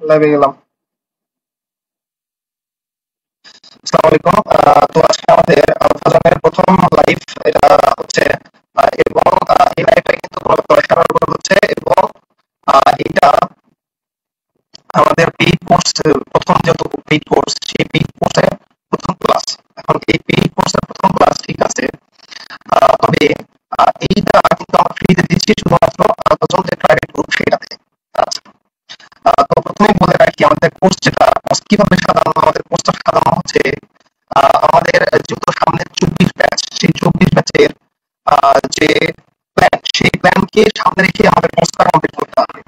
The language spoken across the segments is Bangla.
লাইভে গেলাম। আসসালামু আলাইকুম। তো আজকে আমাদের ফাজানের প্রথম লাইভ এটা হচ্ছে, এবং এই লাইভটা কিন্তু পড়াশোনার উপর হচ্ছে, এবং এটা আমাদের পেইড কোর্স, প্রথম যত পেইড কোর্স সেই পেইড কোর্সের প্রথম ক্লাস। এখন এই পেইড কোর্সের প্রথম ক্লাস, ঠিক আছে, তবে এইটা কিন্তু আমরা ফ্রিতে দিচ্ছি শুধুমাত্র 10জন যে প্রাইভেট গ্রুপ সেটাতে। আচ্ছা, তো প্রথমেই বলে রাখি আমাদের কোর্স যেটা কিভাবে সাজানো, আমাদের কোর্সটা সাজানো হচ্ছে আমাদের যেহেতু সামনে 24 ব্যাচ, সেই 24 ব্যাচের যে প্ল্যান, সেই প্ল্যানকে সামনে রেখে আমাদের কোর্সটা কমপ্লিট করতে হবে।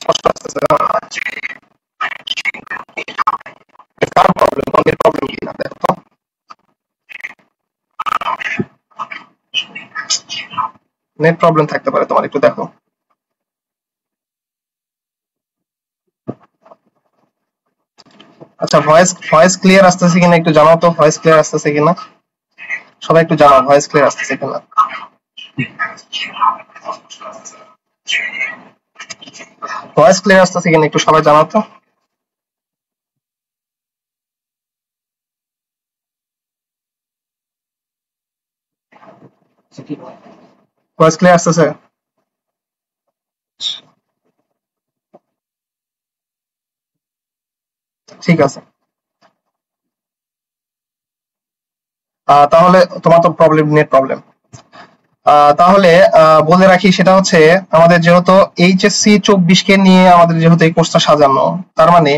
স্পষ্ট আসতেছে? কার প্রবলেম, তোমাদের প্রবলেম কি না দেখো তো। নেট প্রবলেম থাকতে পারে তোমার, একটু দেখো। আচ্ছা, ভয়েস ক্লিয়ার আসতেছে কিনা একটু জানাও তো, ভয়েস ক্লিয়ার আসতেছে কিনা সবাই একটু জানাও, ভয়েস ক্লিয়ার আসতেছে কিনা। ভয়েস ক্লিয়ার আসতেছে কিনা একটু সবাই জানাও তো। ভয়েস ক্লিয়ার আসতেছে? ঠিক আছে। তাহলে তোমার তো প্রবলেম, নেট প্রবলেম। তাহলে বলে রাখি, সেটা হচ্ছে আমাদের যেহেতু এইচএসসি 24 কে নিয়ে আমাদের যেহেতু এই কোর্সটা সাজানো, তার মানে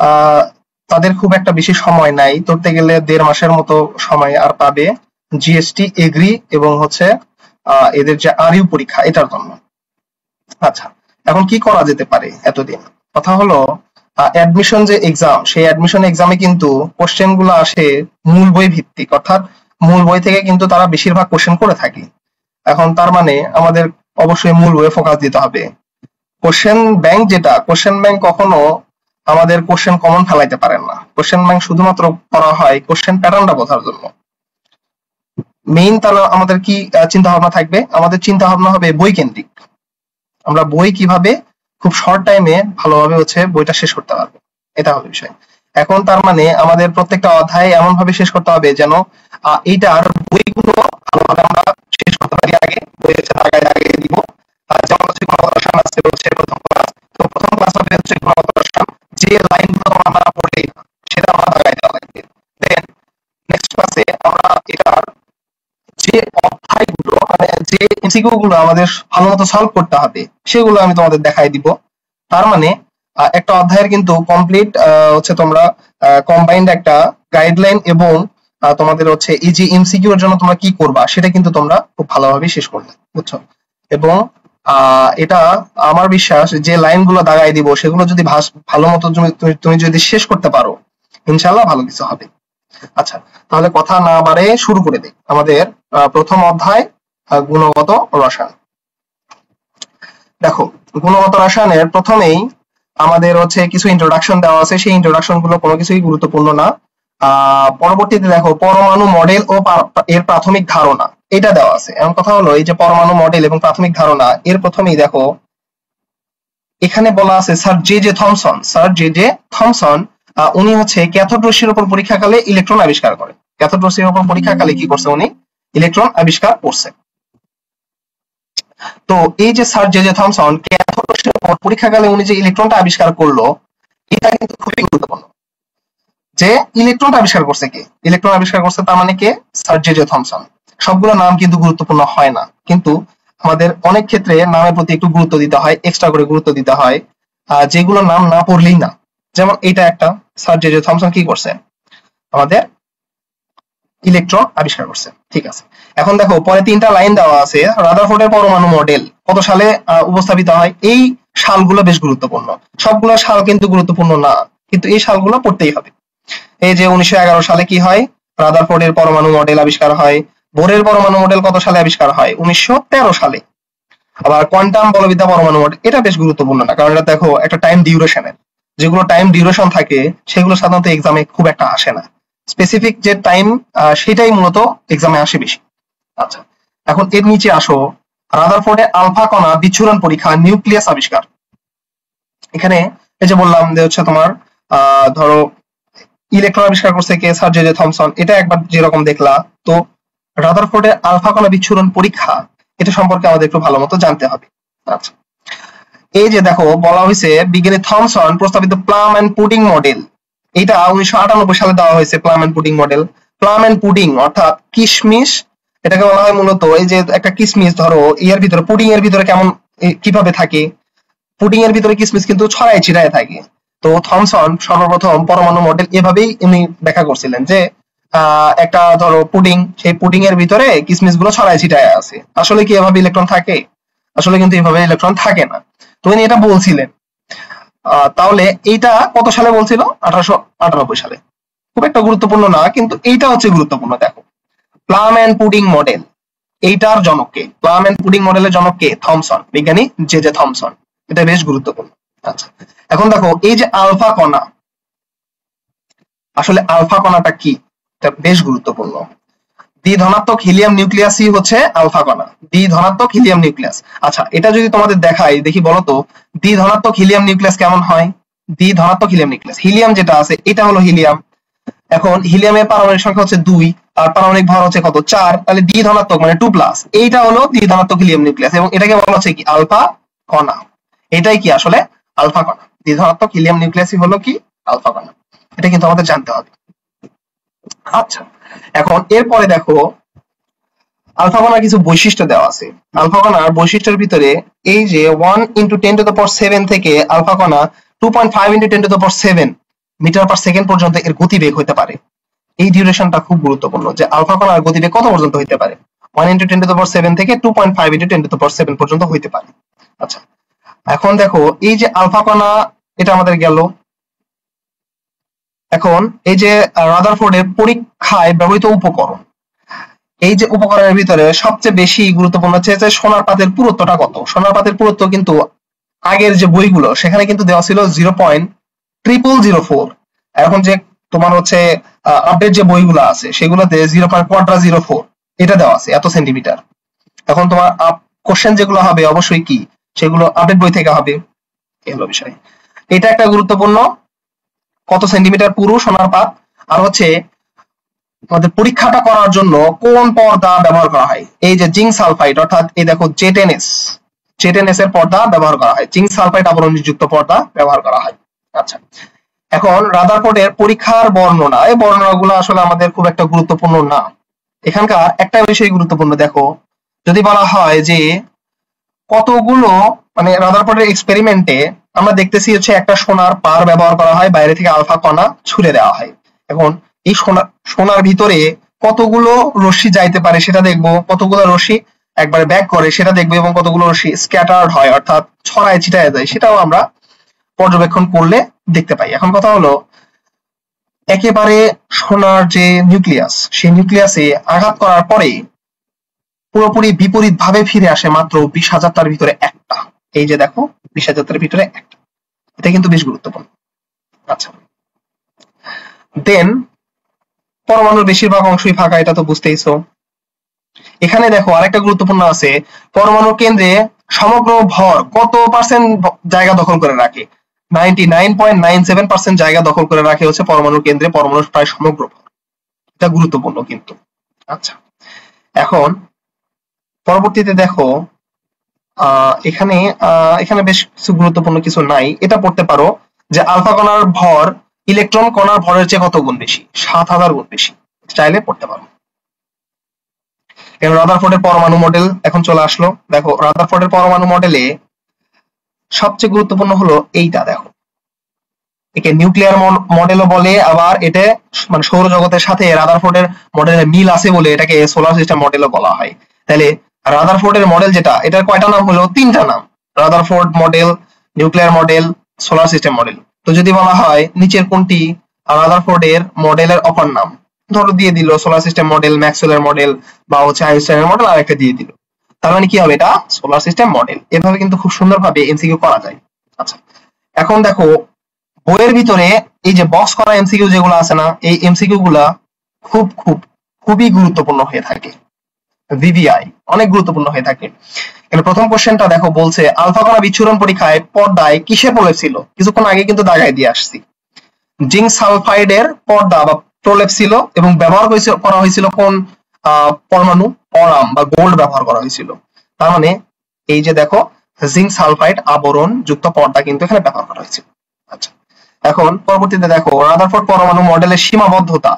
আহ, তাদের খুব একটা বেশি সময় নাই, ধরতে গেলে 1.5 মাসের মতো সময় আর পাবে জিএসটি, এগ্রি এবং হচ্ছে এদের যে আরইউ পরীক্ষা, এটার জন্য। আচ্ছা, এখন কি করা যেতে পারে এতদিন? কথা হলো অ্যাডমিশন যে এক্সাম, সেই অ্যাডমিশন এক্সামে কিন্তু কোশ্চেন গুলো আসে মূল বই ভিত্তিক, অর্থাৎ মূল বই থেকে কিন্তু তারা বেশিরভাগ কোশ্চেন করে থাকে। এখন তার মানে আমাদের অবশ্যই মূল বইয়ে ফোকাস দিতে হবে। কোশ্চেন ব্যাংক যেটা, কোশ্চেন ব্যাংক কখনো আমাদের কোশ্চেন কমন ফেলাইতে পারেন না। কোশ্চেন ব্যাংক শুধুমাত্র করা হয় কোশ্চেন প্যাটার্নটা বোঝার জন্য। মেইন তাহলে আমাদের কি চিন্তা ভাবনা থাকবে? আমাদের চিন্তা ভাবনা হবে বই কেন্দ্রিক। আমরা বই কিভাবে খুব শর্ট টাইমে ভালোভাবে হচ্ছে বইটা শেষ করতে পারবো, এটা হলো বিষয়। এখন তার মানে আমাদের প্রত্যেকটা অধ্যায় এমন ভাবে শেষ করতে হবে যেন এইটার বইগুলো ভালোভাবে আমরা শেষ করতে পারি। আগে বইয়ের সাথে আগে আগে দিব। যেমন হচ্ছে গুণগত রসায়ন আছে, হচ্ছে প্রথম ক্লাস। তো প্রথম ক্লাস হবে হচ্ছে গুণগত রসায়ন, যে লাইনগুলো আমরা পড়ি সেটা আমরা দাগাই দেওয়া লাগবে। দেন নেক্সট ক্লাসে আমরা এটার যে অধ্যায়গুলো, মানে যে এমসিকিউ গুলো আমাদের ভালো মতো সলভ করতে হবে, সেগুলো আমি তোমাদের দেখাই দিব। তার মানে একটা অধ্যায়ের কিন্তু কমপ্লিট হচ্ছে তোমরা কম্বাইন্ড একটা গাইডলাইন, এবং তোমাদের হচ্ছে এই যে এমসিকিউ এর জন্য তোমরা কি করবা সেটা কিন্তু তোমরা খুব ভালোভাবে শেষ করবে, বুঝছো? এবং এটা আমার বিশ্বাস, যে লাইনগুলো দাগাই দিব সেগুলো যদি ভালো মতো তুমি যদি শেষ করতে পারো, ইনশাল্লাহ ভালো কিছু হবে। আচ্ছা, তাহলে কথা না বাড়ে শুরু করে দিই আমাদের প্রথম অধ্যায়, গুণগত রসায়ন। দেখো, গুণগত রসায়নের প্রথমেই আমাদের হচ্ছে কিছু ইন্ট্রোডাকশন দেওয়া আছে, সেই ইন্ট্রোডাকশন গুলো কোনো কিছুই গুরুত্বপূর্ণ না। পরবর্তীতে দেখো পরমাণু মডেল ও এর প্রাথমিক ধারণা, এটা দেওয়া আছে। এমন কথা হলো, এই যে পরমাণু মডেল এবং প্রাথমিক ধারণা, এর প্রথমেই দেখো এখানে বলা আছে sir J J Thomson. Sir J J Thomson উনি হচ্ছে ক্যাথোড রশ্মির উপর পরীক্ষাকালে ইলেকট্রন আবিষ্কার করেন। ক্যাথোড রশ্মির উপর পরীক্ষাকালে কি করছে? উনি ইলেকট্রন আবিষ্কার করছে। তো এই যে sir J J Thomson cathode রশ্মির উপর পরীক্ষাকালে উনি যে ইলেকট্রনটা আবিষ্কার করলো, এটা কিন্তু খুবই গুরুত্বপূর্ণ। যে ইলেকট্রনটা আবিষ্কার করছে কে? ইলেকট্রন আবিষ্কার করছে তার মানে কে? Sir J J Thomson. সবগুলো নাম কিন্তু গুরুত্বপূর্ণ হয় না, কিন্তু আমাদের অনেক ক্ষেত্রে নামের প্রতি একটু গুরুত্ব দিতে হয়, এক্সট্রা করে গুরুত্ব দিতে হয়, যেগুলো নাম না পড়লেই না। যেমন এটা একটা, স্যার জে জে থমসন কি করছে? আমাদের ইলেকট্রন আবিষ্কার করছে, ঠিক আছে। এখন দেখো পরে 3টা লাইন দেওয়া আছে। রাদারফোর্ডের পরমাণু মডেল কত সালে উপস্থাপিত হয়? এই সালগুলো বেশ গুরুত্বপূর্ণ। সবগুলো সাল কিন্তু গুরুত্বপূর্ণ না, কিন্তু এই সালগুলো পড়তেই হবে। এই যে 1911 সালে কি হয়? রাদারফোর্ডের পরমাণু মডেল আবিষ্কার হয়। বোরের পরমাণু মডেল কত সালে আবিষ্কার হয়? 1913 সালে। আবার কোয়ান্টাম বলবিদ্যা পরমাণু মডেল, এটা বেশ গুরুত্বপূর্ণ না, কারণ এটা দেখো একটা টাইম ডিউরেশনের। যেগুলো টাইম ডিউরেশন থাকে সেগুলো সাধারণত এক্সামে খুব একটা আসে না। স্পেসিফিক যে টাইম, সেটাই মূলত এক্সামে আসে বেশি। আচ্ছা, এখন এর নিচে আসো। রাদারফোর্ডের আলফা কণা বিচ্ছুরণ পরীক্ষা, নিউক্লিয়াস আবিষ্কার। এখানে এই যে বললাম যে হচ্ছে তোমার ধরো ইলেকট্রন আবিষ্কার করছে কে? Sir J J Thomson. এটা একবার যেরকম দেখলা, তো রাদারফোর্ডের আলফা কণা বিচ্ছুরণ পরীক্ষা এটা সম্পর্কে আমাদের একটু ভালো মতো জানতে হবে। আচ্ছা, এই যে দেখো বলা হয়েছে বিজ্ঞানী থমসন প্রস্তাবিত প্লাম এন্ড পুডিং মডেল, এটা 1998 সালে দেওয়া হয়েছে। Plum and pudding model, plum and pudding অর্থাৎ কিশমিশ, এটাকে বলা হয় মূলত এই যে একটা কিশমিশ ধরো এর ভিতরে, পুডিং এর ভিতরে কেমন কিভাবে থাকে, পুডিং এর ভিতরে কিশমিশ কিন্তু ছড়ায় ছিটায় থাকে। তো থমসন সর্বপ্রথম পরমাণু মডেল এভাবেই উনি ব্যাখ্যা করছিলেন যে একটা ধরো পুডিং, সেই পুডিং এর ভিতরে কিশমিশ গুলো ছড়ায় ছিটায় আছে। আসলে কি এভাবে ইলেকট্রন থাকে? আসলে কিন্তু এভাবে ইলেকট্রন থাকে না। তো উনি এটা বলছিলেন। তাহলে এইটা কত সালে বলছিল? 1898 সালে। খুব একটা গুরুত্বপূর্ণ না, কিন্তু এইটা হচ্ছে গুরুত্বপূর্ণ। দেখো প্লাম এন্ড পুডিং মডেল, এইটার জনক কে? প্লাম এন্ড পুডিং মডেলের জনক কে? থমসন, বিজ্ঞানী জে জে থমসন। এটা বেশ গুরুত্বপূর্ণ। আচ্ছা, এখন দেখো এই যে আলফা কণা, আসলে আলফা কণাটা কি? এটা বেশ গুরুত্বপূর্ণ। দ্বি ধনাত্মক হিলিয়াম নিউক্লিয়াসই হচ্ছে আলফা কণা, দ্বি ধনাত্মক হিলিয়াম নিউক্লিয়াস। আচ্ছা, এটা যদি তোমাদের দেখাই, দেখি বলো তো দ্বি ধনাত্মক হিলিয়াম নিউক্লিয়াস কেমন হয়? দ্বি ধনাত্মক হিলিয়াম নিউক্লিয়াস, হিলিয়াম যেটা আছে এটা হলো হিলিয়াম। এখন হিলিয়ামের পারমাণবিক সংখ্যা হচ্ছে 2 আর পারমাণবিক ভর হচ্ছে কত? 4। তাহলে দ্বি ধনাত্মক মানে 2+, এইটা হলো দ্বি ধনাত্মক হিলিয়াম নিউক্লিয়াস, এবং এটাকে বলা হচ্ছে কি? আলফা কণা। এটাই কি আসলে আলফা কণা? দ্বি ধনাত্মক হিলিয়াম নিউক্লিয়াসই হলো কি? আলফা কণা। এটা কিন্তু আমাদের জানতে হবে। আচ্ছা, এখন এরপরে দেখো আলফা কণার কিছু বৈশিষ্ট্য দেওয়া আছে। আলফা কণার বৈশিষ্ট্যের ভিতরে এই যে 1 × 10⁻7 থেকে আলফা কণা 2.5 × 10⁻7 মিটার পার সেকেন্ড পর্যন্ত এর গতিবেগ হতে পারে। এই ডিউরেশনটা খুব গুরুত্বপূর্ণ যে আলফা কণার গতিবেগ কত পর্যন্ত হতে পারে? 1 × 10⁻7 থেকে 2.5 × 10⁻7 পর্যন্ত হতে পারে। আচ্ছা, এখন দেখো এই যে আলফা কণা, এটা আমাদের গেল। এখন এই যে রাদারফোর্ডের পরীক্ষায় ব্যবহৃত উপকরণ, এই যে উপকরণের ভিতরে সবচেয়ে বেশি গুরুত্বপূর্ণ হচ্ছে যে সোনার পাতের পুরুত্বটা কত। সোনার পাতের পুরুত্ব কিন্তু আগের যে বইগুলো সেখানে কিন্তু দেওয়া ছিল 0.0004। এখন যে তোমার হচ্ছে আপডেট যে বইগুলো আছে সেগুলোতে 0.04 এটা দেওয়া আছে, এত সেন্টিমিটার। এখন তোমার কোশ্চেন যেগুলো হবে অবশ্যই কি সেগুলো আপডেট বই থেকে হবে, এই হলো বিষয়। এটা একটা গুরুত্বপূর্ণ, কত সেন্টিমিটার পুরু সোনার পাত। আর হচ্ছে আমাদের পরীক্ষাটা করার জন্য কোন পর্দা ব্যবহার করা হয়? এই যে জিঙ্ক সালফাইড, অর্থাৎ এই দেখো জেটেনএস এর পর্দা ব্যবহার করা হয়, জিঙ্ক সালফাইড আবরণযুক্ত পর্দা ব্যবহার করা হয়। আচ্ছা, এখন রাদারফোর্ডের পরীক্ষার বর্ণনা, এই বর্ণনাগুলো আসলে আমাদের খুব একটা গুরুত্বপূর্ণ না। এখানকার একটা বিষয় গুরুত্বপূর্ণ, দেখো যদি বলা হয় যে কতগুলো মানে রাদারফোর্ডের এক্সপেরিমেন্টে আমরা দেখতেছি হচ্ছে একটা সোনার পার ব্যবহার করা হয়, বাইরে থেকে আলফা কণা ছুড়ে দেওয়া হয়। এখন এই সোনার ভিতরে কতগুলো রশ্মি যাইতে পারে সেটা দেখবো, কতগুলো রশ্মি একবারে ব্যাক করে সেটা দেখবো, এবং কতগুলো রশ্মি স্ক্যাটার্ড হয় অর্থাৎ ছড়ায় ছিটায় যায় সেটাও আমরা পর্যবেক্ষণ করলে দেখতে পাই। এখন কথা হলো একেবারে সোনার যে নিউক্লিয়াস, সেই নিউক্লিয়াসে আঘাত করার পরে পুরোপুরি বিপরীত ভাবে ফিরে আসে মাত্র 20,000টার ভিতরে একটা। এই যে দেখো 20,000টার ভিতরে একটা, এটা কিন্তু বেশ গুরুত্বপূর্ণ। আচ্ছা, দেন পরমাণুর বেশিরভাগ অংশই ফাঁকা, এটা তো বুঝতেইছো। এখানে দেখো আরেকটা গুরুত্বপূর্ণ আছে, পরমাণুর কেন্দ্রে সমগ্র ভর কত পার্সেন্ট জায়গা দখল করে রাখে? 99.97% জায়গা দখল করে রাখে হচ্ছে পরমাণুর কেন্দ্রে পরমাণুর প্রায় সমগ্র ভর। এটা গুরুত্বপূর্ণ কিন্তু। আচ্ছা, এখন পরবর্তীতে দেখো এখানে বেশ কিছু গুরুত্বপূর্ণ কিছু নাই, এটা পড়তে পারো যে আলফা কণার ভর ইলেকট্রন কণার ভরের চেয়ে কত গুণ বেশি? 7,000 গুণ বেশি। চাইলে পড়তে পারো। রাদারফোর্ডের পরমাণু মডেল এখন চলে আসলো। দেখো রাদারফোর্ডের পরমাণু মডেলে সবচেয়ে গুরুত্বপূর্ণ হলো এইটা, দেখো একে নিউক্লিয়ার মডেলও বলে, আবার এটা মানে সৌরজগতের সাথে রাদারফোর্ডের মডেলের মিল আছে বলে এটাকে সোলার সিস্টেম মডেলও বলা হয়। তাহলে রাদারফোর্ডের মডেল যেটা, এটার কয়টা নাম হলো? 3টা নাম, Rutherford model, nuclear model, solar system model. তো যদি বলা হয় নিচের কোনটি রাদারফোর্ডের মডেলের অপর নাম, ধরো দিয়ে দিল সোলার সিস্টেম মডেল, ম্যাক্সওয়েলের মডেল, বা হচ্ছে আইনস্টাইনের মডেল, আর একটা দিয়ে দিল, তার মানে কি হবে? এটা সোলার সিস্টেম মডেল। এভাবে কিন্তু খুব সুন্দরভাবে এমসিকিউ করা যায়। আচ্ছা, এখন দেখো বইয়ের ভিতরে এই যে বক্স করা এমসিকিউ যেগুলো আছে না, এই এমসিকিউ গুলা খুবই গুরুত্বপূর্ণ হয়ে থাকে। ভিভিআই অনেক গুরুত্বপূর্ণ হয়ে থাকে। এর প্রথম কোশ্চেনটা দেখো, বলছে আলফা কণা বিচ্ছুরণ পরীক্ষায় পর্দায় কিসের প্রলেপ ছিল? কিছুক্ষণ আগে কিন্তু দাগায় দিয়ে আসছি, জিঙ্ক সালফাইডের পর্দা বা প্রলেপ ছিল, এবং ব্যবহার করা হয়েছিল কোন পরমাণু? অরাম বা গোল্ড ব্যবহার করা হয়েছিল। তার মানে এই যে দেখো, জিঙ্ক সালফাইড আবরণ যুক্ত পর্দা কিন্তু এখানে ব্যবহার করা হয়েছিল। আচ্ছা, এখন পরবর্তীতে দেখো রাদারফোর্ড পরমাণু মডেলের সীমাবদ্ধতা।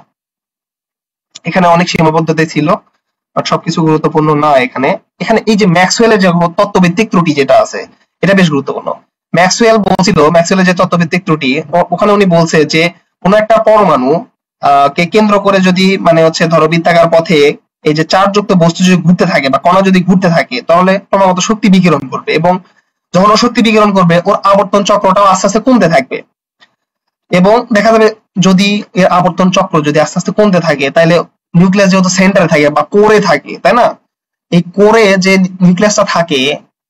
এখানে অনেক সীমাবদ্ধতা ছিল, সবকিছু গুরুত্বপূর্ণ না এখানে। এখানে এই যে ম্যাক্সওয়েলের যে তত্ত্বভিত্তিক ত্রুটি যেটা আছে, এটা বেশ গুরুত্বপূর্ণ। ম্যাক্সওয়েলের যে তত্ত্বভিত্তিক ত্রুটি, ওখানে উনি বলছে যে কোন একটা পরমাণু কে কেন্দ্র করে যদি মানে হচ্ছে ধরো বৃত্তাকার পথে এই যে চার্জযুক্ত বস্তু যদি ঘুরতে থাকে বা কণা যদি ঘুরতে থাকে, তাহলে ক্রমাগত শক্তি বিকিরণ করবে, এবং যখন ও শক্তি বিকিরণ করবে ওর আবর্তন চক্রটাও আস্তে আস্তে কমতে থাকবে। এবং দেখা যাবে যদি এর আবর্তন চক্র যদি আস্তে আস্তে কমতে থাকে, তাহলে নিউক্লিয়াস যেহেতু সেন্টারে থাকে বা কোরে থাকে, তাই না, এই কোরে যে নিউক্লিয়াসটা থাকে,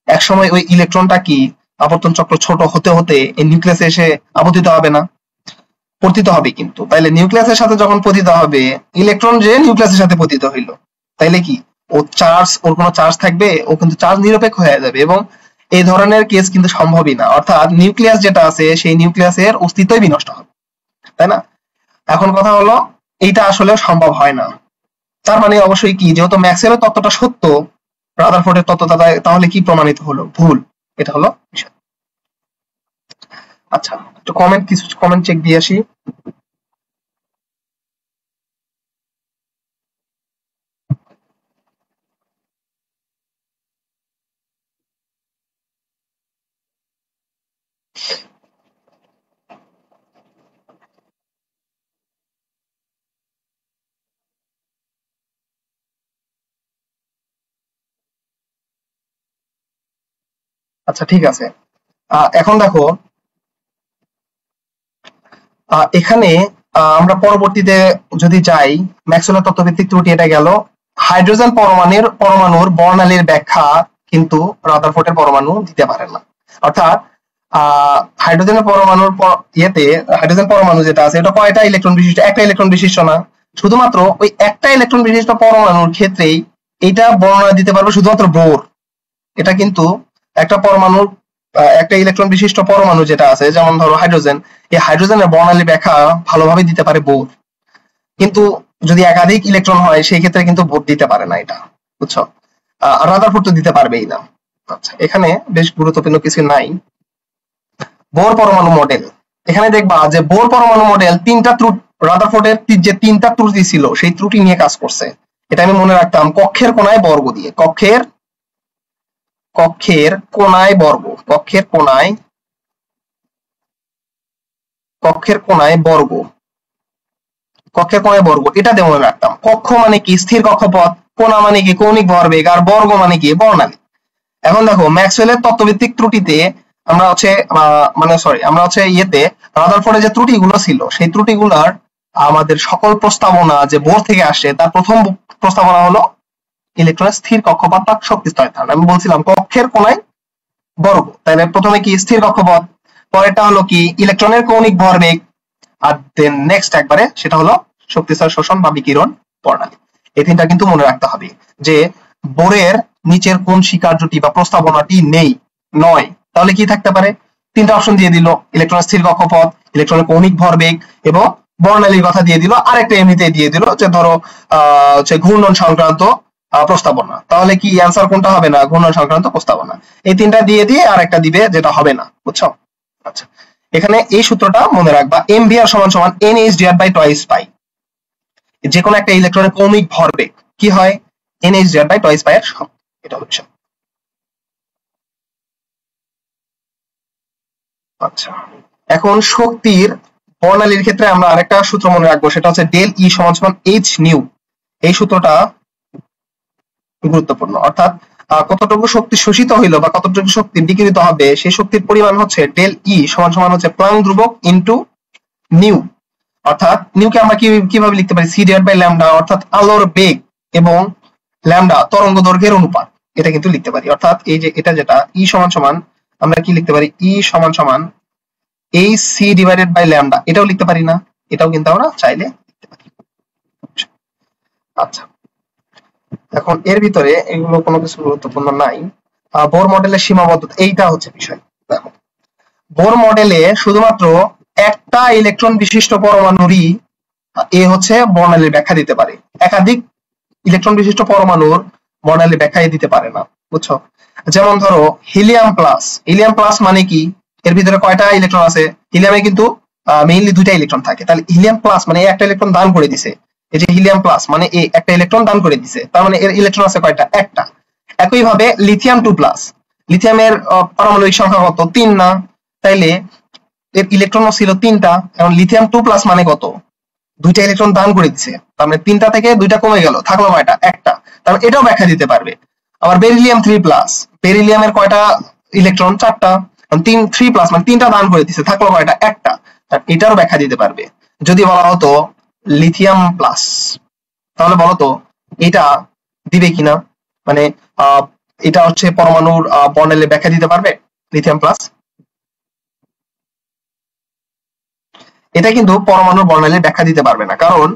একসময় ওই ইলেকট্রনটা কি আবর্তন চক্র ছোট হতে হতে এই নিউক্লিয়াসে এসে আপতিত হবে না? পতিত হবে। কিন্তু তাইলে নিউক্লিয়াসের সাথে যখন পতিত হবে, ইলেকট্রন যে নিউক্লিয়াসের সাথে পতিত হইলো, তাইলে কি ওর কোনো চার্জ থাকবে? ও কিন্তু চার্জ নিরপেক্ষ হয়ে যাবে, এবং এই ধরনের কেস কিন্তু সম্ভবই না। অর্থাৎ নিউক্লিয়াস যেটা আছে সেই নিউক্লিয়াসের অস্তিত্বই বিনষ্ট হবে, তাই না? এখন কথা হলো এইটা আসলে সম্ভব হয় না। তার মানে অবশ্যই কি, যেহেতু ম্যাক্সওয়েলের তত্ত্বটা সত্য, রাদারফোর্ডের তত্ত্বটা তাহলে কি প্রমাণিত হলো? ভুল। এটা হলো বিষয়। আচ্ছা, একটু কিছু কমেন্ট চেক দিয়ে আসি। আচ্ছা, ঠিক আছে। এখন দেখো, এখানে আমরা পরবর্তীতে যদি যাই, ম্যাক্সওয়েলের তত্ত্বভিত্তিক ত্রুটি এটা গেল। হাইড্রোজেন পরমাণুর বর্ণালীর ব্যাখ্যা কিন্তু রাদারফোর্ডের পরমাণু দিতে পারে না। অর্থাৎ হাইড্রোজেন পরমাণু যেটা আছে, এটা কয়টা ইলেকট্রন বিশিষ্ট? একটা ইলেকট্রন বিশিষ্ট না, শুধুমাত্র ওই একটা ইলেকট্রন বিশিষ্ট পরমাণুর ক্ষেত্রেই এটা বর্ণনা দিতে পারবে শুধুমাত্র বোর। এটা কিন্তু একটা পরমাণুর একটা ইলেকট্রন বিশিষ্ট পরমাণু যেটা আছে, যেমন ধরো হাইড্রোজেন, এই হাইড্রোজেনের বর্ণালী ব্যাখ্যা ভালোভাবে দিতে পারে বোর। কিন্তু যদি একাধিক ইলেকট্রন হয় সেই ক্ষেত্রে কিন্তু বোর দিতে পারে না, এটা বুঝছো? রাদারফোর্ড তো দিতে পারবেই না। আচ্ছা, এখানে বেশ গুরুত্বপূর্ণ কিছু নাই। বোর পরমাণু মডেল, এখানে দেখবা যে বোর পরমাণু মডেল রাদারফোর্ডের যে তিনটা ত্রুটি ছিল সেই ত্রুটি নিয়ে কাজ করছে। এটা আমি মনে রাখতাম, কক্ষের কোণায় বর্গ দিয়ে, কক্ষের কোণায় বর্গ, কক্ষের কোণায় বর্গ, এটা দিয়ে মনে রাখতাম। কক্ষ মানে কি? স্থির কক্ষপথ। কোণা মানে কি? কৌণিক ভরবেগ। আর বর্গ মানে কি? বর্ণালী। এখন দেখো, ম্যাক্সওয়েলের তত্ত্বভিত্তিক ত্রুটিতে আমরা হচ্ছে ইয়েতে রাদারফোর্ডে যে ত্রুটিগুলো ছিল, সেই ত্রুটিগুলার আমাদের সকল প্রস্তাবনা যে বোর থেকে আসে, তার প্রথম প্রস্তাবনা হলো ইলেকট্রনের স্থির কক্ষপথ বা শক্তি স্তরের ধারণা। আমি বলছিলাম কক্ষের কোণায় বর্গ, তাহলে প্রথমে কি? স্থির কক্ষপথ। পরেরটা হলো কি? ইলেকট্রনের কৌণিক ভরবেগ। আর দেন নেক্সট একবারে সেটা হলো শক্তি স্তর শোষণ বা বিকিরণ প্রণালী। এই তিনটা কিন্তু মনে রাখতে হবে যে বোরের নিচের কোন স্বীকার্যটি বা প্রস্তাবনাটি নয়, তাহলে কি থাকতে পারে? তিনটা অপশন দিয়ে দিল, ইলেকট্রনের স্থির কক্ষপথ, ইলেকট্রনের কৌণিক ভরবেগ এবং বর্ণালীর কথা দিয়ে দিল, আরেকটা এমনিতে দিয়ে দিল যে ধরো ঘূর্ণন সংক্রান্ত প্রস্তাবনা। তাহলে কি অ্যান্সার কোনটা হবে? না, ঘূর্ণন সংক্রান্ত প্রস্তাবনা। এই তিনটা দিয়ে আরেকটা দিবে যেটা হবে না, বুঝছো? আচ্ছা, এখানে এই সূত্রটা মনে রাখবা, mvr সমান সমান nhDr বাই টয়েস পাই। যে কোনো একটা ইলেকট্রনের কৌণিক ভরবেগ কি হয়? nhDr বাই টয়েস পাই এর সমান। এটা হচ্ছে। আচ্ছা, এখন শক্তির বর্ণালীর ক্ষেত্রে আমরা আরেকটা সূত্র মনে রাখবো, সেটা হচ্ছে ডেল ই সমান সমান এইচ নিউ। এই সূত্রটা গুরুত্বপূর্ণ। অর্থাৎ কতটুকু শক্তি শোষিত হইলো বা কতটুকু শক্তি বিকিরিত হবে, সেই শক্তির পরিমাণ হচ্ছে ডেল ই সমান সমান হচ্ছে প্লাঙ্ক ধ্রুবক ইনটু নিউ। অর্থাৎ নিউকে আমরা কিভাবে লিখতে পারি? সি ডিভাইড বাই ল্যামডা, অর্থাৎ আলোর বেগ এবং ল্যামডা তরঙ্গ দৈর্ঘ্যের অনুপাত, এটা কিন্তু লিখতে পারি। অর্থাৎ এই যে এটা যেটা ই সমান সমান, আমরা কি লিখতে পারি? ই সমান সমান এই সি ডিভাইডেড বাই ল্যামডা, এটাও লিখতে পারি না? এটাও কিন্তু আমরা চাইলে লিখতে পারি। আচ্ছা, এখন এর ভিতরে এগুলো কোনো কিছু গুরুত্বপূর্ণ নাই। বোর মডেলের সীমাবদ্ধতা, এইটা হচ্ছে বিষয়। দেখো, বোর মডেলে শুধুমাত্র একটা ইলেকট্রন বিশিষ্ট পরমাণুরই হচ্ছে বর্ণালীর ব্যাখ্যা দিতে পারে, একাধিক ইলেকট্রন বিশিষ্ট পরমাণুর বর্ণালী ব্যাখ্যা দিতে পারে না, বুঝছো? যেমন ধরো হিলিয়াম প্লাস, হিলিয়াম প্লাস মানে কি, এর ভিতরে কয়টা ইলেকট্রন আছে? হিলিয়ামে কিন্তু মেইনলি দুইটা ইলেকট্রন থাকে, তাহলে হিলিয়াম প্লাস মানে একটা ইলেকট্রন দান করে দিছে, এই যে হিলিয়াম প্লাস মানে এই একটা ইলেকট্রন দান করে দিছে, তার মানে এর ইলেকট্রন আছে কয়টা? একটা। একই ভাবে লিথিয়াম 2 প্লাস, লিথিয়ামের পারমাণবিক সংখ্যা কত? 3 না? তাইলে এর ইলেকট্রনও ছিল 3টা। এখন লিথিয়াম 2 প্লাস মানে কত? দুইটা ইলেকট্রন দান করে দিচ্ছে, তার মানে 3টা থেকে 2টা কমে গেল, থাকলো কয়টা? একটা। তার মানে এটাও ব্যাখ্যা দিতে পারবে। আবার বেরিলিয়াম 3 প্লাস, বেরিলিয়ামের কয়টা ইলেকট্রন? 4টা। 3 প্লাস মানে 3টা দান করে দিচ্ছে, থাকলো কয়টা? একটা। এটারও ব্যাখ্যা দিতে পারবে। যদি বলা হতো লিথিয়াম প্লাস, তাহলে বলতো এটা দিবে কিনা, মানে এটা হচ্ছে পরমাণুর বর্ণালীর ব্যাখ্যা দিতে পারবে লিথিয়াম প্লাস? এটা কিন্তু পরমাণুর বর্ণালীর ব্যাখ্যা দিতে পারবে না, কারণ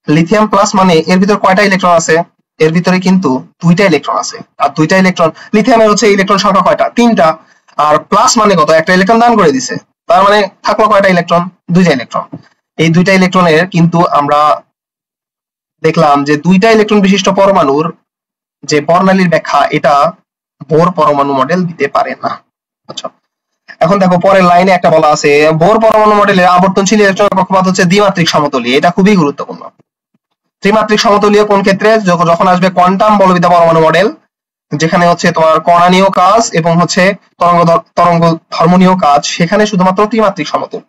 লিথিয়াম প্লাস মানে এর ভিতর কয়টা ইলেকট্রন আছে? এর ভিতরে কিন্তু দুইটা ইলেকট্রন আছে, আর দুইটা ইলেকট্রন, লিথিয়ামের হচ্ছে ইলেকট্রন সংখ্যা কয়টা? 3টা। আর প্লাস মানে কত? একটা ইলেকট্রন দান করে দিছে, তার মানে থাকলো কয়টা ইলেকট্রন? দুইটা ইলেকট্রন। এই দুইটা ইলেকট্রনের কিন্তু আমরা দেখলাম যে দুইটা ইলেকট্রন বিশিষ্ট পরমাণুর যে বর্ণালীর ব্যাখ্যা, এটা বোর পরমাণু মডেল দিতে পারে না। আচ্ছা, এখন দেখো পরের লাইনে একটা বলা আছে, বোর পরমাণু মডেলের আবর্তনশীল ইলেকট্রনের কক্ষপথ হচ্ছে দ্বিমাত্রিক সমতলীয়। এটা খুবই গুরুত্বপূর্ণ। ত্রিমাত্রিক সমতলীয় কোন ক্ষেত্রে? যখন আসবে কোয়ান্টাম বলবিদ্যা পরমাণু মডেল, যেখানে হচ্ছে তোমার কণানীয় কাজ এবং হচ্ছে তরঙ্গ ধর্মনীয় কাজ, সেখানে শুধুমাত্র ত্রিমাত্রিক সমতল।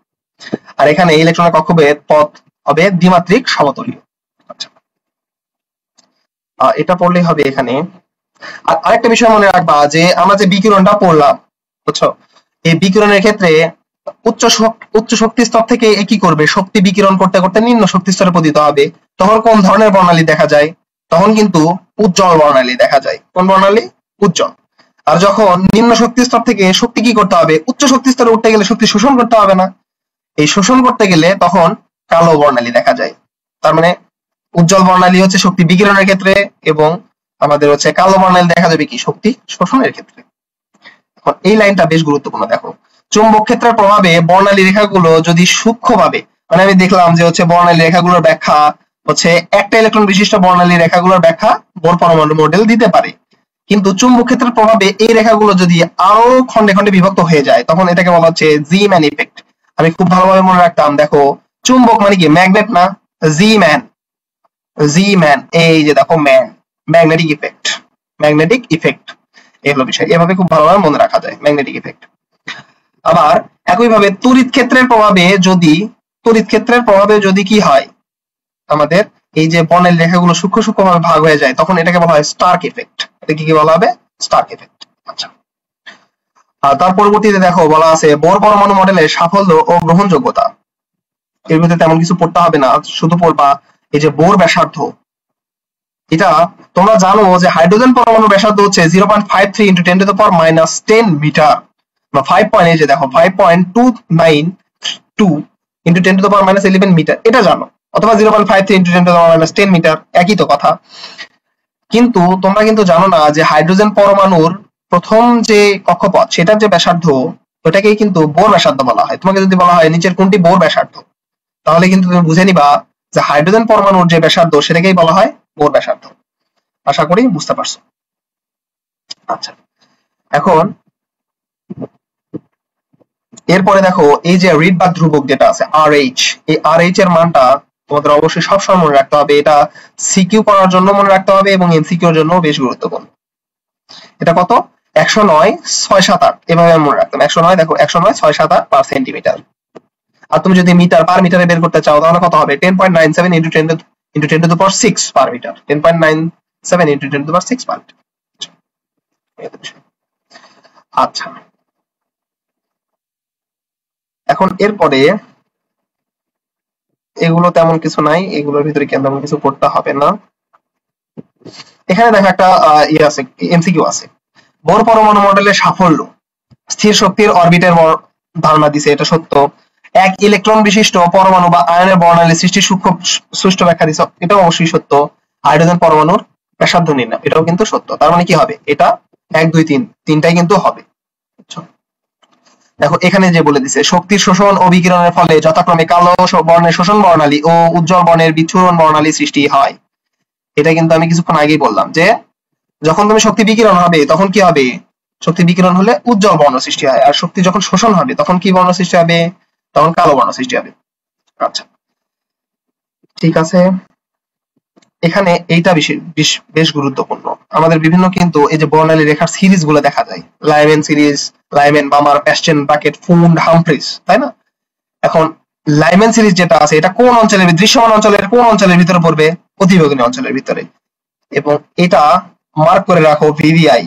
আর এখানে ইলেকট্রনের কক্ষপথ পথ হবে দ্বিমাত্রিক সমতলীয়। আচ্ছা, এটা পড়লেই হবে এখানে। আর আরেকটা বিষয় মনে রাখবা, যে আমরা যে বিকিরণটা পড়লাম, বুঝছো, এই বিকিরণের ক্ষেত্রে উচ্চ শক্তি স্তর থেকে কি করবে? শক্তি বিকিরণ করতে করতে নিম্ন শক্তি স্তরে পতিত হবে। তখন কোন ধরনের বর্ণালী দেখা যায়? তখন কিন্তু উজ্জ্বল বর্ণালী দেখা যায়। কোন বর্ণালী? উজ্জ্বল। আর যখন নিম্ন শক্তি স্তর থেকে শক্তি কি করতে হবে? উচ্চ শক্তি স্তরে উঠতে গেলে শক্তি শোষণ করতে হবে না? এই শোষণ করতে গেলে তখন কালো বর্ণালী দেখা যায়। তার মানে উজ্জ্বল বর্ণালী হচ্ছে শক্তি বিকিরণের ক্ষেত্রে, এবং আমাদের হচ্ছে কালো বর্ণালী দেখা যাবে কি? শক্তি শোষণের ক্ষেত্রে। এখন এই লাইনটা বেশ গুরুত্বপূর্ণ। দেখো, চুম্বক ক্ষেত্রের প্রভাবে বর্ণালী রেখাগুলো যদি সূক্ষ্মভাবে, মানে আমি দেখলাম যে হচ্ছে বর্ণালী রেখাগুলোর ব্যাখ্যা হচ্ছে একটা ইলেকট্রন বিশিষ্ট বর্ণালী রেখাগুলোর ব্যাখ্যা বোর পরমাণু মডেল দিতে পারে, কিন্তু চুম্বক ক্ষেত্রের প্রভাবে এই রেখাগুলো যদি আরো খন্ডে খন্ডে বিভক্ত হয়ে যায়, তখন এটাকে বলা হচ্ছে জি ম্যান ইফেক্ট। আমি খুব ভালোভাবে মনে রাখতাম। দেখো, চুম্বক মানে কি? ম্যাগনেট না? জি ম্যান, জি ম্যান, এই যে দেখো man, magnetic effect, magnetic effect, এই হলো বিষয়। এভাবে খুব ভালোভাবে মনে রাখা যায় ম্যাগনেটিক ইফেক্ট। আবার একইভাবে তড়িৎ ক্ষেত্রের প্রভাবে যদি কি হয়, আমাদের এই যে বর্ণালী রেখাগুলো সূক্ষ্ম সূক্ষ্ম ভাবে ভাগ হয়ে যায়, তখন এটাকে বলা হয় স্টার্ক ইফেক্ট। এটা কি বলা হবে? Stark effect. আচ্ছা, আর তার পরবর্তীতে দেখো বলা আছে বোর পরমাণু মডেলের সাফল্য ও গ্রহণযোগ্যতা। এর ভিতরে তেমন কিছু পড়তে হবে না, শুধু পড়বা এই যে বোর ব্যাসার্ধ। এটা তোমরা জানো যে হাইড্রোজেন পরমাণুর ব্যাসার্ধ হচ্ছে 0.53 × 10⁻10 মিটার, বা 5 এই যে দেখো 5.292 × 10⁻11 মিটার, এটা জানো, অথবা 0.53 × 10⁻10 মিটার, একই তো কথা। কিন্তু তোমরা কিন্তু জানো না যে হাইড্রোজেন পরমাণুর প্রথম যে কক্ষপথ, সেটার যে ব্যাসার্ধ, ওটাকেই কিন্তু বোর ব্যাসার্ধ বলা হয়। তোমাকে যদি বলা হয় নিচের কোনটি বোর ব্যাসার্ধ, তাহলে কিন্তু তুমি বুঝে নিবা যে হাইড্রোজেন পরমাণুর যে ব্যাসার্ধ, সেটাকেই বলা হয় বোর ব্যাসার্ধ। আশা করি বুঝতে পারছো। আচ্ছা, এখন এরপরে দেখো এই যে রিডবার্গ ধ্রুবক যেটা আছে RH, এই RH এর মানটা তোমাদের অবশ্যই সবসময় মনে রাখতে হবে। এটা সিকিউ করার জন্য মনে রাখতে হবে, এবং এমসিকিউ এর জন্য বেশ গুরুত্বপূর্ণ। এটা কত? 109.678, এভাবে মনে রাখতাম। 109, দেখো 109.678 পার সেন্টিমিটার। আর তুমি যদি মিটার পার মিটারে বের করতে চাও, তাহলে কত হবে? 10.97 × 10⁶ পার মিটার। 10.97 × 10⁶ per metre. আচ্ছা, এখন এরপরে এগুলো তেমন কিছু নাই, এগুলোর ভিতরে তেমন কিছু পড়তে হবে না। এখানে দেখো একটা আছে, এমসিকিউ আছে। বোর পরমাণু মডেলের সাফল্য, স্থির শক্তির অরবিটের ধারণা দিছে, এটা সত্য। এক ইলেকট্রন বিশিষ্ট পরমাণু বা আয়নের বর্ণালী সৃষ্টির সুষ্ঠু ব্যাখ্যা দিছে, এটাও অবশ্যই সত্য। হাইড্রোজেন পরমাণুর ব্যাসার্ধ নির্ণয়, এটাও কিন্তু সত্য। তার মানে কি হবে? এটা 1 2 3 তিনটাই কিন্তু হবে। দেখো এখানে যে বলে দিছে শক্তির শোষণ ও বিকিরণের ফলে যথাক্রমে কালো বর্ণের শোষণ বর্ণালী ও উজ্জ্বল বর্ণের বিচ্ছুরণ বর্ণালী সৃষ্টি হয়। এটা কিন্তু আমি কিছুক্ষণ আগেই বললাম যে যখন তুমি শক্তি বিকিরণ হবে তখন কি হবে, শক্তি বিকিরণ হলে উজ্জ্বল বর্ণ সৃষ্টি হয়, আর শক্তি যখন শোষণ হবে তখন কি বর্ণ সৃষ্টি হবে, তখন কালো বর্ণ সৃষ্টি হবে। আচ্ছা ঠিক আছে, এখানে এইটা বেশ গুরুত্বপূর্ণ। আমাদের বিভিন্ন কিন্তু এই যে বর্ণালী রেখার সিরিজ গুলো দেখা যায়, Lyman series, Lyman, Balmer, Paschen, Brackett, Pfund, Humphreys, তাই না? এখন লাইমেন সিরিজ যেটা আছে এটা কোন অঞ্চলের, দৃশ্যমান অঞ্চলের কোন অঞ্চলের ভিতরে পড়বে, অতিবেগুনি অঞ্চলের ভিতরে, এবং এটা মার্ক করে রাখো ভিভিআই।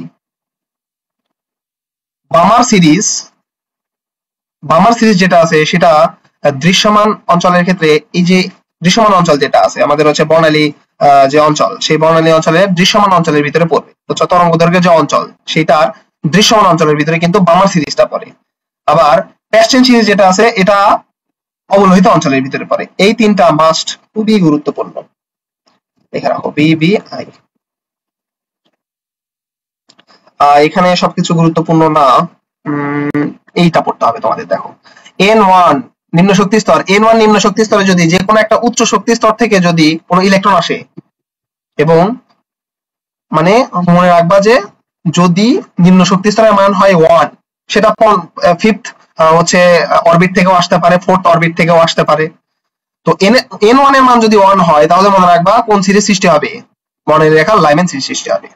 বামার সিরিজ যেটা আছে সেটা দৃশ্যমান অঞ্চলের ক্ষেত্রে, এই যে দৃশ্যমান অঞ্চল যেটা আছে আমাদের হচ্ছে বর্ণালী যে অঞ্চল, সেই বর্ণালী অঞ্চলের দৃশ্যমান অঞ্চলের ভিতরে পড়বে, তো তরঙ্গ দৈর্ঘ্যের যে অঞ্চল সেটার দৃশ্যমান অঞ্চলের ভিতরে কিন্তু বামার সিরিজটা পড়ে। আবার প্যাস্টেন সিরিজ যেটা আছে এটা অবলোহিত অঞ্চলের ভিতরে পড়ে। এই তিনটা মাস্ট, খুবই গুরুত্বপূর্ণ, দেখে রাখো ভিভিআই। এখানে সবকিছু গুরুত্বপূর্ণ না, এইটা পড়তে হবে তোমাদের। দেখো N1 নিম্ন শক্তি স্তর, N1 নিম্ন শক্তি স্তরে যদি যে কোনো একটা উচ্চ শক্তি স্তর থেকে যদি কোনো ইলেকট্রন আসে, এবং মানে মনে রাখবা যে যদি নিম্ন শক্তি স্তরের মান হয় 1, সেটা ফিফথ হচ্ছে অরবিট থেকেও আসতে পারে, ফোর্থ অরবিট থেকেও আসতে পারে। তো N1 এর মান যদি 1 হয় তাহলে মনে রাখবা কোন সিরিজ সৃষ্টি হবে, বর্ণালী রেখার লাইমেন সিরিজ সৃষ্টি হবে।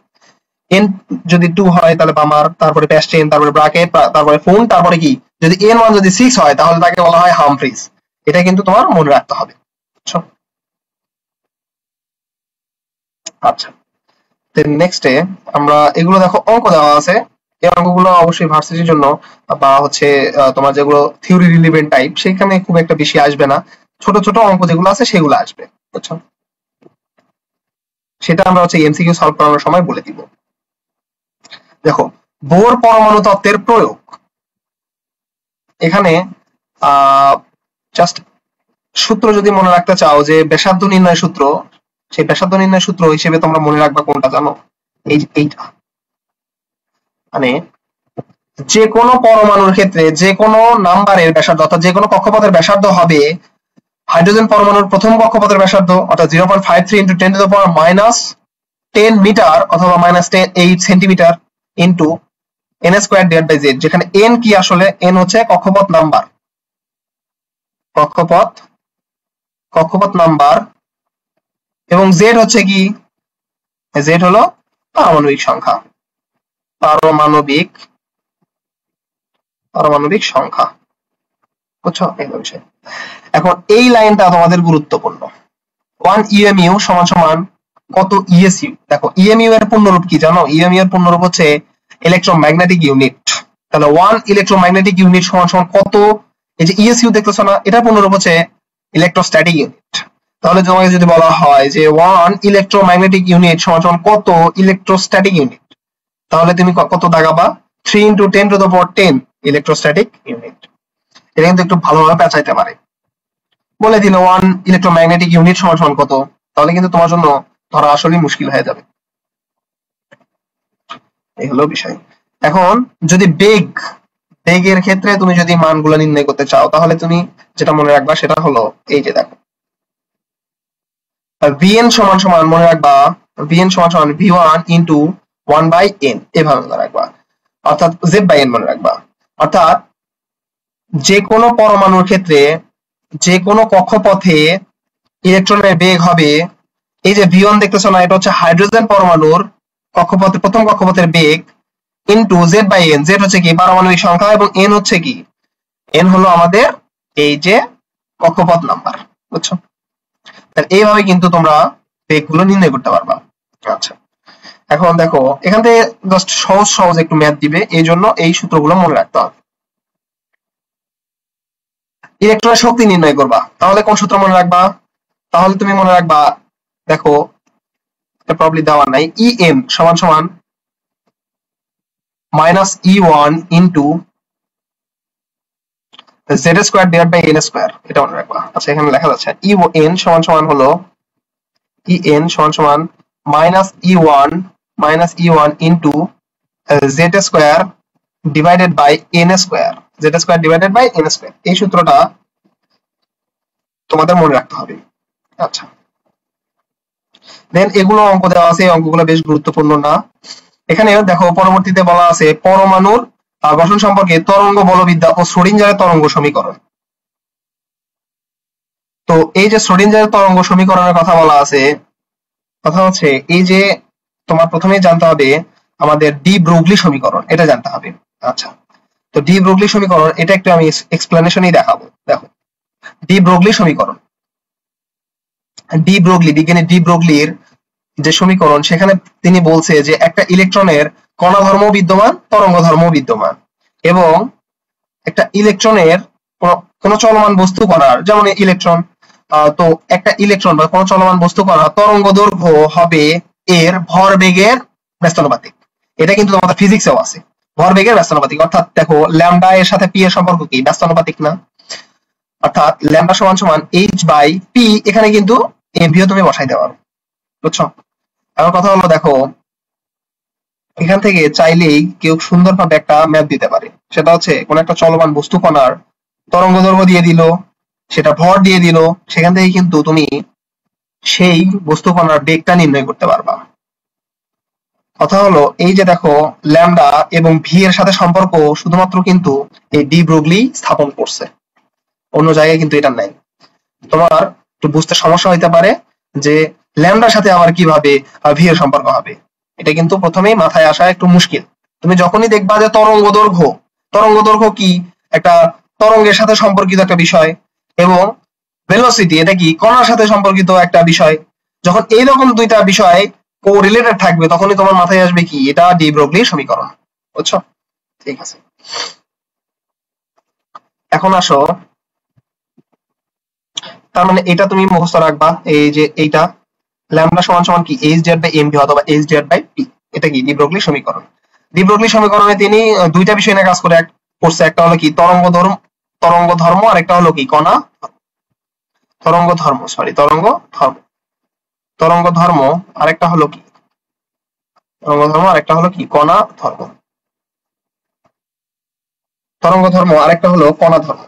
N যদি 2 হয় তাহলে বামার, তারপরে প্যাস্টেন, তারপরে ব্রাকেট, তারপরে ফুন্ড, তারপরে কি যদি N1 যদি 6 হয় তাহলে তাকে বলা হয় হামফ্রিজ। এটা কিন্তু তোমার মনে রাখতে হবে। আচ্ছা নেক্সটে আমরা এগুলো দেখো অঙ্ক দেওয়া আছে, এই অঙ্কগুলো অবশ্যই ভার্সিটির জন্য বা হচ্ছে তোমার যেগুলো থিওরি রিলেভেন্ট টাইপ সেখানে খুব একটা বেশি আসবে না, ছোট ছোট অঙ্ক যেগুলো আছে সেগুলো আসবে, বুঝছো? সেটা আমরা হচ্ছে এমসিকিউ সলভ করানোর সময় বলে দিব। দেখো বোর পরমাণু তত্ত্বের প্রয়োগ, এখানে জাস্ট সূত্র যদি মনে রাখতে চাও যে ব্যাসার্ধ নির্ণয় সূত্র, সেই ব্যাসার্ধ নির্ণয় সূত্র হিসেবে তোমরা মনে রাখবা কোনটা জানো, এইটা, মানে যে কোনো পরমাণুর ক্ষেত্রে যে কোনো নাম্বারের ব্যাসার্ধ অর্থাৎ যে কোনো কক্ষপথের ব্যাসার্ধ হবে হাইড্রোজেন পরমাণুর প্রথম কক্ষপথের ব্যাসার্ধ অর্থাৎ 0.53 × 10⁻⁻10 মিটার অথবা -8 সেন্টিমিটার ইন্টু n²/z, যেখানে n কি আসলে, n হচ্ছে কক্ষপথ নাম্বার, কক্ষপথ নাম্বার, এবং z হচ্ছে কি, z হলো পারমাণবিক সংখ্যা, পারমাণবিক সংখ্যা, বুঝছো? এই বিষয়। এখন এই লাইনটা তোমাদের গুরুত্বপূর্ণ, 1 EMU সমান কত ESU। দেখো EMU এর পূর্ণরূপ কি জানো, EMU এর পূর্ণরূপ হচ্ছে ইলেকট্রোম্যাগনেটিক ইউনিট। তাহলে 1 ইলেকট্রোম্যাগনেটিক ইউনিট সমান কত, এই যে ESU দেখতেছো না, এটা পূর্ণরূপ হচ্ছে ইলেকট্রোস্ট্যাটিক ইউনিট। তাহলে তোমাকে যদি বলা হয় যে 1 ইলেকট্রোম্যাগনেটিক ইউনিট সমান কত ইলেকট্রোস্ট্যাটিক ইউনিট, তাহলে তুমি কত দাগাবা, 3 × 10⁻10 ইলেকট্রোস্ট্যাটিক ইউনিট। এটা কিন্তু একটু ভালোভাবে পেঁচাইতে পারে, বলে দিল 1 ইলেকট্রোম্যাগনেটিক ইউনিট সমান কত, তাহলে কিন্তু তোমার জন্য ধরা আসলেই মুশকিল হয়ে যাবে। এই হলো বিষয়। এখন যদি বেগের ক্ষেত্রে তুমি যদি মানগুলো নির্ণয় করতে চাও তাহলে তুমি যেটা মনে রাখবা সেটা হলো এই যে দেখো vn সমান মনে রাখবা vn সমান v1 × 1/n, এভাবে মনে রাখবা, অর্থাৎ z/n মনে রাখবা। অর্থাৎ যে কোনো পরমাণুর ক্ষেত্রে যে কোনো কক্ষপথে ইলেকট্রনের বেগ হবে, এই যে v1 দেখতেছো না, এটা হচ্ছে হাইড্রোজেন পরমাণুর কক্ষপথের প্রথম কক্ষপথের বেগ ইনটু z/n, z হচ্ছে কি পারমাণবিক সংখ্যা এবং n হচ্ছে কি, n হলো আমাদের এই যে কক্ষপথ নাম্বার, বুঝছো? তাহলে এইভাবে কিন্তু তোমরা বেগগুলো নির্ণয় করতে পারবা। আচ্ছা এখন দেখো এখান থেকে জাস্ট সহজ একটু ম্যাথ দিবে, এই জন্য এই সূত্রগুলো মনে রাখতে হবে। ইলেকট্রনের শক্তি নির্ণয় করবা, তাহলে কোন সূত্র মনে রাখবা, তাহলে তুমি মনে রাখবা, দেখো এটা প্রবলি দেওয়া নাই, En সমান -E1 × z²/n², এটা মনে রাখবা। আচ্ছা এখানে লেখা যাচ্ছে En সমান হলো En সমান -E1 × z square divided by n square, z square divided by n square, এই সূত্রটা তোমাদের মনে রাখতে হবে। আচ্ছা, দেন এগুলো অঙ্ক দেওয়া আছে, এই অঙ্কগুলো বেশ গুরুত্বপূর্ণ না। এখানে দেখো পরবর্তীতে বলা আছে পরমাণুর গঠন সম্পর্কে তরঙ্গ বলবিদ্যা ও শ্রোডিঞ্জারের তরঙ্গ সমীকরণ। তো এই যে শ্রোডিঞ্জারের তরঙ্গ সমীকরণের কথা বলা আছে, কথা হচ্ছে এই যে তোমার প্রথমেই জানতে হবে আমাদের ডি ব্রোগলি সমীকরণ, এটা জানতে হবে। আচ্ছা, তো ডি ব্রোগলি সমীকরণ এটা একটু আমি এক্সপ্লেনেশনই দেখাবো। দেখো ডি ব্রোগলি সমীকরণ, ডি ব্রোগলি, বিজ্ঞানী ডি ব্রোগলির যে সমীকরণ, সেখানে তিনি বলছে যে একটা ইলেকট্রনের কণা ধর্ম বিদ্যমান, তরঙ্গ ধর্ম বিদ্যমান, এবং একটা ইলেকট্রনের কোন চলমান বস্তু কণার, যেমন ইলেকট্রন, তো একটা ইলেকট্রন বা কোন চলমান বস্তু কণা তরঙ্গ দৈর্ঘ্য হবে এর ভরবেগের ব্যস্তানুপাতিক। এটা কিন্তু তোমাদের ফিজিক্সেও আছে, ভরবেগের ব্যস্তানুপাতিক। অর্থাৎ দেখো ল্যামডা এর সাথে পি এর সম্পর্ক কি? ব্যস্তানুপাতিক না? অর্থাৎ ল্যামডা সমান সমান এইচ বাই পি, এখানে কিন্তু এভিও তুমি বসাইতে পারো, বুঝছো? এখন কথা হলো, দেখো এখান থেকে চাইলেই কেউ সুন্দরভাবে একটা ম্যাপ দিতে পারে। সেটা হচ্ছে কোন একটা চলমান বস্তু কণার তরঙ্গ দৈর্ঘ্য দিয়ে দিল, সেটা ভর দিয়ে দিল, সেখান থেকে কিন্তু তুমি সেই বস্তু কণার বেগটা নির্ণয় করতে পারবা। কথা হলো এই যে দেখো ল্যামডা এবং ভি এর সাথে সম্পর্ক শুধুমাত্র কিন্তু এই ডি ব্রোগলি স্থাপন করছে, অন্য জায়গায় কিন্তু এটা নাই। তোমার একটু বুঝতে সমস্যা হইতে পারে যে ল্যামডার সাথে আবার কিভাবে ভি এর সম্পর্ক হবে, এটা কিন্তু প্রথমেই মাথায় আসা একটু মুশকিল। তুমি যখনই দেখবা যে তরঙ্গ দৈর্ঘ্য কি? একটা তরঙ্গের সাথে সম্পর্কিত একটা বিষয়, এবং ভেলোসিটি এটা কি? কণার সাথে সম্পর্কিত একটা বিষয়। যখন এইরকম দুইটা বিষয় কোরিলেটেড থাকবে, তখনই তোমার মাথায় আসবে কি? এটা ডি ব্রোগলি সমীকরণ, বুঝছো? ঠিক আছে, এখন আসো, তার মানে এটা তুমি মুখস্থ রাখবা, এই যে এইটা ল্যামডা সমান সমান কি? H divide by m v অথবা এইচ ডিভাইড বাই পি, এটা কি ডি ব্রোগলি সমীকরণ। ডি ব্রোগলি সমীকরণে তিনি দুইটা বিষয় নিয়ে কাজ করছে, একটা হলো কি তরঙ্গ ধর্ম, আর একটা হলো কি কণা তরঙ্গ ধর্ম, আরেকটা হলো কি কণা ধর্ম, আরেকটা হলো কণা ধর্ম।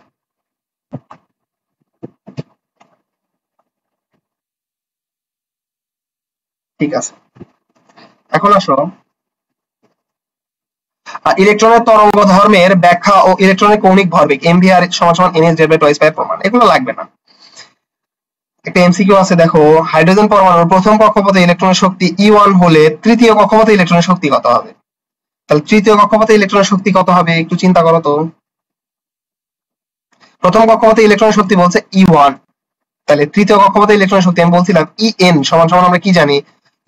ঠিক আছে, এখন আসো ইলেকট্রনের তরঙ্গ ধর্মের ব্যাখ্যা ও ইলেকট্রনের কৌণিক ভরবেগ এমভিআর সমান সমান NS divide by twice pi প্রমাণ, এগুলো লাগবে না। একটা এমসিকিউ আছে, দেখো হাইড্রোজেন পরমাণুর প্রথম কক্ষপথে ইলেকট্রনের শক্তি E1 হলে তৃতীয় কক্ষপথে ইলেকট্রনের শক্তি কত হবে? তাহলে তৃতীয় কক্ষপথে ইলেকট্রনের শক্তি কত হবে একটু চিন্তা করো তো। প্রথম কক্ষপথে ইলেকট্রনের শক্তি বলছে E1, তাহলে তৃতীয় কক্ষপথে ইলেকট্রনের শক্তি আমি বলছিলাম En সমান সমান আমরা কি জানি?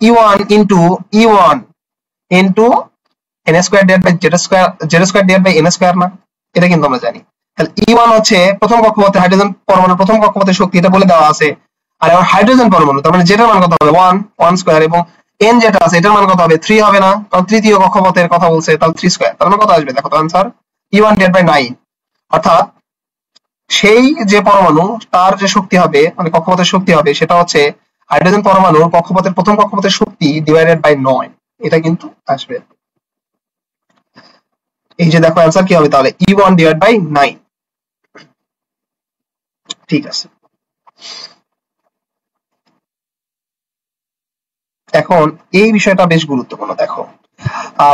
E1 into E1 into n square divide by z square divide by n square না? এটা কিন্তু আমরা জানি। তাহলে E1 হচ্ছে প্রথম কক্ষপথে হাইড্রোজেন পরমাণুর প্রথম কক্ষপথের শক্তি, এটা বলে দেওয়া আছে। আর এখন হাইড্রোজেন পরমাণু, তার মানে যেটার মান কত হবে? 1 স্কয়ার, এবং n যেটা আছে এটার মান কত হবে? 3 হবে না? কারণ তৃতীয় কক্ষপথের কথা বলছে, তাহলে 3 স্কয়ার, তার মানে কত আসবে? দেখো তো आंसर E1 ডিভাইড বাই 9। অর্থাৎ সেই যে পরমাণু তার যে শক্তি হবে, মানে কক্ষপথের শক্তি হবে, সেটা হচ্ছে হাইড্রোজেন পরমাণুর কক্ষপথের প্রথম কক্ষপথের শক্তি ডিভাইডেড বাই 9, এটা কিন্তু আসবে। এই যে দেখো आंसर কি হবে তাহলে? E1 divide by 9। ঠিক আছে, এখন এই বিষয়টা বেশ গুরুত্বপূর্ণ। দেখো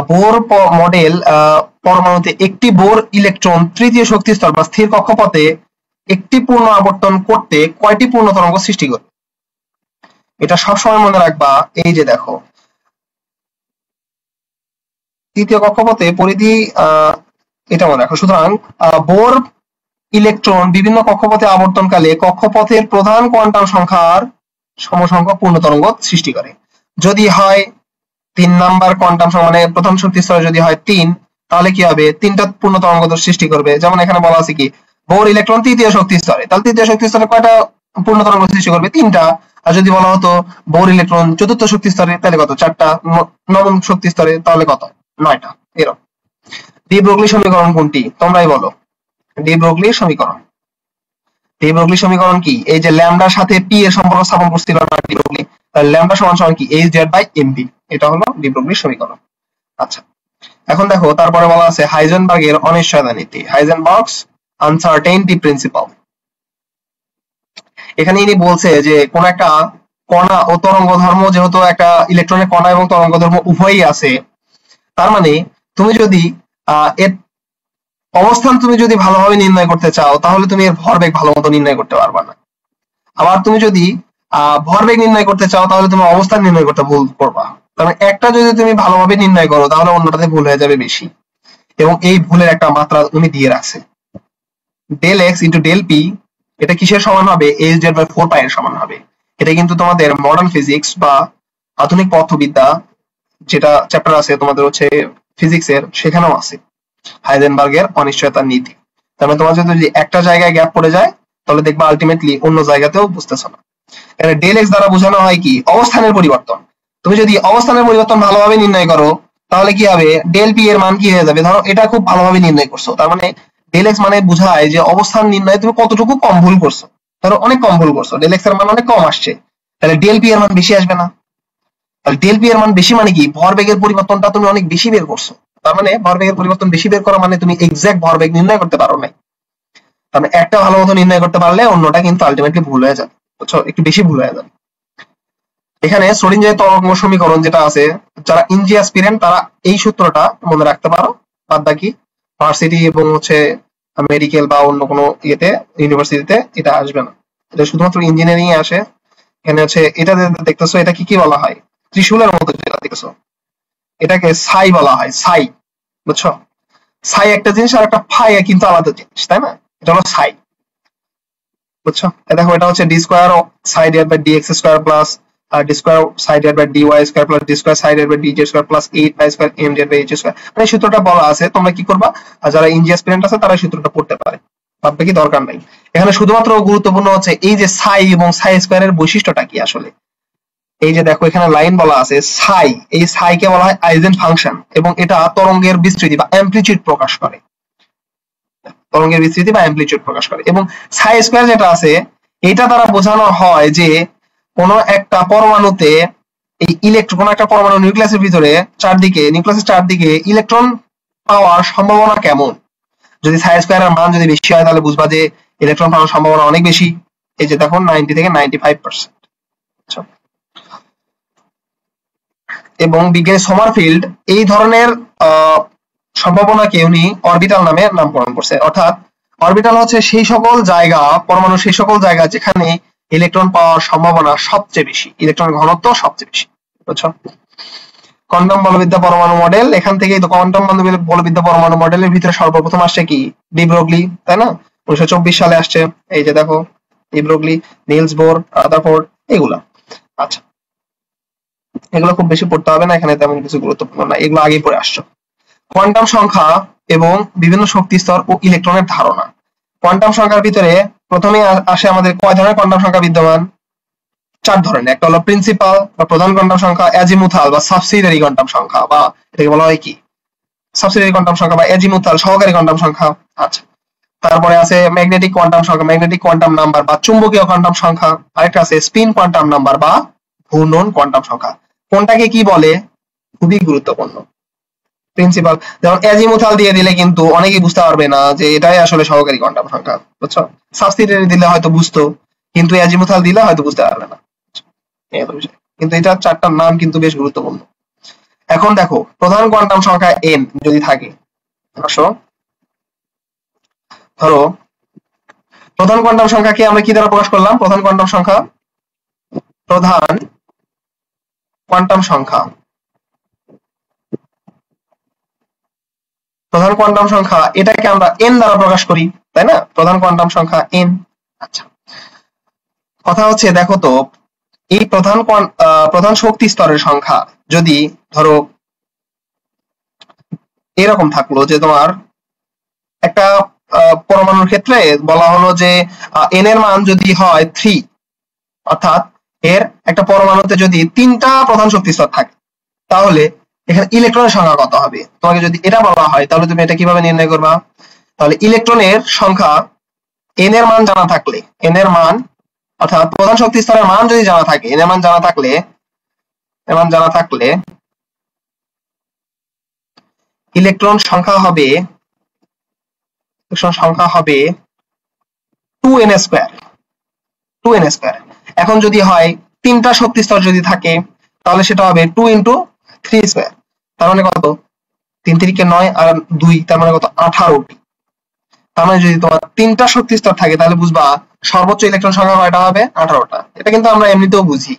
বোর মডেল পরমাণুতে একটি বোর ইলেকট্রন তৃতীয় শক্তি স্তর বা স্থির কক্ষপথে একটি পূর্ণ আবর্তন করতে কয়টি পূর্ণ তরঙ্গ সৃষ্টি করবে? এটা সবসময় মনে রাখবা। এই যে দেখো তৃতীয় কক্ষপথে পরিধি, এটা মনে রাখো। সুতরাং বোর ইলেকট্রন বিভিন্ন কক্ষপথে আবর্তনকালে কক্ষপথের প্রধান কোয়ান্টাম সংখ্যার সমসংখ্যক পূর্ণ তরঙ্গ সৃষ্টি করে। যদি হয় 3 নাম্বার কোয়ান্টাম সংখ্যা, মানে প্রথম শক্তি স্তরে যদি হয় 3, তাহলে কি হবে? 3টা পূর্ণ তরঙ্গ সৃষ্টি করবে। যেমন এখানে বলা আছে কি বোর ইলেকট্রন তৃতীয় শক্তি স্তরে, তাহলে তৃতীয় শক্তি স্তরে কয়টা পূর্ণ তরঙ্গ সৃষ্টি করবে? 3টা। আর যদি বলা হতো বোর ইলেকট্রন চতুর্থ শক্তি স্তরে, তাহলে কত? 4টা। নবম শক্তি স্তরে তাহলে কত? 9টা। এরকম। ডি ব্রোগলি সমীকরণ কোনটি? তোমরাই বলো। ডি ব্রোগলি সমীকরণ কি? এই যে ল্যামডার সাথে পি এর সম্পর্ক স্থাপন করছিল না ডি ব্রোগলি, তাহলে ল্যামডা সমান সমান কি? এইচ ডিভাইড বাই এমভি, এটা হলো ডি ব্রোগলি সমীকরণ। আচ্ছা, এখন দেখো তারপরে বলা আছে হাইজেনবার্গের অনিশ্চয়তা নীতি, হাইজেনবার্গস আনসার্টেইনটি প্রিন্সিপাল। এখানে ইনি বলছে যে কোন একটা কণা ও তরঙ্গ ধর্ম, যেহেতু একটা ইলেকট্রনের কণা এবং তরঙ্গ ধর্ম উভয়ই আছে, তার মানে তুমি যদি এর অবস্থান তুমি যদি ভালোভাবে নির্ণয় করতে চাও তাহলে তুমি এর ভরবেগ ভালো মতো নির্ণয় করতে পারবা না। আবার তুমি যদি ভরবেগ নির্ণয় করতে চাও তাহলে তুমি অবস্থান নির্ণয় করতে ভুল করবা। কারণ একটা যদি তুমি ভালোভাবে নির্ণয় করো তাহলে অন্যটাতে ভুল হয়ে যাবে বেশি, এবং এই ভুলের একটা মাত্রা উনি দিয়ে রাখছে, del x into del p, এটা কিসের সমান হবে? এইচ জেড বাই 4 পাই এর সমান হবে। এটা কিন্তু তোমাদের মডার্ন ফিজিক্স বা আধুনিক পদার্থবিদ্যা যেটা চ্যাপ্টার আছে তোমাদের হচ্ছে ফিজিক্সের, সেখানেও আছে হাইজেনবার্গের অনিশ্চয়তার নীতি। তার মানে তোমার যদি একটা জায়গায় গ্যাপ পড়ে যায় তাহলে দেখবা আলটিমেটলি অন্য জায়গাতেও বুঝতেছ না। এখানে ডেল এক্স দ্বারা বোঝানো হয় কি? অবস্থানের পরিবর্তন। তুমি যদি অবস্থানের পরিবর্তন ভালোভাবে নির্ণয় করো তাহলে কি হবে? ডেল পি এর মান কি হয়ে যাবে? ধরো এটা খুব ভালোভাবে নির্ণয় করছো, তার মানে ডেল এক্স মানে বোঝায় যে অবস্থান নির্ণয়ে তুমি কতটুকু কম ভুল করছো। ধরো অনেক কম ভুল করছো, ডেল এক্স এর মান অনেক কম আসছে, তাহলে ডেল পি এর মান বেশি আসবে না? তাহলে ডেল পি এর মান বেশি মানে কি? ভরবেগের পরিবর্তনটা তুমি অনেক বেশি বের করছো। তার মানে ভরবেগের পরিবর্তন বেশি বের করা মানে তুমি এক্সাক্ট ভরবেগ নির্ণয় করতে পারো নাই। তার মানে একটা ভালো মতো নির্ণয় করতে পারলে অন্যটা কিন্তু আলটিমেটলি ভুল হয়ে যাবে, বুঝছো? একটু বেশি ভুল হয়ে যাবে। এখানে শ্রোডিঞ্জার তরঙ্গ সমীকরণ যেটা আছে, যারা ইঞ্জি অ্যাসপিরেন্ট তারা এই সূত্রটা মনে রাখতে পারো, বাদ বাকি ভার্সিটি এবং হচ্ছে মেডিকেল বা অন্য কোনো ইয়েতে ইউনিভার্সিটিতে এটা আসবে না, এটা শুধুমাত্র ইঞ্জিনিয়ারিং এ আসে। এখানে হচ্ছে এটা দেখতেছো, এটা কি বলা হয়? ত্রিশূলের মতো যেটা দেখতেছো এটাকে সাই বলা হয়, সাই, বুঝছো? সাই একটা জিনিস আর একটা ফাই কিন্তু আলাদা জিনিস, তাই না? এটা হলো সাই, বুঝছো? দেখো এটা হচ্ছে d square psi divide by d x square plus d square psi divide by d y square plus d square psi divide by d z square plus 8 pi square m z by h square. মানে সূত্রটা বলা আছে, তোমরা কি করবা? আর যারা ইঞ্জি অ্যাসপিরেন্ট আছে তারা সূত্রটা পড়তে পারে, ভাববে কি দরকার নাই। এখানে শুধুমাত্র গুরুত্বপূর্ণ হচ্ছে এই যে সাই এবং সাই স্কয়ারের বৈশিষ্ট্যটা কি আসলে। এই যে দেখো এখানে লাইন বলা আছে সাই, এই সাই কে বলা হয় আইজেন ফাংশন, এবং এটা তরঙ্গের বিস্তৃতি বা অ্যামপ্লিটিউড প্রকাশ করে, তরঙ্গের বিস্তৃতি বা অ্যামপ্লিটিউড প্রকাশ করে। এবং সাই স্কয়ার যেটা আছে এটা দ্বারা বোঝানো হয় যে কোন একটা পরমাণুতে এই ইলেকট্রন, কোন একটা পরমাণু নিউক্লিয়াসের ভিতরে নিউক্লিয়াসের চারদিকে ইলেকট্রন পাওয়ার সম্ভাবনা কেমন। যদি সাই স্কয়ারের মান যদি বেশি হয় তাহলে বুঝবা যে ইলেকট্রন পাওয়ার সম্ভাবনা অনেক বেশি। এই যে দেখো 90 থেকে 95%। এবং বিজ্ঞানী সমারফিল্ড এই ধরনের সম্ভাবনাকে উনি অরবিটাল নামে নামকরণ করছে। অর্থাৎ অরবিটাল হচ্ছে সেই সকল জায়গা, পরমাণু সেই সকল জায়গা যেখানে ইলেকট্রন পাওয়ার সম্ভাবনা সবচেয়ে বেশি, ইলেকট্রন ঘনত্ব সবচেয়ে বেশি, বুঝছো? কোয়ান্টাম বলবিদ্যা পরমাণু মডেল, এখান থেকেই তো কোয়ান্টাম বলবিদ্যা পরমাণু মডেলের ভিতরে সর্বপ্রথম আসছে কি? ডি ব্রগলি, তাই না? 1924 সালে আসছে। এই যে দেখো de Broglie, Nils bore, Rutherford, এগুলা। আচ্ছা, এগুলো খুব বেশি পড়তে হবে না, এখানে তেমন কিছু গুরুত্বপূর্ণ না, এগুলো আগেই পড়ে আসছো। কোয়ান্টাম সংখ্যা এবং বিভিন্ন শক্তি স্তর ও ইলেকট্রনের ধারণা। কোয়ান্টাম সংখ্যার ভিতরে প্রথমে আসে আমাদের কয় ধরনের কোয়ান্টাম সংখ্যা বিদ্যমান? 4 ধরনের। একটা হলো প্রিন্সিপাল বা প্রধান কোয়ান্টাম সংখ্যা, অ্যাজিমুথাল বা সাবসিডিয়ারি কোয়ান্টাম সংখ্যা, বা এটাকে বলা হয় কি? সাবসিডিয়ারি কোয়ান্টাম সংখ্যা বা অ্যাজিমুথাল সহকারী কোয়ান্টাম সংখ্যা। আচ্ছা, তারপরে আছে ম্যাগনেটিক কোয়ান্টাম সংখ্যা, ম্যাগনেটিক কোয়ান্টাম নাম্বার বা চুম্বকীয় কোয়ান্টাম সংখ্যা। আরেকটা আছে স্পিন কোয়ান্টাম নাম্বার বা ঘূর্ণন কোয়ান্টাম সংখ্যা। কোনটাকে কি বলে? খুবই গুরুত্বপূর্ণ। প্রিন্সিপাল, যেমন অ্যাজিমুথাল দিয়ে দিলে কিন্তু অনেকেই বুঝতে পারবে না যে এটাই আসলে সহকারী কোয়ান্টাম সংখ্যা, বুঝছো? সাবসিডিয়ারি দিলে হয়তো বুঝতো, কিন্তু অ্যাজিমুথাল দিলে হয়তো বুঝতে পারবে না, কিন্তু এটা 4টার নাম কিন্তু বেশ গুরুত্বপূর্ণ। এখন দেখো প্রধান কোয়ান্টাম সংখ্যা n যদি থাকে, আসো ধরো প্রধান কোয়ান্টাম সংখ্যাকে আমরা কি দ্বারা প্রকাশ করলাম? প্রধান কোয়ান্টাম সংখ্যা, প্রধান কোয়ান্টাম সংখ্যা, প্রধান কোয়ান্টাম সংখ্যা এটাকে আমরা n দ্বারা প্রকাশ করি, তাই না? প্রধান কোয়ান্টাম সংখ্যা n। আচ্ছা, কথা হচ্ছে দেখো তো এই প্রধান শক্তি স্তরের সংখ্যা যদি ধরো এরকম থাকলো যে তোমার একটা পরমাণুর ক্ষেত্রে বলা হলো যে n এর মান যদি হয় 3, অর্থাৎ এর একটা পরমাণুতে যদি 3টা প্রধান শক্তি স্তর থাকে তাহলে এখানে ইলেকট্রনের সংখ্যা কত হবে? তোমাকে যদি এটা বলা হয় তাহলে তুমি এটা কিভাবে নির্ণয় করবা? তাহলে ইলেকট্রনের সংখ্যা n এর মান জানা থাকলে, n এর মান অর্থাৎ প্রধান শক্তি স্তরের মান যদি জানা থাকে, n এর মান জানা থাকলে ইলেকট্রন সংখ্যা হবে 2n স্কয়ার 2n স্কয়ার। এখন যদি হয় তিনটা শক্তি স্তর যদি থাকে তাহলে সেটা হবে 2 × 3 স্কয়ার। তার মানে কত? 3 3 9 আর 2 তার মানে কত? 18টি। তার মানে যদি তোমার তিনটা শক্তি স্তর থাকে তাহলে বুঝবা সর্বোচ্চ ইলেকট্রন সংখ্যা কয়টা হবে? 18টা। এটা কিন্তু আমরা এমনিতেও বুঝি,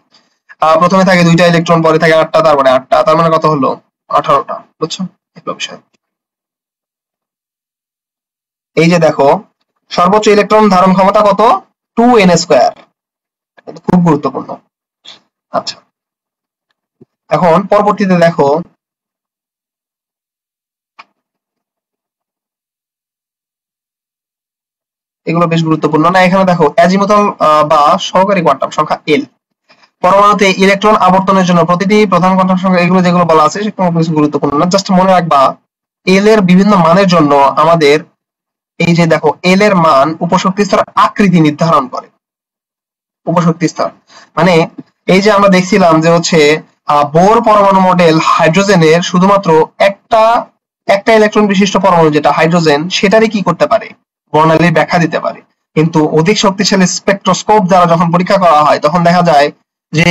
প্রথমে থাকে 2টা ইলেকট্রন, পরে থাকে 8টা, তারপরে 8টা, তার মানে কত হলো? 18টা। বুঝছো? এগুলো বিষয়। এই যে দেখো সর্বোচ্চ ইলেকট্রন ধারণ ক্ষমতা কত? 2n square. এটা খুব গুরুত্বপূর্ণ। আচ্ছা, এখন পরবর্তীতে দেখো এগুলো বেশ গুরুত্বপূর্ণ না। এখানে দেখো অ্যাজিমুথাল বা সহকারী কোয়ান্টাম সংখ্যা l, পরমাণুতে ইলেকট্রন আবর্তনের জন্য প্রতিটি প্রধান কোয়ান্টাম সংখ্যা, এগুলো যেগুলো বলা আছে সেগুলো বেশ গুরুত্বপূর্ণ না। জাস্ট মনে রাখবা l এর বিভিন্ন মানের জন্য আমাদের এই যে দেখো l এর মান উপশক্তি স্তর আকৃতি নির্ধারণ করে। উপশক্তি স্তর মানে এই যে আমরা দেখছিলাম যে হচ্ছে বোর পরমাণু মডেল হাইড্রোজেনের শুধুমাত্র একটা ইলেকট্রন বিশিষ্ট পরমাণু যেটা হাইড্রোজেন, সেটারই কি করতে পারে? বর্ণালীর ব্যাখ্যা দিতে পারে। কিন্তু অধিক শক্তিশালী স্পেকট্রোস্কোপ দ্বারা যখন পরীক্ষা করা হয় তখন দেখা যায় যে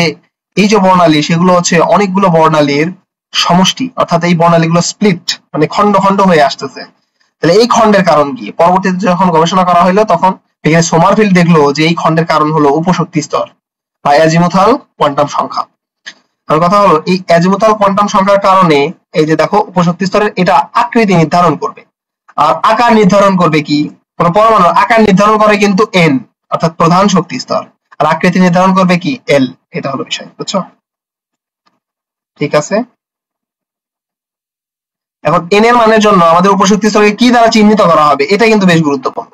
এই যে বর্ণালী সেগুলো হচ্ছে অনেকগুলো বর্ণালীর সমষ্টি, অর্থাৎ এই বর্ণালীগুলো স্প্লিট মানে খন্ড খন্ড হয়ে আসতেছে। তাহলে এই খন্ডের কারণ কি? পরবর্তীতে যখন গবেষণা করা হলো তখন এখানে সোমারফিল্ড দেখলো যে এই খন্ডের কারণ হলো উপশক্তি স্তর বা অ্যাজিমুথাল কোয়ান্টাম সংখ্যা। আর কথা হলো এই অ্যাজিমুথাল কোয়ান্টাম সংখ্যার কারণে এই যে দেখো উপশক্তি স্তরের এটা আকৃতি নির্ধারণ করবে। আর আকার নির্ধারণ করবে কি? কোন পরমাণুর আকার নির্ধারণ করে কিন্তু n, অর্থাৎ প্রধান শক্তি স্তর, আর আকৃতি নির্ধারণ করবে কি? l। এটা হলো বিষয়। বুঝছো? ঠিক আছে। এখন n এর মানের জন্য আমাদের উপশক্তি স্তরকে কি দ্বারা চিহ্নিত করা হবে এটা কিন্তু বেশ গুরুত্বপূর্ণ।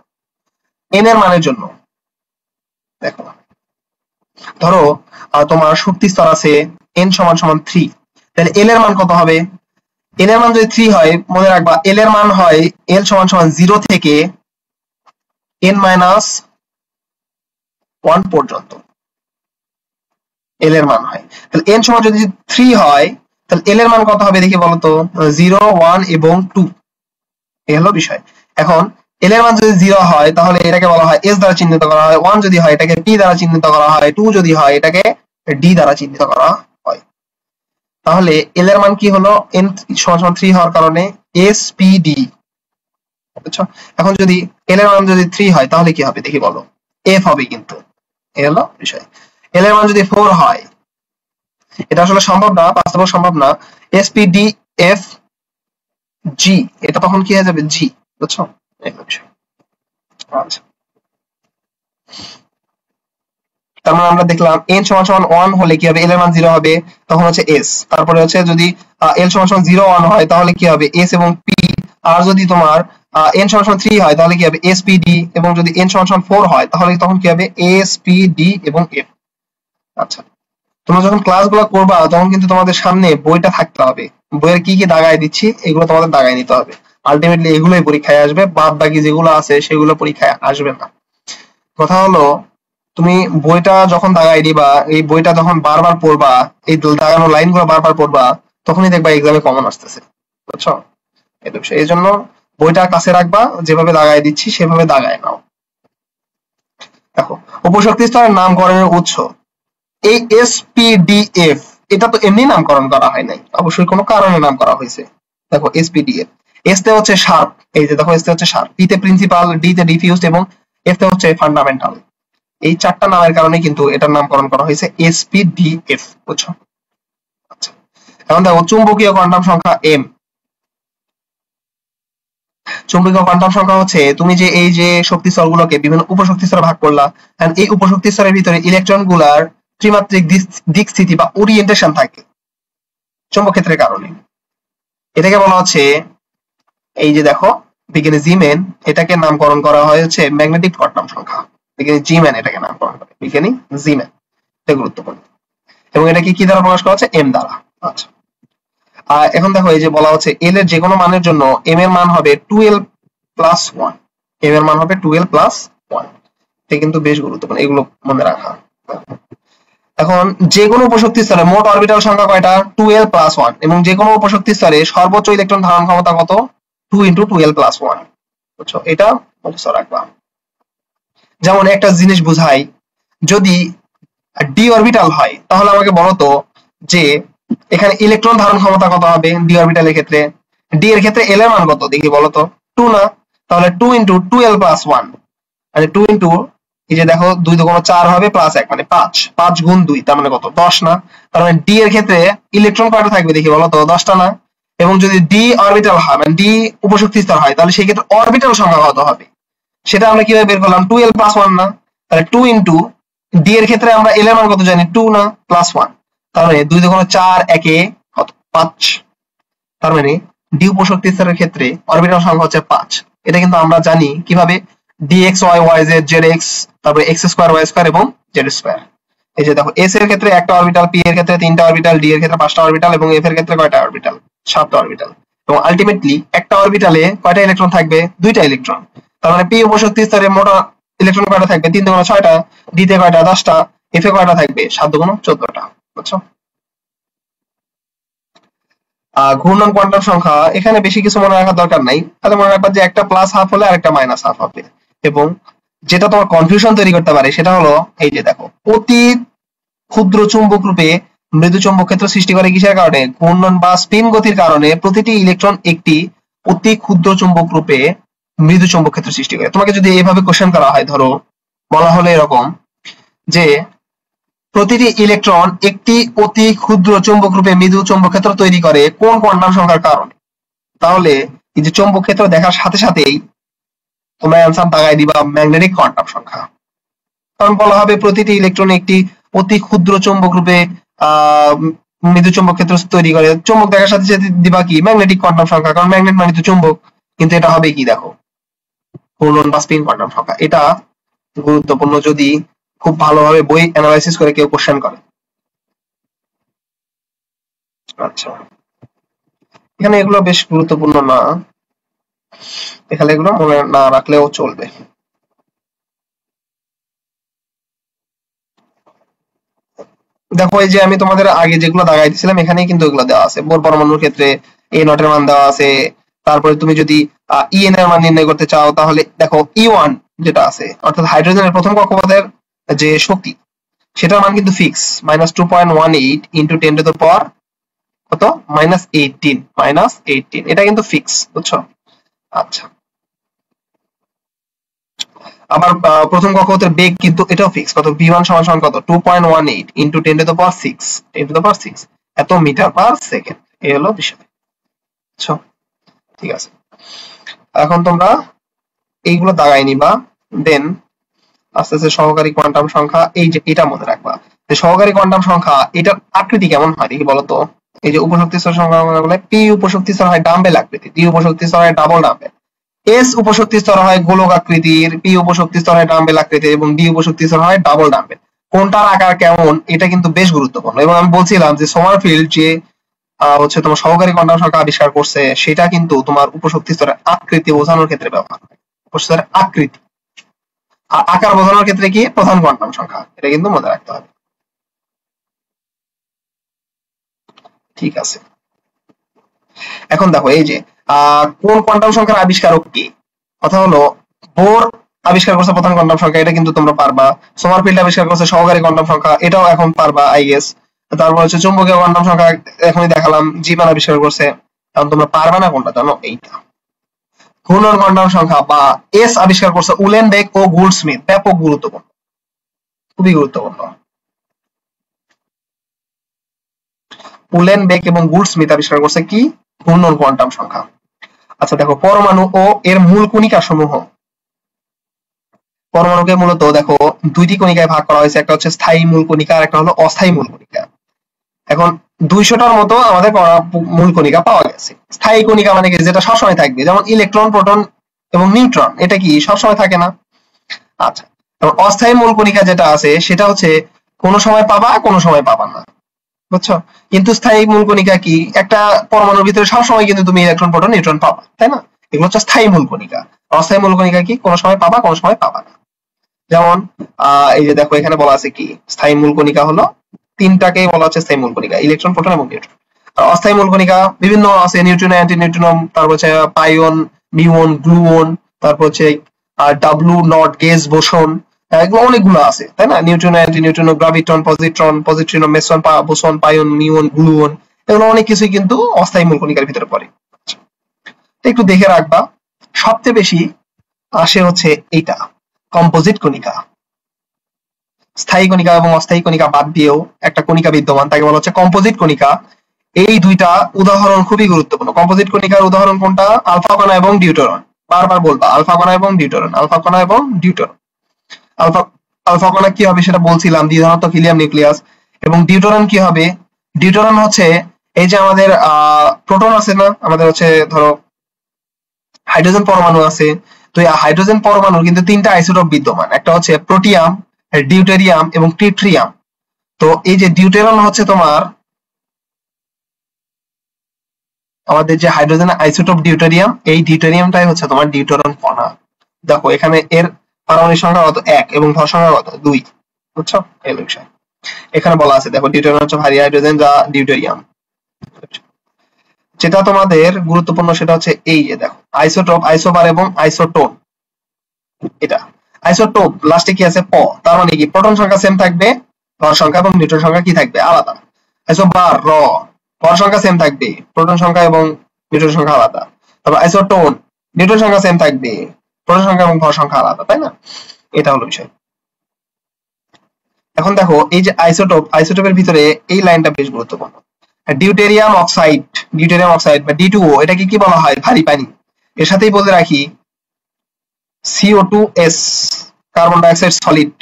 n এর মানের জন্য দেখো ধরো তোমার শক্তি স্তর আছে n = 3, তাহলে l এর মান কত হবে? l এর মান যদি 3 হয়, মনে রাখবা l এর মান হয় l = 0 থেকে n - 1 পর্যন্ত l এর মান হয়। তাহলে n সমান যদি 3 হয় তাহলে l এর মান কত হবে দেখি বলো তো? 0 1 এবং 2। এই হলো বিষয়। এখন l এর মান যদি 0 হয় তাহলে এটাকে বলা হয় s দ্বারা চিহ্নিত করা হয়, 1 যদি হয় এটাকে p দ্বারা চিহ্নিত করা হয়, 2 যদি হয় এটাকে d দ্বারা চিহ্নিত করা হয়। তাহলে l এর মান কি হলো? n = 3 হওয়ার কারণে spd। বুঝছো? এখন যদি l এর মান যদি 3 হয় তাহলে কি হবে দেখি বলো? f হবে কিন্তু। এই হলো বিষয়। l এর মান যদি 4 হয়, এটা আসলে সম্ভব না, বাস্তবে সম্ভব না, spdf g, এটা তখন কি হয়ে যাবে? g। বুঝছো? আচ্ছা, তার মানে আমরা দেখলাম n = 1 হলে কি হবে? l এর মান 0 হবে, তখন হচ্ছে s। তারপরে হচ্ছে যদি l = 0 1 হয় তাহলে কি হবে? s এবং p। আর যদি তোমার n = 3 হয় তাহলে কি হবে? spd। এবং যদি n = 4 হয় তাহলে তখন কি হবে? spd এবং f। আচ্ছা, তোমরা যখন ক্লাসগুলো করবা তখন কিন্তু তোমাদের সামনে বইটা থাকতে হবে। বইয়ের কি কি দাগায় দিচ্ছি এগুলো তোমাদের দাগায় নিতে হবে। আলটিমেটলি এগুলোই পরীক্ষায় আসবে, বাদ বাকি যেগুলো আছে সেগুলো পরীক্ষায় আসবে না। কথা হলো তুমি বইটা যখন দাগায় দিবা, এই বইটা যখন বারবার পড়বা, এই দাগানো লাইনগুলো বারবার পড়বা, তখনই দেখবা এক্সামে কমন আসতেছে। বুঝছো? এটা বিষয়। এই জন্য বইটা কাছে রাখবা, যেভাবে দাগায় দিচ্ছি সেভাবে দাগায় নাও। দেখো উপশক্তি স্তরের নামকরণের উৎস, এই SPDF এটা তো এমনি নামকরণ করা হয় নাই, অবশ্যই কোনো কারণে নাম করা হয়েছে। দেখো SPDF, S তে হচ্ছে শার্প, এই যে দেখো S তে হচ্ছে শার্প, P তে প্রিন্সিপাল, D তে ডিফিউজড এবং F তে হচ্ছে ফান্ডামেন্টাল। এই চারটা নামের কারণে কিন্তু এটার নামকরণ করা হয়েছে SPDF। বুঝছো? আচ্ছা, এখন দেখো চুম্বকীয় কোয়ান্টাম সংখ্যা M। চুম্বকীয় কোয়ান্টাম সংখ্যা হচ্ছে তুমি যে এই যে শক্তি স্তরগুলোকে বিভিন্ন উপশক্তি স্তরে ভাগ করলা, এন্ড এই উপশক্তি স্তরের ভিতরে ইলেকট্রনগুলার ত্রিমাত্রিক দিক স্থিতি বা ওরিয়েন্টেশন থাকে চৌম্বক ক্ষেত্রের কারণে। এটাকে বলা হচ্ছে, এই যে দেখো বিজ্ঞানী জিম্যান এটাকে নামকরণ করা হয়েছে ম্যাগনেটিক কোয়ান্টাম সংখ্যা। বিজ্ঞানী জিম্যান এটাকে নামকরণ করে, বিজ্ঞানী জিম্যান। এটা গুরুত্বপূর্ণ। এবং এটাকে কি দ্বারা প্রকাশ করা হচ্ছে? এম দ্বারা। আচ্ছা, আর এখন দেখো এই যে বলা হচ্ছে এল এর যে কোনো মানের জন্য এম এর মান হবে 2l+1। এম এর মান হবে 2l+1। এটা কিন্তু বেশ গুরুত্বপূর্ণ, এগুলো মনে রাখা। এখন যে কোনো উপশক্তি স্তরে মোট অরবিটাল সংখ্যা কয়টা 12 প্লাস 1 এবং যে কোনো উপশক্তি স্তরে সর্বোচ্চ ইলেকট্রন ধারণ ক্ষমতা কত 2 × 12 প্লাস 1 বুঝছো এটা মুখস্থ রাখবা যেমন একটা জিনিস বুঝাই যদি ডি অরবিটাল হয় তাহলে আমাকে বলো তো যে এখানে ইলেকট্রন ধারণ ক্ষমতা কত হবে ডি অরবিটালের ক্ষেত্রে ডি এর ক্ষেত্রে এল এর মান কত দেখি বলো তো 2 না তাহলে 2 × 12 প্লাস 1 মানে 2 × এই যে দেখো 2 2 4 হবে প্লাস 1 মানে 5 5 গুণ 2 তার মানে কত 10 না তার মানে ডি এর ক্ষেত্রে ইলেকট্রন কয়টা থাকবে দেখি বলো তো 10টা না এবং যদি ডি অরবিটাল হয় মানে ডি উপশক্তি স্তর হয় তাহলে সেই ক্ষেত্রে অরবিটাল সংখ্যা কত হবে সেটা আমরা কিভাবে বের করলাম 2l প্লাস 1 না তাহলে 2 × ডি এর ক্ষেত্রে আমরা এল এর মান কত জানি 2 না প্লাস 1 তার মানে 2 2 4 একে কত 5 তার মানে ডি উপশক্তি স্তরের ক্ষেত্রে অরবিটাল সংখ্যা হচ্ছে 5 এটা কিন্তু আমরা জানি কিভাবে dx y y z zx তারপরে x2 y2 এবং z2 এই যে দেখো s এর ক্ষেত্রে একটা অরবিটাল p এর ক্ষেত্রে তিনটা অরবিটাল d এর ক্ষেত্রে পাঁচটা অরবিটাল এবং f এর ক্ষেত্রে কয়টা অরবিটাল সাতটা অরবিটাল এবং আলটিমেটলি একটা অরবিটালে কয়টা ইলেকট্রন থাকবে দুইটা ইলেকট্রন তার মানে p উপশক্তি স্তরে মোট ইলেকট্রন কয়টা থাকবে 3 × 6টা d তে কয়টা 10টা f এ কয়টা থাকবে 7 × 14টা বুঝছো ঘূর্ণন কোয়ান্টাম সংখ্যা এখানে বেশি কিছু মনে রাখার দরকার নাই তাহলে মনে রাখবা যে একটা প্লাস হাফ হলে আরেকটা মাইনাস হাফ হবে এবং যেটা তোমার কনফিউশন তৈরি করতে পারে সেটা হলো এই যে দেখো অতি ক্ষুদ্র চুম্বক রূপে মৃদু চৌম্বক ক্ষেত্র সৃষ্টি করে কিসের কারণে ঘূর্ণন বা স্পিন গতির কারণে প্রতিটি ইলেকট্রন একটি অতি ক্ষুদ্র চুম্বক রূপে মৃদু চৌম্বক ক্ষেত্র সৃষ্টি করে তোমাকে যদি এইভাবে কোশ্চেন করা হয় ধরো বলা হলো এরকম যে প্রতিটি ইলেকট্রন একটি অতি ক্ষুদ্র চৌম্বক রূপে মৃদু চৌম্বক ক্ষেত্র তৈরি করে কোন কোয়ান্টাম সংখ্যার কারণে তাহলে এই যে চৌম্বক ক্ষেত্র দেখার সাথে সাথেই তোমরা অ্যানসার দাগাই দিবা ম্যাগনেটিক কোয়ান্টাম সংখ্যা কারণ বলা হবে প্রতিটি ইলেকট্রন একটি অতি ক্ষুদ্র চৌম্বক রূপে মৃদু চৌম্বক ক্ষেত্র তৈরি করে চৌম্বক দেখার সাথে সাথে দিবা কি ম্যাগনেটিক কোয়ান্টাম সংখ্যা কারণ ম্যাগনেট মানে তো চৌম্বক কিন্তু এটা হবে কি দেখো ঘূর্ণন বা স্পিন কোয়ান্টাম সংখ্যা এটা গুরুত্বপূর্ণ যদি খুব ভালোভাবে বই অ্যানালাইসিস করে কেউ কোশ্চেন করে আচ্ছা এখানে এগুলো বেশ গুরুত্বপূর্ণ না এখানে এগুলো মনে না রাখলেও চলবে দেখো এই যে আমি তোমাদের আগে যেগুলো দাগাই দিয়েছিলাম এখানে কিন্তু এগুলো দেওয়া আছে বোর পরমাণুর ক্ষেত্রে এ নটের মান দেওয়া আছে তারপরে তুমি যদি ইএন এর মান নির্ণয় করতে চাও তাহলে দেখো ই1 যেটা আছে অর্থাৎ হাইড্রোজেনের প্রথম কক্ষপথের যে শক্তি সেটার মান কিন্তু ফিক্স -2.18 × 10⁻⁻⁸ কত -18 এটা কিন্তু ফিক্স বুঝছো আচ্ছা আবার প্রথম কক্ষপথের বেগ কিন্তু এটাও ফিক্স কত v1 = কত 2.18 × 10⁻6 এত মিটার পার সেকেন্ড এই হলো বিষয় আচ্ছা ঠিক আছে এখন তোমরা এইগুলো দাগাই নিবা দেন আস্তে আস্তে সহকারী কোয়ান্টাম সংখ্যা এই যে এটা মনে রাখবা যে সহকারী কোয়ান্টাম সংখ্যা এটার আকৃতি কেমন হয় দেখি বলো তো এই যে উপশক্তি স্তর সংখ্যা বলে p উপশক্তি স্তর হয় ডাম্বেল আকৃতি d উপশক্তি স্তর হয় ডাবল ডাম্বেল s উপশক্তি স্তর হয় গোলক আকৃতির p উপশক্তি স্তর হয় ডাম্বেল আকৃতির এবং d উপশক্তি স্তর হয় ডাবল ডাম্বেল কোনটার আকার কেমন এটা কিন্তু বেশ গুরুত্বপূর্ণ এবং আমি বলছিলাম যে সোমারফিল্ড যে হচ্ছে তোমার সহকারী কোয়ান্টাম সংখ্যা আবিষ্কার করছে সেটা কিন্তু তোমার উপশক্তি স্তরের আকৃতি বোঝানোর ক্ষেত্রে ব্যবহার হয় উপস্তরের আকৃতি আর আকার বোঝানোর ক্ষেত্রে কি প্রধান কোয়ান্টাম সংখ্যা এটা কিন্তু মনে রাখতে হবে ঠিক আছে এখন দেখো এই যে কোন কোয়ান্টাম সংখ্যার আবিষ্কারক কি কথা হলো বোর আবিষ্কার করছে প্রধান কোয়ান্টাম সংখ্যা এটা কিন্তু তোমরা পারবা সোমারফিল্ড আবিষ্কার করছে সহকারী কোয়ান্টাম সংখ্যা এটাও এখন পারবা আই গেস তারপর হচ্ছে চুম্বকীয় কোয়ান্টাম সংখ্যা এখনই দেখালাম জিমান আবিষ্কার করছে এখন তোমরা পারবা না কোনটা জানো এইটা ঘূর্ণন কোয়ান্টাম সংখ্যা বা এস আবিষ্কার করছে উলেনবেক ও গোল্ডস্মিথ ব্যাপক গুরুত্বপূর্ণ খুবই গুরুত্বপূর্ণ উলেনবেক এবং গোল্ডস্মিথ আবিষ্কার করছে কি ঘূর্ণন কোয়ান্টাম সংখ্যা আচ্ছা দেখো পরমাণু ও এর মূল কণিকা সমূহ পরমাণুকে মূলত দেখো দুইটি কণিকায় ভাগ করা হয়েছে একটা হচ্ছে স্থায়ী মূল কণিকা আর একটা হলো অস্থায়ী মূল কণিকা এখন 200টার মতো আমাদের মূল কণিকা পাওয়া গেছে স্থায়ী কণিকা মানে কি যেটা সবসময় থাকবে যেমন ইলেকট্রন প্রোটন এবং নিউট্রন এটা কি সবসময় থাকে না আচ্ছা এবং অস্থায়ী মূল কণিকা যেটা আছে সেটা হচ্ছে কোনো সময় পাবা কোনো সময় পাবা না বুঝছো কিন্তু স্থায়ী মূল কণিকা কি একটা পরমাণুর ভিতরে সবসময় কিন্তু তুমি ইলেকট্রন প্রোটন নিউট্রন পাবা তাই না এগুলো হচ্ছে স্থায়ী মূল কণিকা অস্থায়ী মূল কণিকা কি কোনো সময় পাবা কোনো সময় পাবা না যেমন এই যে দেখো এখানে বলা আছে কি স্থায়ী মূল কণিকা হলো তিনটাকে বলা হচ্ছে স্থায়ী মূল কণিকা, ইলেকট্রন, প্রোটন এবং নিউট্রন। আর অস্থায়ী মূল কণিকা বিভিন্ন আছে, নিউট্রিনো, অ্যান্টি নিউট্রিনো, তারপর হচ্ছে পাইওন, মিউন, গ্লুওন, তারপর হচ্ছে ডাব্লু নট, গেজ, বোসন, এগুলো অনেকগুলো আছে তাই না? Neutrino, anti neutrino, graviton, positron, positrino, meson, boson, pion, muon, gluon, এগুলো অনেক কিছুই কিন্তু অস্থায়ী মূল কণিকার ভিতরে পড়ে। একটু দেখে রাখবা, সবচেয়ে বেশি আসে হচ্ছে এইটা কম্পোজিট কণিকা। স্থায়ী কণিকা এবং অস্থায়ী কণিকা বাদ দিয়েও একটা কণিকা বিদ্যমান, তাকে বলা হচ্ছে কম্পোজিট কণিকা। এই দুইটা উদাহরণ খুবই গুরুত্বপূর্ণ। কম্পোজিট কণিকার উদাহরণ কোনটা? আলফা কণা এবং ডিউটেরন। বারবার বলবা আলফা কণা এবং ডিউটেরন, আলফা কণা এবং ডিউটেরন। আলফা আলফা কণা কি হবে সেটা বলছিলাম, দ্বিধনাত্মক হিলিয়াম নিউক্লিয়াস। এবং ডিউটেরন কি হবে? ডিউটেরন হচ্ছে এই যে আমাদের প্রোটন আছে না, আমাদের হচ্ছে ধরো হাইড্রোজেন পরমাণু আছে, তো এই হাইড্রোজেন পরমাণুর কিন্তু তিনটা আইসোটোপ বিদ্যমান, একটা হচ্ছে প্রোটিয়াম, ডিউটেরিয়াম এবং ট্রিটিয়াম। তো এই যে ডিউটেরন হচ্ছে তোমার আমাদের যে হাইড্রোজেন আইসোটোপ ডিউটেরিয়াম, এই ডিউটেরিয়ামটাই হচ্ছে তোমার ডিউটেরন কণা। দেখো এখানে এর পারমাণবিক সংখ্যা কত? 1 এবং ভর সংখ্যা কত? 2। বুঝছো? এই বিষয় এখানে বলা আছে, দেখো ডিউটেরন হচ্ছে ভারী হাইড্রোজেন যা ডিউটেরিয়াম। যেটা তোমাদের গুরুত্বপূর্ণ সেটা হচ্ছে এই যে দেখো আইসোটোপ, আইসোবার এবং আইসোটোন। এটা আইসোটোপ লাস্টে কি আছে? প, তার মানে কি প্রোটন সংখ্যা সেম থাকবে, ভর সংখ্যা এবং নিউট্রন সংখ্যা কি থাকবে? আলাদা। আইসোবার র, ভর সংখ্যা সেম থাকবে, প্রোটন সংখ্যা এবং নিউট্রন সংখ্যা আলাদা। তারপর আইসোটোন, নিউট্রন সংখ্যা সেম থাকবে, প্রোটন সংখ্যা এবং ভর সংখ্যা আলাদা, তাই না? এটা হলো বিষয়। এখন দেখো এই যে আইসোটোপ, আইসোটোপের ভিতরে এই লাইনটা বেশ গুরুত্বপূর্ণ। ডিউটেরিয়াম অক্সাইড, ডিউটেরিয়াম অক্সাইড বা D2O, এটাকে কি বলা হয়? ভারী পানি। এর সাথেই বলে রাখি CO2S, কার্বন ডাইঅক্সাইড সলিড,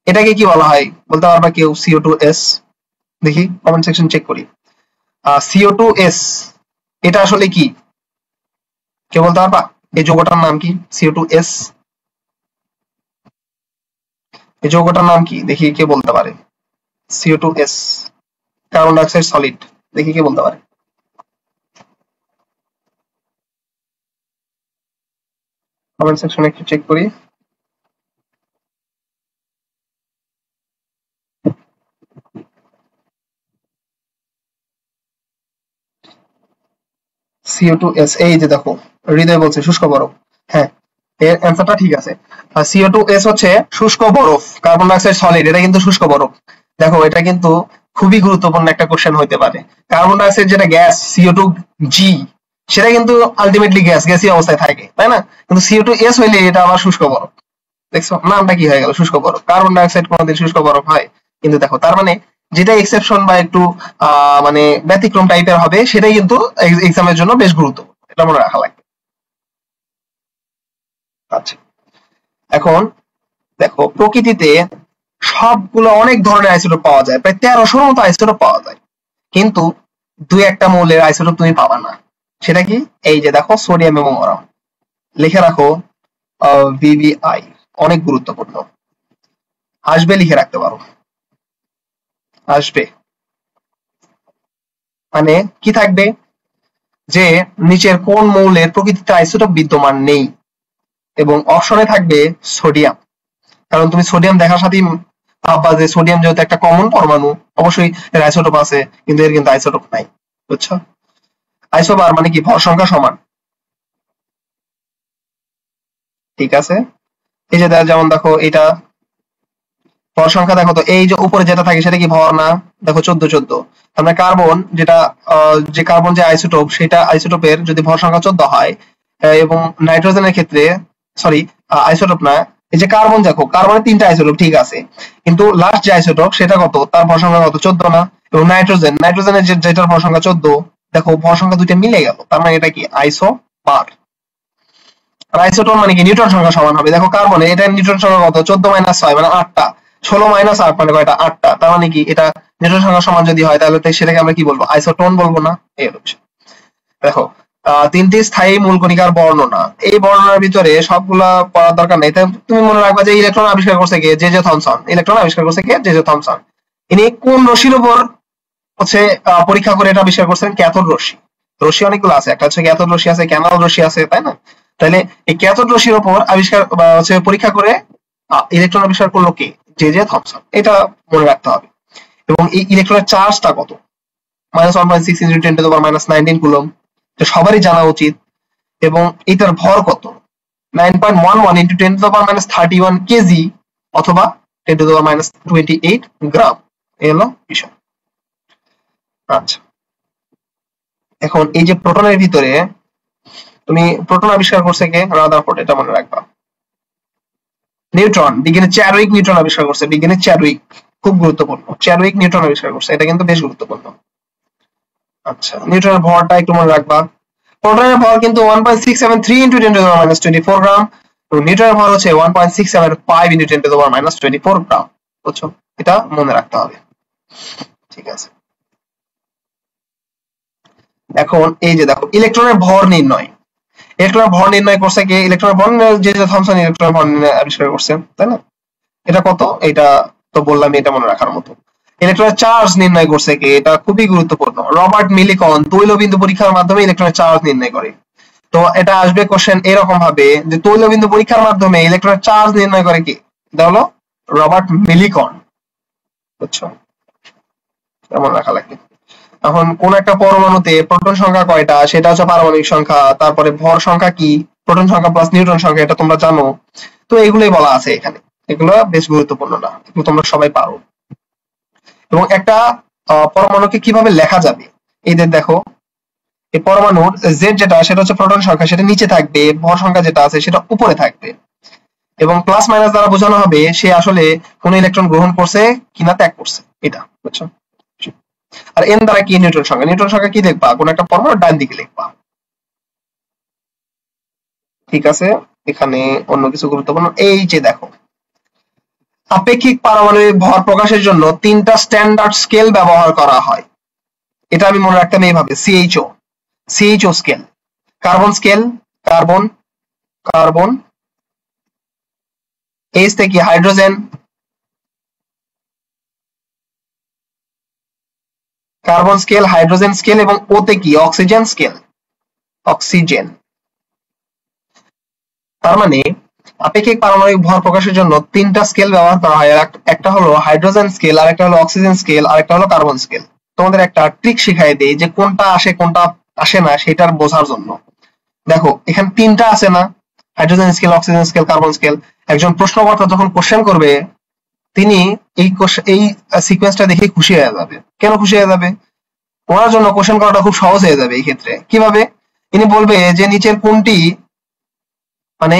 এটাকে কি বলা হয় বলতে পারবা কেউ? CO2S, দেখি কমেন্ট সেকশন চেক করি। CO2S এটা আসলে কি কেউ বলতে পারবা? এই যৌগটার নাম কি? CO2S এই যৌগটার নাম কি? দেখি কে বলতে পারে। CO2S কার্বন ডাইঅক্সাইড সলিড, দেখি কে বলতে পারে। কমেন্ট সেকশনে একটু চেক করি। CO2S, এই যে দেখো হৃদয় বলছে শুষ্ক বরফ। হ্যাঁ, এর অ্যান্সারটা ঠিক আছে। CO2S হচ্ছে শুষ্ক বরফ, কার্বন ডাইঅক্সাইড সলিড এটা কিন্তু শুষ্ক বরফ। দেখো এটা কিন্তু খুবই গুরুত্বপূর্ণ একটা কোশ্চেন হতে পারে। কার্বন ডাইঅক্সাইড যেটা গ্যাস CO2G, সেটা কিন্তু আলটিমেটলি গ্যাসীয় অবস্থায় থাকে, তাই না? কিন্তু CO2S হইলে এটা আবার শুষ্ক বরফ। দেখছো নামটা কি হয়ে গেল? শুষ্ক বরফ। কার্বন ডাইঅক্সাইড কোনদিন শুষ্ক বরফ হয়? কিন্তু দেখো তার মানে যেটা এক্সেপশন বা একটু মানে ব্যতিক্রম টাইপের হবে সেটাই কিন্তু এক্সামের জন্য বেশ গুরুত্বপূর্ণ, এটা মনে রাখা লাগবে। আচ্ছা, এখন দেখো প্রকৃতিতে সবগুলো অনেক ধরনের আইসোটোপ পাওয়া যায়, প্রায় 1300 মতো আইসোটোপ পাওয়া যায়, কিন্তু দুই একটা মৌলের আইসোটোপ তুমি পাবা না। সেটা কি? এই যে দেখো সোডিয়াম এবং বরম, লিখে রাখো VBI, অনেক গুরুত্বপূর্ণ। আসবে, লিখে রাখতে পারো, আসবে মানে কি থাকবে? যে নিচের কোন মৌলের প্রকৃতিতে আইসোটোপ বিদ্যমান নেই, এবং অপশনে থাকবে সোডিয়াম। কারণ তুমি সোডিয়াম দেখার সাথেই ভাববা যে সোডিয়াম যেহেতু একটা কমন পরমাণু, অবশ্যই এর আইসোটোপ আছে, কিন্তু এর কিন্তু আইসোটোপ নাই। বুঝছো? আইসোবার মানে কি? ভর সংখ্যা সমান। ঠিক আছে, এই যে যেমন দেখো এটা ভর সংখ্যা, দেখো তো এই যে উপরে যেটা থাকে সেটা কি ভর না? দেখো 14 আমরা কার্বন যেটা যে কার্বন যে আইসোটোপ, সেটা আইসোটোপের যদি ভর সংখ্যা 14 হয়, এবং নাইট্রোজেনের ক্ষেত্রে সরি আইসোটোপ না, এই যে কার্বন, দেখো কার্বনের 3টা আইসোটোপ ঠিক আছে, কিন্তু লাস্ট যে আইসোটোপ সেটা কত? তার ভর সংখ্যা কত? 14 না? এবং নাইট্রোজেনের যেটার ভর সংখ্যা 14, দেখো ভর সংখ্যা দুইটা মিলে গেল, তার মানে এটা কি? আইসোবার। আর আইসোটোন মানে কি? নিউট্রন সংখ্যা সমান হবে। দেখো কার্বনে এটা নিউট্রন সংখ্যা কত? 14 - 6 মানে 8টা, 16 - 8 মানে কয়টা? 8টা। তার মানে কি এটা নিউট্রন সংখ্যা সমান যদি হয় তাহলে সেটাকে আমরা কি বলবো? আইসোটোন বলবো না? এই হচ্ছে দেখো তিনটি স্থায়ী মূল কণিকার বর্ণনা। এই বর্ণনার ভিতরে সবগুলা পড়ার দরকার নেই, তাই তুমি মনে রাখবা যে ইলেকট্রন আবিষ্কার করছে কে? J Thomson. ইলেকট্রন আবিষ্কার করছে কে? J Thomson. ইনি কোন রশ্মির উপর হচ্ছে পরীক্ষা করে এটা আবিষ্কার করছেন? ক্যাথোড রশ্মি। রশ্মি অনেকগুলো আছে, একটা হচ্ছে ক্যাথোড রশ্মি আছে, ক্যানাল রশ্মি আছে, তাই না? তাহলে এই ক্যাথোড রশ্মির উপর আবিষ্কার বা হচ্ছে পরীক্ষা করে ইলেকট্রন আবিষ্কার করলো কে? J Thomson. এটা মনে রাখতে হবে। এবং এই ইলেকট্রনের চার্জটা কত? -1.6 × 10⁻⁻19 কুলম্ব। এটা সবারই জানা উচিত। এবং এটার ভর কত? 9.11 × 10⁻31 কেজি অথবা 10⁻28 গ্রাম। এই হলো বিষয়। আচ্ছা, এখন এই যে প্রোটনের ভিতরে তুমি প্রোটন আবিষ্কার করছে কে? রাদারফোর্ড। এটা মনে রাখবা। নিউট্রন, বিজ্ঞানী চ্যাডউইক নিউট্রন আবিষ্কার করছে। বিজ্ঞানী চ্যাডউইক, খুব গুরুত্বপূর্ণ। চ্যাডউইক নিউট্রন আবিষ্কার করছে, এটা কিন্তু বেশ গুরুত্বপূর্ণ। আচ্ছা, নিউট্রনের ভরটা একটু মনে রাখবা। প্রোটনের ভর কিন্তু 1.673 × 10⁻24 গ্রাম এবং নিউট্রনের ভর হচ্ছে 1.675 × 10⁻24 গ্রাম। বুঝছো? এটা মনে রাখতে হবে। ঠিক আছে, এখন এই যে দেখো ইলেকট্রনের ভর নির্ণয়। ইলেকট্রনের ভর নির্ণয় করছে কে? ইলেকট্রনের ভর যে থমসন ইলেকট্রনের ভর নির্ণয় আবিষ্কার করছে, তাই না? এটা কত? এটা তো বললাম, এটা মনে রাখার মতো। ইলেকট্রনের চার্জ নির্ণয় করছে কে? এটা খুবই গুরুত্বপূর্ণ। রবার্ট মিলিকন তৈলবিন্দু পরীক্ষার মাধ্যমে ইলেকট্রনের চার্জ নির্ণয় করে। তো এটা আসবে কোশ্চেন এরকম ভাবে যে তৈলবিন্দু পরীক্ষার মাধ্যমে ইলেকট্রনের চার্জ নির্ণয় করে কে? এটা হলো রবার্ট মিলিকন। বুঝছো? এমন রাখা লাগবে। এখন কোন একটা পরমাণুতে প্রোটন সংখ্যা কয়টা সেটা হচ্ছে পারমাণবিক সংখ্যা, তারপরে ভর সংখ্যা কি, প্রোটন সংখ্যা প্লাস নিউট্রন সংখ্যা, এটা তোমরা জানো। তো এগুলোই বলা আছে এখানে, এগুলো বেশ গুরুত্বপূর্ণ না, এগুলো তোমরা সবাই পারো। এবং একটা পরমাণুকে কিভাবে লেখা যাবে, এই যে দেখো এই পরমাণুর জেড যেটা সেটা হচ্ছে প্রোটন সংখ্যা, সেটা নিচে থাকবে, ভর সংখ্যা যেটা আছে সেটা উপরে থাকবে, এবং প্লাস মাইনাস দ্বারা বোঝানো হবে সে আসলে কোন ইলেকট্রন গ্রহণ করছে কিনা ত্যাগ করছে, এটা বুঝছো? আর এন দ্বারা কি? নিউট্রন সংখ্যা। নিউট্রন সংখ্যা কি দেখবা? কোন একটা পরমাণুর ডান দিকে লিখবা। ঠিক আছে, এখানে অন্য কিছু গুরুত্বপূর্ণ, এই যে দেখো আপেক্ষিক পারমাণবিক ভর প্রকাশের জন্য 3টা স্ট্যান্ডার্ড স্কেল ব্যবহার করা হয়। এটা আমি মনে রাখতাম এইভাবে, CHO scale, carbon scale, carbon carbon, H থেকে hydrogen, carbon scale, hydrogen scale, এবং ওতে কি? Oxygen scale, oxygen. তার মানে আপেক্ষিক পারমাণবিক ভর প্রকাশের জন্য 3টা স্কেল ব্যবহার করা হয়। একটা হলো হাইড্রোজেন স্কেল, আরেকটা হলো অক্সিজেন স্কেল, আরেকটা হলো কার্বন স্কেল। তোমাদের একটা ট্রিক শিখাই দেই যে কোনটা আসে কোনটা আসে না সেটার বোঝার জন্য। দেখো এখানে 3টা আছে না, hydrogen scale, oxygen scale, carbon scale. একজন প্রশ্নকর্তা যখন কোশ্চেন করবে তিনি এই সিকোয়েন্সটা দেখে খুশি হয়ে যাবে। কেন খুশি হয়ে যাবে? ওনার জন্য কোশ্চেন করাটা খুব সহজ হয়ে যাবে এই ক্ষেত্রে। কিভাবে? ইনি বলবে যে নিচের কোনটি মানে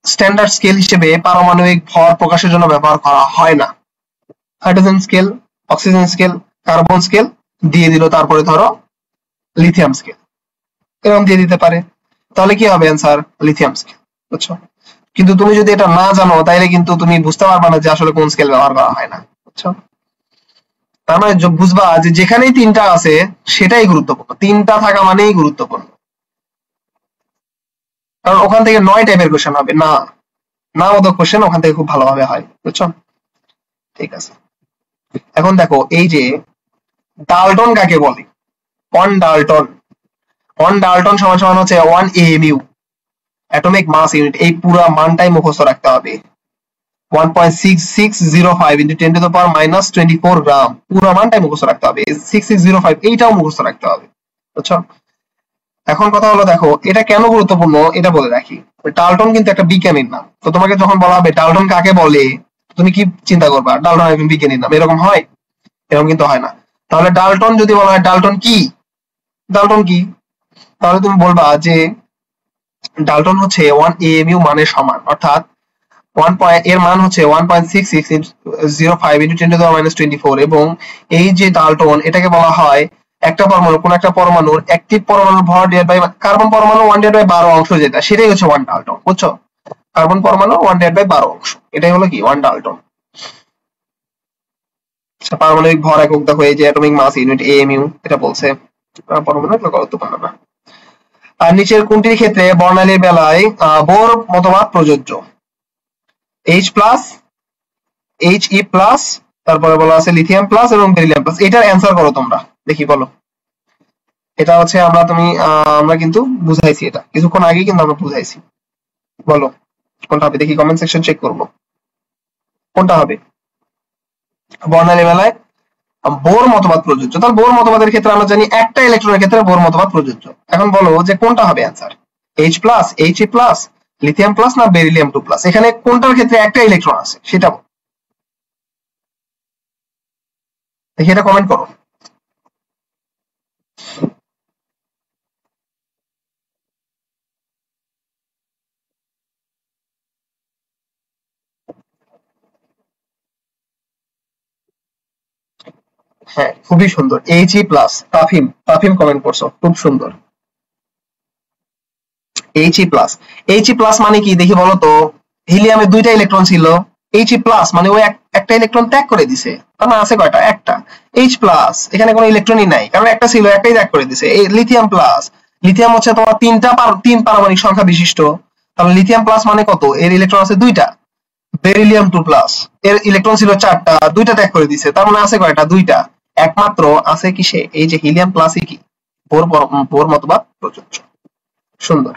স্ট্যান্ডার্ড স্কেল হিসেবে পারমাণবিক ভর প্রকাশের জন্য ব্যবহার করা হয় না। Hydrogen scale, oxygen scale, carbon scale দিয়ে দিল, তারপরে ধরো লিথিয়াম স্কেল, এরকম দিয়ে দিতে পারে। তাহলে কি হবে অ্যান্সার? Lithium scale. বুঝছো? কিন্তু তুমি যদি এটা না জানো তাইলে কিন্তু তুমি বুঝতে পারবে না যে আসলে কোন স্কেল ব্যবহার করা হয় না। বুঝছো? তার মানে বুঝবা যে যেখানেই 3টা আছে সেটাই গুরুত্বপূর্ণ, 3টা থাকা মানেই গুরুত্বপূর্ণ। কারণ ওখান থেকে 9 টাইপের কোশ্চেন হবে না, না মতো কোশ্চেন ওখান থেকে খুব ভালোভাবে হয়। বুঝছো? ঠিক আছে, এখন দেখো এই যে ডাল্টন কাকে বলে? ওয়ান ডাল্টন সমান সমান হচ্ছে 1 AMU, অ্যাটমিক মাস ইউনিট। এই পুরো মানটাই মুখস্থ রাখতে হবে। 1.6605 × 10⁻⁻24 গ্রাম, পুরো মানটাই মুখস্থ রাখতে হবে। 6605 এইটাও মুখস্থ রাখতে হবে। বুঝছো? এখন কথা হলো দেখো এটা কেন গুরুত্বপূর্ণ এটা বলে রাখি। ডাল্টন কিন্তু একটা বিজ্ঞানীর নাম। তো তোমাকে যখন বলা হবে ডাল্টন কাকে বলে, তুমি কি চিন্তা করবা? ডাল্টন একজন বিজ্ঞানীর নাম, এরকম হয়? এরকম কিন্তু হয় না। তাহলে ডাল্টন যদি বলা হয় ডাল্টন কি, ডাল্টন কি, তাহলে তুমি বলবা যে ডাল্টন হচ্ছে 1 AMU মানের সমান, অর্থাৎ এর মান হচ্ছে 1.6605 × 10⁻24, এবং এই যে ডাল্টন এটাকে বলা হয় একটা পরমাণু, কোন একটা পরমাণুর অ্যাক্টিভ পরমাণুর ভর ডিভাইড বাই কার্বন পরমাণু 1/12 অংশ, যেটা সেটাই হচ্ছে 1 ডাল্টন। বুঝছো? কার্বন পরমাণু 1/12 অংশ, এটাই হলো কি 1 ডাল্টন। আচ্ছা, পারমাণবিক ভর একক দেখো এই যে অ্যাটমিক মাস ইউনিট AMU, এটা বলছে। পরমাণু গুরুত্বপূর্ণ না। আর নিচের কোনটির ক্ষেত্রে বর্ণালীর বেলায় বোর মতবাদ প্রযোজ্য? H+, He+, তারপরে বলা আছে লিথিয়াম প্লাস এবং বেরিলিয়াম প্লাস। এটার অ্যান্সার করো তোমরা, দেখি বলো। এটা হচ্ছে আমরা কিন্তু বুঝাইছি, এটা কিছুক্ষণ আগে কিন্তু আমরা বুঝাইছি। বলো কোনটা হবে, দেখি কমেন্ট সেকশন চেক করবো। কোনটা হবে? বর্ণালী বেলায় বোর মতবাদ প্রযোজ্য। তাহলে বোর মতবাদের ক্ষেত্রে আমরা জানি একটা ইলেকট্রনের ক্ষেত্রে বোর মতবাদ প্রযোজ্য। এখন বলো যে কোনটা হবে answer, H+, He+, lithium plus না বেরিলিয়াম 2+? এখানে কোনটার ক্ষেত্রে একটা ইলেকট্রন আছে সেটা দেখি, এটা কমেন্ট করো। হ্যাঁ, খুবই সুন্দর, He+। তাফিম কমেন্ট করছো, খুব সুন্দর, He+। মানে কি দেখি বলো তো? হিলিয়ামে দুইটা ইলেকট্রন ছিল, He+ মানে ও একটা ইলেকট্রন ত্যাগ করে দিছে, তার মানে আছে কয়টা? একটা। H+, এখানে কোনো ইলেকট্রনই নাই, কারণ একটা ছিল, একটাই ত্যাগ করে দিছে। এই লিথিয়াম প্লাস, লিথিয়াম হচ্ছে তোমার তিন পারমাণবিক সংখ্যা বিশিষ্ট, তাহলে লিথিয়াম প্লাস মানে কত? এর ইলেকট্রন আছে দুইটা। বেরিলিয়াম 2+, এর ইলেকট্রন ছিল চারটা, দুইটা ত্যাগ করে দিছে, তার মানে আছে কয়টা? দুইটা। একমাত্র আছে কিসে? এই যে হিলিয়াম প্লাসই কি বোর মতবাদ প্রযোজ্য। সুন্দর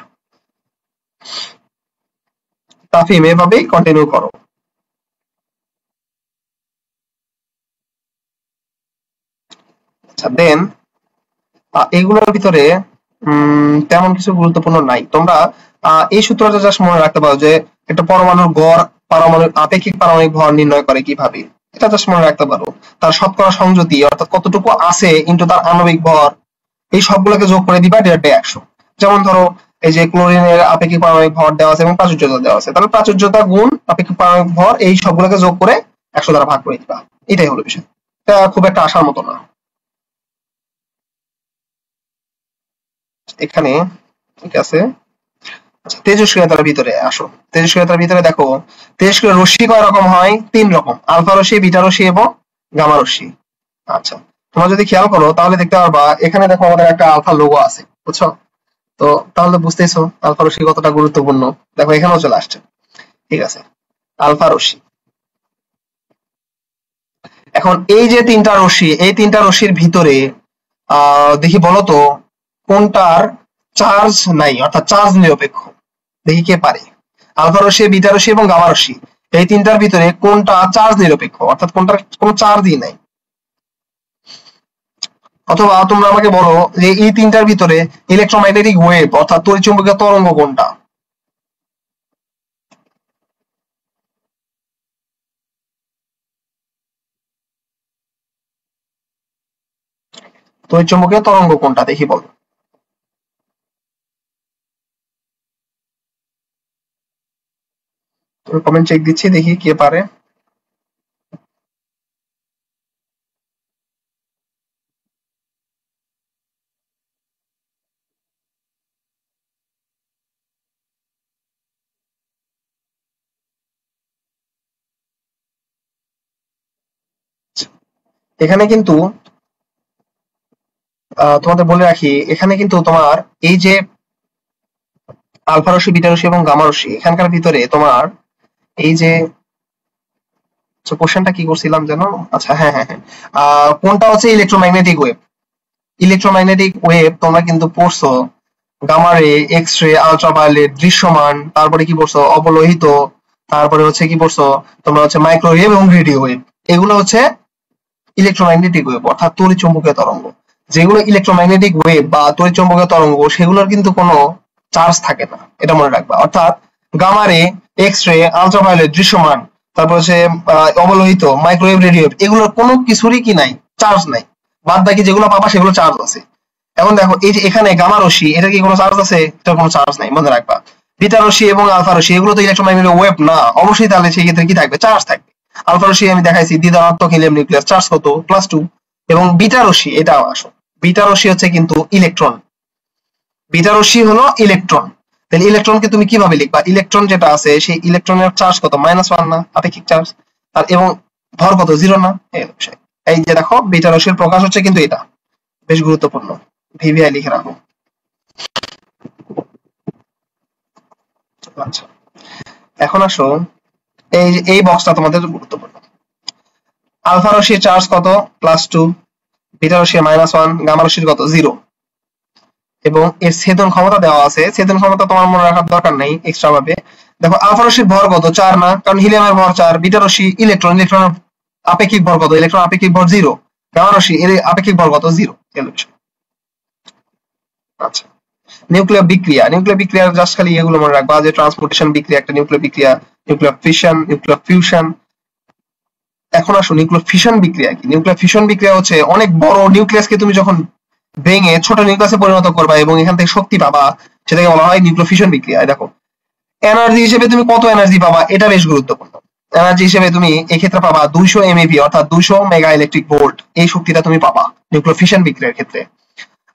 তাফিম, এভাবেই কন্টিনিউ করো। আচ্ছা দেন এইগুলোর ভিতরে তেমন কিছু গুরুত্বপূর্ণ নাই। তোমরা এই সূত্রটা জাস্ট মনে রাখতে পারো যে একটা পরমাণুর গড় পারমাণবিক আপেক্ষিক পারমাণবিক ভর নির্ণয় করে কিভাবে, এটা জাস্ট মনে রাখতে পারো। তার শতকরা সংযুতি অর্থাৎ কতটুকু আছে ইনটু তার আণবিক ভর, এই সবগুলোকে যোগ করে দিবা ডিভাইড বাই 100। যেমন ধরো এই যে ক্লোরিনের আপেক্ষিক পারমাণবিক ভর দেওয়া আছে এবং প্রাচুর্যতা দেওয়া আছে, তাহলে প্রাচুর্যতা গুণ আপেক্ষিক পারমাণবিক ভর, এই সবগুলোকে যোগ করে 100 দ্বারা ভাগ করে দিবা। এটাই হলো বিষয়, এটা খুব একটা আসার মতো না। এখানে ঠিক আছে। আচ্ছা, তেজস্ক্রিয়তার ভিতরে আসো। তেজস্ক্রিয়তার ভিতরে দেখো, তেজস্ক্রিয় রশ্মি কয় রকম হয়? 3 রকম, আলফা রশ্মি, বিটা রশ্মি এবং গামা রশ্মি। আচ্ছা, তোমরা যদি খেয়াল করো তাহলে দেখতে পারবা এখানে দেখো আমাদের একটা আলফা লোগো আছে, বুঝছো? তো তাহলে বুঝতেইছো আলফা রশ্মি কতটা গুরুত্বপূর্ণ। দেখো এখানেও চলে আসছে, ঠিক আছে, আলফা রশ্মি। এখন এই যে তিনটা রশ্মি, এই তিনটা রশ্মির ভিতরে দেখি বলতো কোনটার চার্জ নাই, অর্থাৎ চার্জ নিরপেক্ষ? দেখি কে পারে। আলফা রশ্মি, বিটা রশ্মি এবং গামা রশ্মি, এই তিনটার ভিতরে কোনটা চার্জ নিরপেক্ষ, অর্থাৎ কোনটার কোনো চার্জই নাই? অথবা তোমরা আমাকে বলো যে এই তিনটার ভিতরে ইলেকট্রোম্যাগনেটিক ওয়েভ অর্থাৎ তড়িৎচুম্বকীয় তরঙ্গ কোনটা? তড়িৎচুম্বকীয় তরঙ্গ কোনটা দেখি বলো। তুমি কমেন্ট চেক দিচ্ছি, দেখি কে পারে। এখানে কিন্তু তোমাদের বলে রাখি, এখানে কিন্তু তোমার এই যে আলফা রশ্মি, বিটা রশ্মি এবং গামা রশ্মি, এখানকার ভিতরে তোমার এই যে কোশ্চেনটা কি করছিলাম যেন? আচ্ছা হ্যাঁ হ্যাঁ হ্যাঁ, কোনটা হচ্ছে ইলেকট্রোম্যাগনেটিক ওয়েভ? ইলেকট্রোম্যাগনেটিক ওয়েভ তোমরা কিন্তু পড়ছো গামা রে, এক্স রে, আলট্রাভায়োলেট, দৃশ্যমান, তারপরে কি পড়ছো অবলোহিত, তারপরে হচ্ছে কি পড়ছো তোমরা হচ্ছে মাইক্রোওয়েভ এবং রেডিও ওয়েভ। এগুলো হচ্ছে ইলেকট্রোম্যাগনেটিক ওয়েভ অর্থাৎ তড়িৎচুম্বকীয় তরঙ্গ। যেগুলো ইলেকট্রোম্যাগনেটিক ওয়েভ বা তড়িৎচুম্বকীয় তরঙ্গ, সেগুলোর কিন্তু কোনো চার্জ থাকে না, এটা মনে রাখবা। অর্থাৎ গামা রে, এক্স রে, আলট্রাভায়োলেট, দৃশ্যমান, তারপর হচ্ছে অবলোহিত, মাইক্রোওয়েভ, রেডিও, এগুলোর কোনো কিছুরই কি নাই? চার্জ নাই। বাদ বাকি যেগুলো পাবা সেগুলো চার্জ আছে। এখন দেখো এই যে এখানে গামা রশ্মি, এটার কি কোনো চার্জ আছে? এটার কোনো চার্জ নাই, মনে রাখবা। বিটা রশ্মি এবং আলফা রশ্মি, এগুলো তো ইলেকট্রোম্যাগনেটিক ওয়েভ না, অবশ্যই তাহলে সেই ক্ষেত্রে কি থাকবে? চার্জ থাকবে। আলফা রশ্মি আমি দেখাইছি দ্বিধনাত্মক হিলিয়াম নিউক্লিয়াস, চার্জ কত? +2। এবং বিটা রশ্মি, এটা আসো, বিটা রশ্মি হচ্ছে কিন্তু ইলেকট্রন, বিটা রশ্মি হলো ইলেকট্রন। তাহলে ইলেকট্রনকে তুমি কিভাবে লিখবা? ইলেকট্রন যেটা আছে সেই ইলেকট্রনের চার্জ কত? -1 না, আপেক্ষিক চার্জ। আর এবং ভর কত? 0 না। এই যে দেখো বিটা রশ্মির প্রকাশ হচ্ছে কিন্তু এটা, বেশ গুরুত্বপূর্ণ, ভিভিআই লিখে রাখো। আচ্ছা, এখন আসো এই বক্সটা তোমাদের গুরুত্বপূর্ণ। আলফা রশ্মির চার্জ কত? +2, বিটা রশ্মির -1, গামা রশ্মির কত? 0। এবং এর ছেদন ক্ষমতা দেওয়া আছে, ছেদন ক্ষমতা তোমার মনে রাখার দরকার নেই এক্সট্রা ভাবে। দেখো আলফা রশ্মির ভর কত 4 না, কারণ হিলিয়ামের ভর 4। বিটা রশ্মি ইলেকট্রন, ইলেকট্রনের আপেক্ষিক ভর কত, ইলেকট্রন আপেক্ষিক ভর 0। গামা রশ্মি এর আপেক্ষিক ভর কত 0। আচ্ছা, নিউক্লিয়ার বিক্রিয়া, নিউক্লিয়ার বিক্রিয়ার জাস্ট খালি এগুলো মনে রাখবা যে ট্রান্সপোর্টেশন বিক্রিয়া একটা নিউক্লিয়ার বিক্রিয়া, নিউক্লিয়ার ফিশন, নিউক্লিয়ার ফিউশন। এখন আসো নিউক্লিয়ার ফিশন বিক্রিয়া কি। নিউক্লিয়ার ফিশন বিক্রিয়া হচ্ছে অনেক বড় নিউক্লিয়াসকে তুমি যখন ভেঙে ছোট নিউক্লিয়াসে পরিণত করবা এবং এখান থেকে শক্তি পাবা, সেটাকে বলা হয় নিউক্লিয়ার ফিশন বিক্রিয়া। দেখো এনার্জি হিসেবে তুমি কত এনার্জি পাবা এটা বেশ গুরুত্বপূর্ণ। এনার্জি হিসেবে তুমি এই ক্ষেত্রে পাবা 200 এমএভি অর্থাৎ 200 মেগা ইলেকট্রিক ভোল্ট, এই শক্তিটা তুমি পাবা নিউক্লিয়ার ফিশন বিক্রিয়ার ক্ষেত্রে।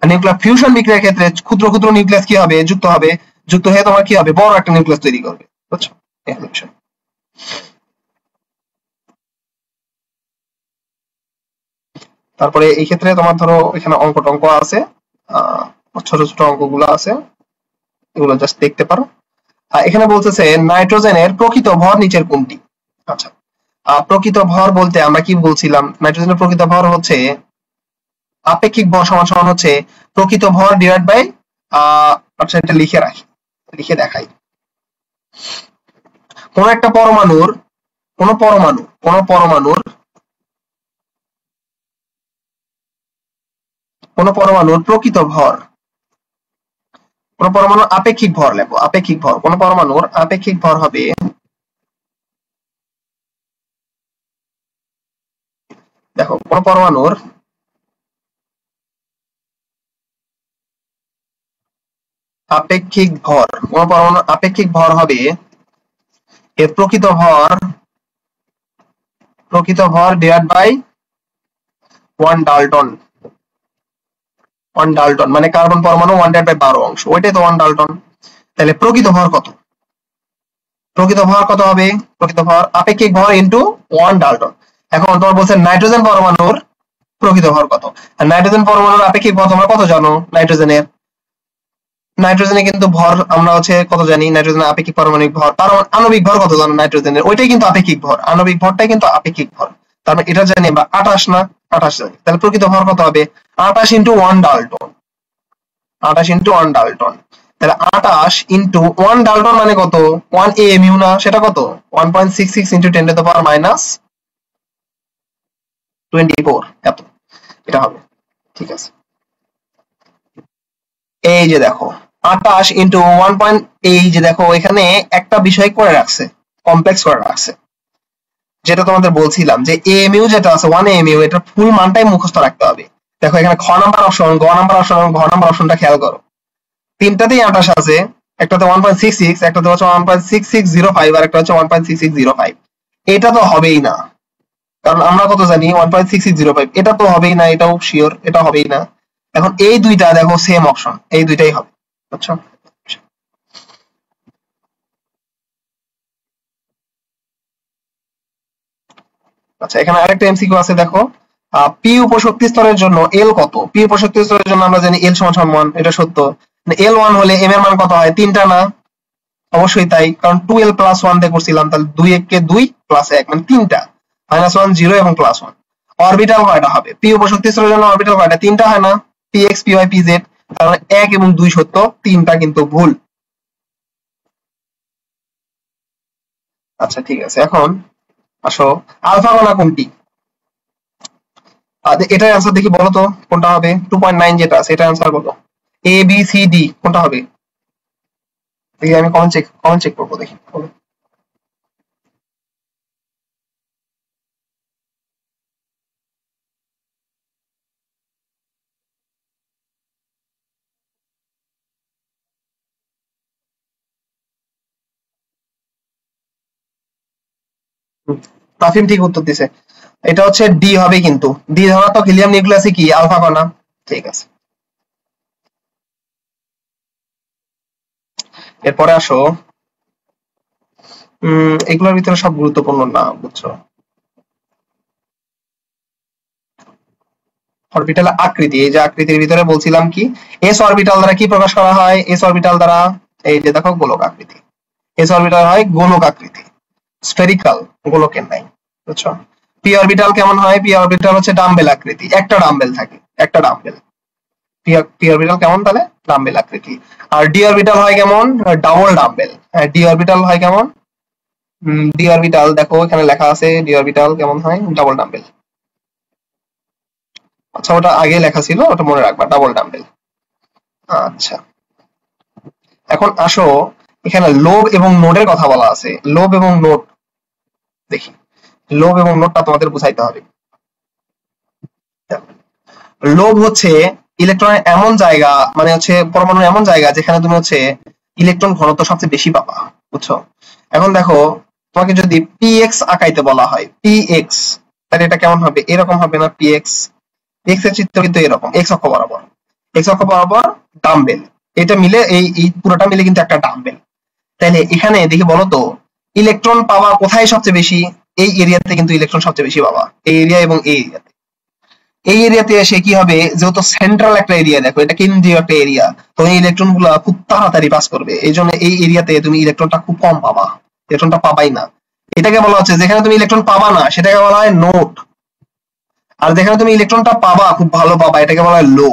আর নিউক্লিয়ার ফিউশন বিক্রিয়ার ক্ষেত্রে ক্ষুদ্র ক্ষুদ্র নিউক্লিয়াস কি হবে, যুক্ত হবে, যুক্ত হয়ে তোমার কি হবে, বড় একটা নিউক্লিয়াস তৈরি করবে। বুঝছো? তারপরে এই ক্ষেত্রে তোমার ধরো এখানে অঙ্ক টঙ্ক আছে, ছোট ছোট অঙ্কগুলো আছে, এগুলো জাস্ট দেখতে পারো। এখানে বলতেছে নাইট্রোজেনের প্রকৃত ভর নিচের কোনটি। আচ্ছা, প্রকৃত ভর বলতে আমরা কি বলছিলাম, নাইট্রোজেনের প্রকৃত ভর হচ্ছে আপেক্ষিক ভর সমান সমান হচ্ছে প্রকৃত ভর ডিভাইড বাই, আচ্ছা এটা লিখে রাখি, লিখে দেখাই। কোন একটা পরমাণুর প্রকৃত ভর, কোন পরমাণুর আপেক্ষিক ভর লেখো, আপেক্ষিক ভর, কোন পরমাণুর আপেক্ষিক ভর হবে, দেখো কোন পরমাণুর আপেক্ষিক ভর, কোন পরমাণুর আপেক্ষিক ভর হবে এর প্রকৃত ভর ডিভাইড বাই 1 ডালটন। 1 ডালটন মানে কার্বন পরমাণু 1 ডিভাইড বাই 12 অংশ, ওইটাই তো 1 ডালটন। তাহলে প্রকৃত ভর কত, প্রকৃত ভর কত হবে, প্রকৃত ভর আপেক্ষিক ভর ইনটু 1 ডালটন। এখন তোমার বলছে নাইট্রোজেন পরমাণুর প্রকৃত ভর কত, আর নাইট্রোজেন পরমাণুর আপেক্ষিক ভর তোমরা কত জানো, নাইট্রোজেনের কিন্তু ভর আমরা হচ্ছে কত জানি, নাইট্রোজেনের আপেক্ষিক পারমাণবিক ভর, আণবিক ভর কত জানো নাইট্রোজেনের, ওইটাই কিন্তু আপেক্ষিক ভর, আণবিক ভরটাই কিন্তু আপেক্ষিক ভর। তার মানে এটা জানি আমরা 28 না, 28 জানি। তাহলে প্রকৃত ভর কত হবে 28 ইনটু 1 ডালটন, 28 ইনটু 1 ডালটন। তাহলে 28 ইনটু 1 ডালটন মানে কত, 1 এএমইউ না, সেটা কত 1.66 into 10 to the power minus 24, এত এটা হবে। ঠিক আছে, এই যে দেখো 28 ইনটু 1. এই যে দেখো এখানে একটা বিষয় করে রাখছে, কমপ্লেক্স করে রাখছে, যেটা তোমাদের বলছিলাম যে এএমইউ যেটা আছে 1 এএমইউ, এটা ফুল মানটাই মুখস্থ রাখতে হবে। দেখো এখানে খ নাম্বার অপশন, গ নাম্বার অপশন এবং ঘ নাম্বার অপশনটা খেয়াল করো, তিনটাতেই 28 আছে, একটাতে 1.66, একটাতে হচ্ছে 1.6605 আর একটা হচ্ছে 1.6605। এটা তো হবেই না, কারণ আমরা কত জানি 1.6605, এটা তো হবেই না, এটাও শিওর এটা হবেই না। এখন এই দুইটা দেখো সেম অপশন, এই দুইটাই হবে। বুঝছো? আচ্ছা, এখানে আরেকটা এমসিকিউ আছে, দেখো পি উপশক্তি স্তরের জন্য এল কত। পি উপশক্তি স্তরের জন্য আমরা জানি এল সমান 1, এটা সত্য। এল 1 হলে এম এর মান কত হয়, 3টা না, অবশ্যই তাই, কারণ 2l প্লাস 1 দিয়ে করছিলাম, তাহলে 2 1 কে 2 প্লাস 1 মানে 3টা, -1 0 এবং +1। অরবিটাল কয়টা হবে, পি উপশক্তি স্তরের জন্য অরবিটাল কয়টা, 3টা হয় না, px py pz, তাহলে 1 এবং 2 সত্য, 3টা কিন্তু ভুল। আচ্ছা ঠিক আছে, এখন আসো আলফা কণা কোনটি, এটার অ্যান্সার দেখি বলো তো কোনটা হবে, 2.9 যেটা আছে এটা অ্যান্সার বলো, এ বি সি ডি কোনটা হবে, দেখি আমি কমেন্ট চেক করবো, দেখি বলো। তাফিম ঠিক উত্তর দিছে, এটা হচ্ছে ডি হবে, কিন্তু ডি ধনাত্মক হিলিয়াম নিউক্লিয়াসে কি আলফা কণা। ঠিক আছে, এরপরে আসো, এগুলোর ভিতরে সব গুরুত্বপূর্ণ না, বুঝছো। অরবিটাল আকৃতি, এই যে আকৃতির ভিতরে বলছিলাম কি, এস অরবিটাল দ্বারা কি প্রকাশ করা হয়, এস অরবিটাল দ্বারা এই যে দেখো গোলক আকৃতি, এস অরবিটাল হয় গোলক আকৃতি, স্ফেরিক্যাল, গোলকের নাই। বুঝছো? পি অরবিটাল কেমন হয়, পি অরবিটাল হচ্ছে ডাম্বেল আকৃতি, একটা ডাম্বেল থাকে, একটা ডাম্বেল। পি অরবিটাল কেমন তাহলে ডাম্বেল আকৃতি। আর ডি অরবিটাল হয় কেমন ডাবল ডাম্বেল। ডি অরবিটাল হয় কেমন ডি অরবিটাল দেখো এখানে লেখা আছে ডি অরবিটাল কেমন হয় ডাবল ডাম্বেল। আচ্ছা ওটা আগে লেখা ছিল ওটা মনে রাখবা ডাবল ডাম্বেল। আচ্ছা এখন আসো এখানে লোব এবং নোডের কথা বলা আছে। লোব এবং নোড দেখি, লোব এবং নোডটা তোমাদের বুঝাইতে হবে। লোব হচ্ছে ইলেকট্রনের এমন জায়গা মানে হচ্ছে পরমাণুর এমন জায়গা যেখানে তুমি হচ্ছে ইলেকট্রন ঘনত্ব সবচেয়ে বেশি পাবা, বুঝছো? এখন দেখো তোমাকে যদি পিএক্স আঁকাইতে বলা হয় পিএক্স, তাহলে এটা কেমন হবে? এরকম হবে না পিএক্স? এক্স এর চিত্র কিন্তু এরকম, এক্স অক্ষ বরাবর, এক্স অক্ষ বরাবর ডাম্বেল, এটা মিলে এই পুরোটা মিলে কিন্তু একটা ডাম্বেল। তাহলে এখানে দেখি বলো তো ইলেকট্রন পাওয়া কোথায় সবচেয়ে বেশি? এই এরিয়াতে কিন্তু ইলেকট্রন সবচেয়ে বেশি পাবা, এই এরিয়া এবং এই এরিয়াতে। এই এরিয়াতে এসে কি হবে, যেহেতু সেন্ট্রাল একটা এরিয়া, দেখো এটা কেন্দ্রীয় একটা এরিয়া, তো এই ইলেকট্রন গুলা খুব তাড়াতাড়ি পাস করবে, এই জন্য এই এরিয়াতে তুমি ইলেকট্রনটা খুব কম পাবা, ইলেকট্রনটা পাবাই না। এটাকে বলা হচ্ছে যেখানে তুমি ইলেকট্রন পাবা না সেটাকে বলা হয় নোড, আর যেখানে তুমি ইলেকট্রনটা পাবা খুব ভালো পাবা এটাকে বলা হয় লো।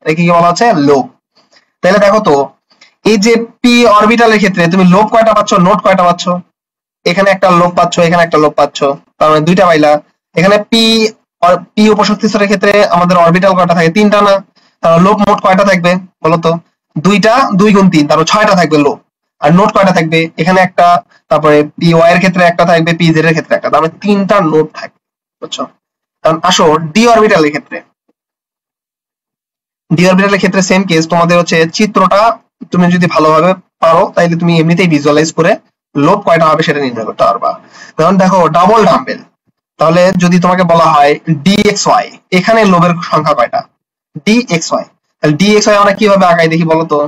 এটাকে কি বলা হচ্ছে? লো। তাহলে দেখো তো এই যে পি অরবিটালের ক্ষেত্রে তুমি লোব কয়টা পাচ্ছ, নোড কয়টা পাচ্ছ? এখানে একটা লোব পাচ্ছ, এখানে একটা লোব পাচ্ছ, তার মানে দুইটা পাইলা। এখানে পি পি উপশক্তি স্তরের ক্ষেত্রে আমাদের অরবিটাল কয়টা থাকে? তিনটা না? তাহলে লোব মোট কয়টা থাকবে বলতো? দুইটা, 2 গুণ 3 তারপর 6টা থাকবে লোব। আর নোড কয়টা থাকবে? এখানে একটা, তারপরে পি ওয়াই এর ক্ষেত্রে একটা থাকবে, পি জেড এর ক্ষেত্রে একটা, তার মানে 3টা নোড থাকবে, বুঝছো? কারণ আসো ডি অরবিটালের ক্ষেত্রে, ডি অরবিটালের ক্ষেত্রে সেম কেস, তোমাদের হচ্ছে চিত্রটা তুমি যদি ভালোভাবে পারো তাইলে তুমি এমনিতেই ভিজুয়ালাইজ করে লোব কয়টা হবে সেটা নির্ণয় করতে পারবা। যেমন দেখো ডাবল ডাম্বেল, তাহলে যদি তোমাকে বলা হয় ডিএক্সওয়াই, এখানে লোবের সংখ্যা কয়টা? ডিএক্সওয়াই। তাহলে ডিএক্সওয়াই আমরা কিভাবে আঁকাই দেখি বলো তো?